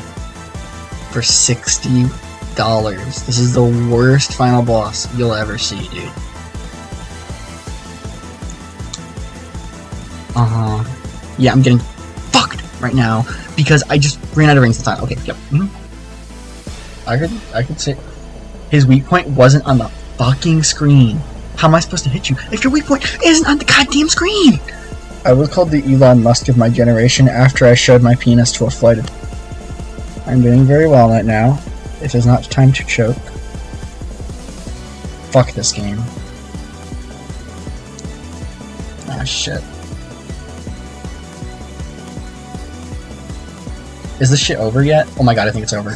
For $60. This is the worst final boss you'll ever see, dude. Yeah, I'm getting fucked right now because I just ran out of rings this time. Okay, yep. I could say his weak point wasn't on the fucking screen. How am I supposed to hit you if your weak point isn't on the goddamn screen? I was called the Elon Musk of my generation after I showed my penis to a flight attendant. I'm doing very well right now. It is not time to choke. Fuck this game. Ah, shit. Is this shit over yet? Oh my god, I think it's over.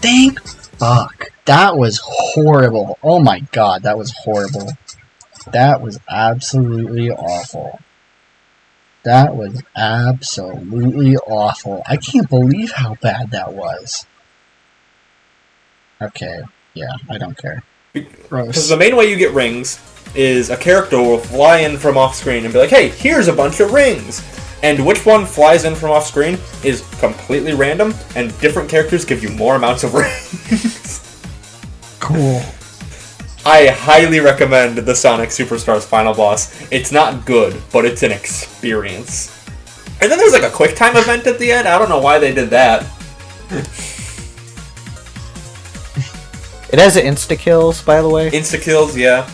Thank fuck. That was horrible. Oh my god, that was horrible. That was absolutely awful. That was absolutely awful. I can't believe how bad that was. Okay, yeah, I don't care. Because the main way you get rings is a character will fly in from off screen and be like, hey, here's a bunch of rings. And which one flies in from off screen is completely random, and different characters give you more amounts of rings. Cool. I highly recommend the Sonic Superstars final boss. It's not good, but it's an experience. And then there's like a quick time event at the end. I don't know why they did that. It has insta-kills, by the way. Insta-kills, yeah.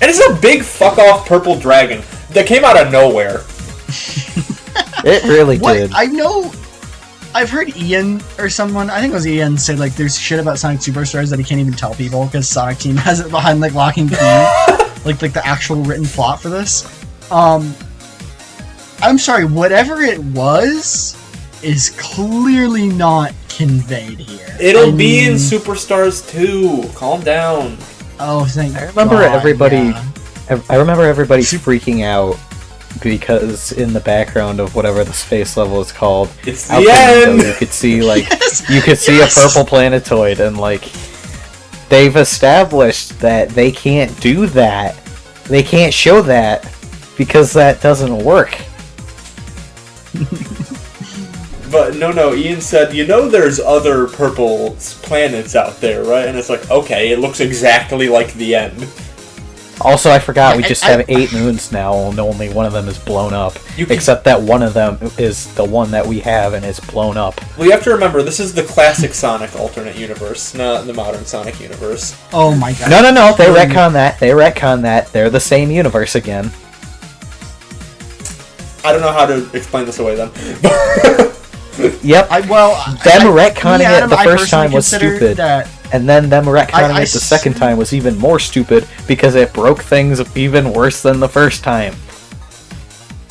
And it's a big fuck-off purple dragon that came out of nowhere. It really What? did. I know... I've heard Ian or someone, I think it was Ian, say like there's shit about Sonic Superstars that he can't even tell people because Sonic Team has it behind like lock and key. like the actual written plot for this. I'm sorry, whatever it was is clearly not conveyed here. It'll be in Superstars 2. Calm down. Oh, thank I remember God, everybody. yeah. I remember everybody freaking out because in the background of whatever the space level is called, It's out the the end! window, you could see like Yes! you could see Yes! a purple planetoid, and like they've established that they can't do that. They can't show that because that doesn't work. But no, Ian said, you know there's other purple planets out there, right? And it's like, okay, it looks exactly like the end. Also, I forgot we just have 8 moons now, and only one of them is blown up. Except that one of them is the one that we have, and it's blown up. Well, you have to remember, this is the classic Sonic alternate universe, not the modern Sonic universe. Oh my god. No, they retcon that. They retcon that. They're the same universe again. I don't know how to explain this away then. Yep. Them retconning it the first time was stupid. And then them retconning it the second time was even more stupid because it broke things even worse than the first time.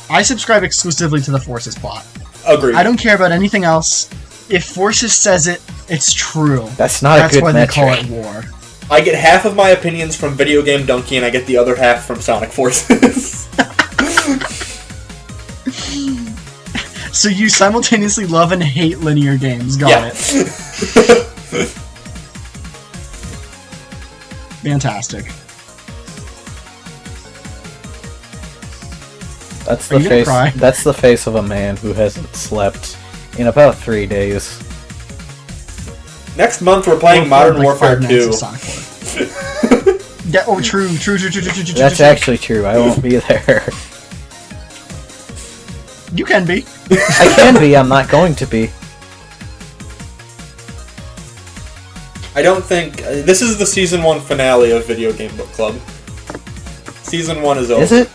I subscribe exclusively to the Forces plot. Agreed. I don't care about anything else. If Forces says it, it's true. That's not a good why metric. they call it war. I get half of my opinions from Video Game Donkey, and I get the other half from Sonic Forces. So you simultaneously love and hate linear games. Got it. Fantastic. That's the face. That's the face of a man who hasn't slept in about 3 days. Next month we're playing Modern Warfare 2. Yeah, oh, true. That's actually true. I won't be there. You can be. I can be. I'm not going to be. I don't think... this is the Season 1 finale of Video Game Book Club. Season 1 is over. Is it?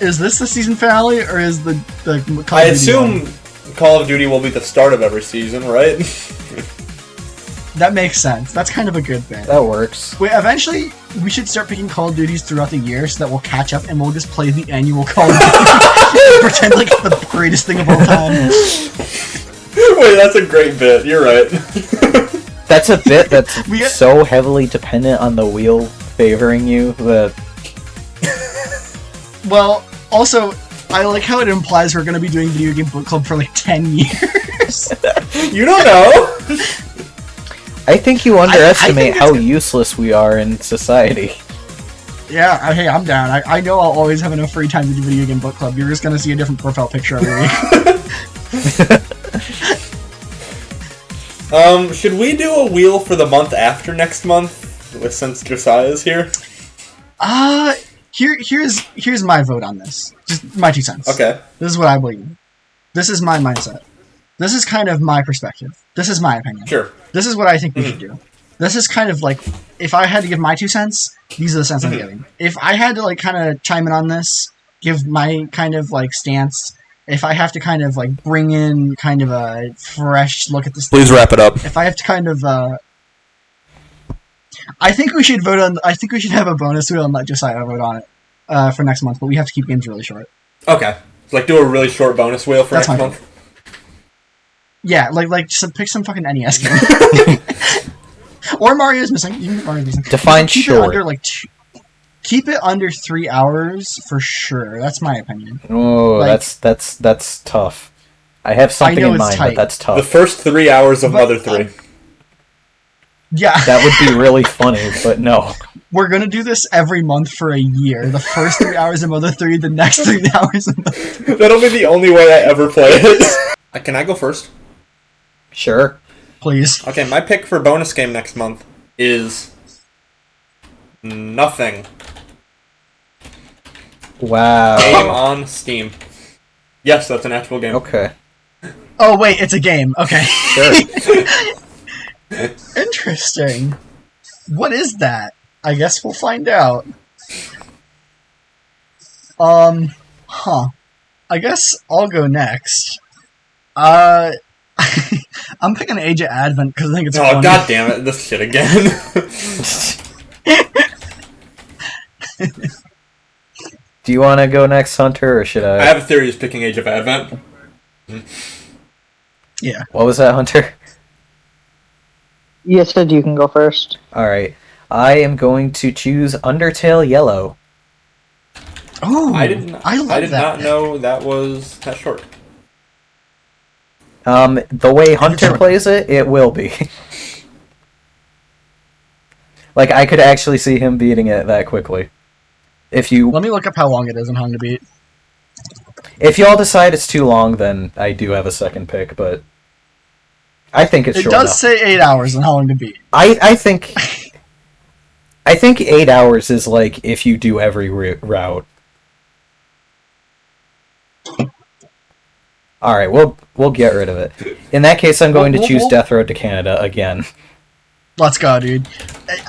Is this the season finale, or is the Call I of Duty assume one? Call of Duty will be the start of every season, right? That makes sense. That's kind of a good bit. That works. Wait, eventually, we should start picking Call of Duties throughout the year so that we'll catch up and we'll just play the annual Call of Duty. Pretend like it's the greatest thing of all time. Wait, that's a great bit. You're right. That's a bit that's so heavily dependent on the wheel favoring you that... Well, also, I like how it implies we're going to be doing Video Game Book Club for like 10 years. You don't know! I think you underestimate how useless we are in society. Yeah, hey, I'm down. I know I'll always have enough free time to do Video Game Book Club. You're just going to see a different profile picture every week. Should we do a wheel for the month after next month, since Josiah's here? Here's my vote on this. Just my 2 cents. Okay. This is what I believe. This is my mindset. This is kind of my perspective. This is my opinion. Sure. This is what I think we should do. This is kind of like, if I had to give my 2 cents, these are the cents I'm giving. If I had to like kind of chime in on this, give my kind of like stance, if I have to kind of like bring in kind of a fresh look at this, please wrap it up. If I have to kind of I think we should vote on. I think we should have a bonus wheel and let Josiah vote on it for next month. But we have to keep games really short. Okay. So, like, do a really short bonus wheel for That's next fine. month? Yeah, like pick some fucking NES game. Or Mario's Missing. You can get Mario's Missing. Define keep short. It under, keep it under 3 hours for sure. That's my opinion. Oh, Like- that's tough. I have something know in it's mind, tight. but that's tough. The first 3 hours of But, Mother 3. Yeah, That would be really funny, but no. we're gonna do this every month for a year. The first 3 hours of Mother 3, the next 3 hours of Mother 3. That'll be the only way I ever play it. Can I go first? Sure. Please. Okay, my pick for bonus game next month is... Nothing. Wow. Game on Steam. Yes, that's an actual game. Okay. Oh wait, it's a game. Okay. Sure. Interesting. What is that? I guess we'll find out. Huh. I guess I'll go next. I'm picking Age of Advent because I think it's Oh, funny. god damn it, this shit again. Do you want to go next, Hunter, or should I I? have a theory of picking Age of Advent. Yeah. What was that, Hunter? You said you can go first. Alright. I am going to choose Undertale Yellow. Oh, I did love not know that was that short. The way Hunter plays it, it will be. Like, I could actually see him beating it that quickly. If Let me look up how long it is and how long to beat. If y'all decide it's too long, then I do have a second pick, but I think it's It short does enough. say 8 hours and how long to beat. I think 8 hours is like if you do every route. All right, we'll get rid of it. In that case, I'm going to choose Death Road to Canada again. Let's go, dude.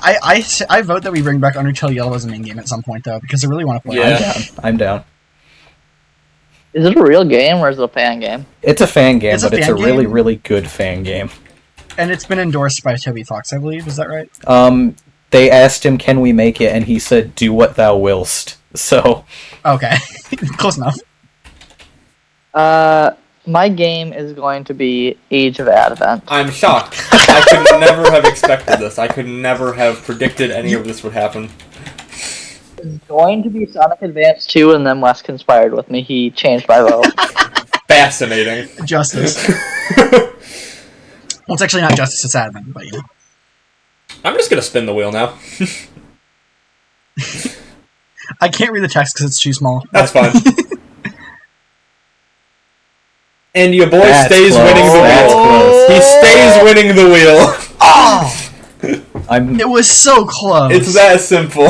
I vote that we bring back Undertale Yellow as a main game at some point, though, because I really want to play Yeah. it. I'm down. Is it a real game or is it a fan game? It's a fan game, It's a but it's fan a really, game? really good fan game. And it's been endorsed by Toby Fox, I believe. Is that right? They asked him, "Can we make it?" and he said, "Do what thou willst." So, Okay. Close enough. My game is going to be Age of Advent. I'm shocked. I could never have expected this. I could never have predicted any of this would happen. It's going to be Sonic Advance 2, and then Wes conspired with me. He changed my vote. Fascinating. Justice. Well, it's actually not Justice, it's Advent, but you know. I'm just gonna spin the wheel now. I can't read the text because it's too small. That's fine. And your boy That's stays close. winning the That's wheel. close. He stays winning the wheel. Oh! I'm. It was so close. It's that simple.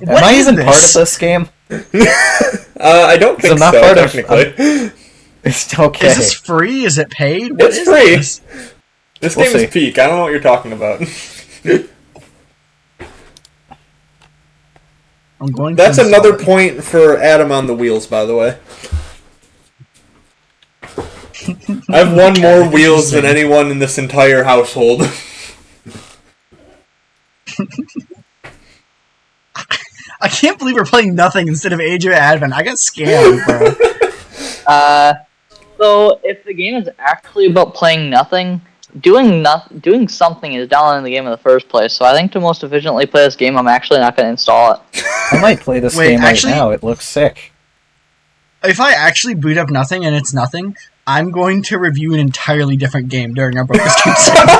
Am I even part of this game? I don't think I'm not so, part of- technically. It's okay. Is this free? Is it paid? What It's is free. This? This We'll game see. is peak. I don't know what you're talking about. I'm going. That's to another install it. point for Adam on the wheels, by the way. I have one more wheels than anyone in this entire household. I can't believe we're playing nothing instead of Age of Advent. I got scammed, bro. So if the game is actually about playing nothing, doing something is down in the game in the first place. So I think to most efficiently play this game, I'm actually not going to install it. I might play this Wait, game actually- right now. It looks sick. If I actually boot up nothing and it's nothing, I'm going to review an entirely different game during our bonus game segment.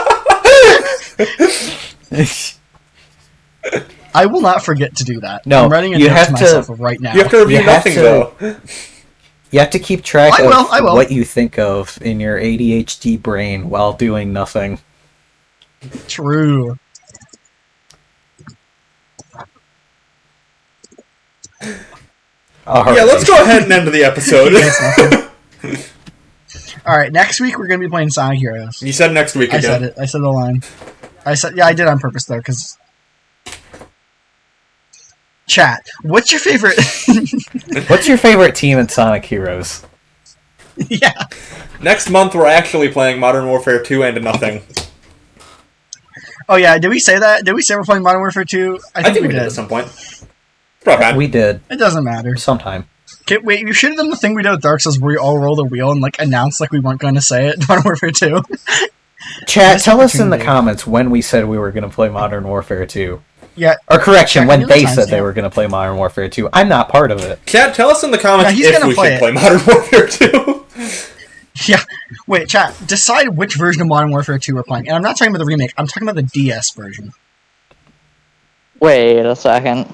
I will not forget to do that. No, I'm writing a you note have to to- myself right now. You have to review You have nothing, to- though. You have to keep track I will. what you think of in your ADHD brain while doing nothing. True. Yeah, let's go ahead and end the episode. Alright, next week we're going to be playing Sonic Heroes. You said next week I again. said it. I said the line. Yeah, I did on purpose, though, because... Chat, what's your favorite... What's your favorite team in Sonic Heroes? Yeah. Next month, we're actually playing Modern Warfare 2 and nothing. Oh yeah, did we say that? Did we say we're playing Modern Warfare 2? I think we did at some point. We did. It doesn't matter. Sometime. Okay, wait, you should have done the thing we did with Dark Souls where we all rolled a wheel and like announced like we weren't going to say it. Modern Warfare 2. Chat, tell us in the comments when we said we were going to play Modern Warfare 2. Yeah. Or correction, when they said they were going to play Modern Warfare 2. I'm not part of it. Chat, tell us in the comments if we should play Modern Warfare 2. Yeah. Wait, chat, decide which version of Modern Warfare 2 we're playing. And I'm not talking about the remake, I'm talking about the DS version. Wait a second.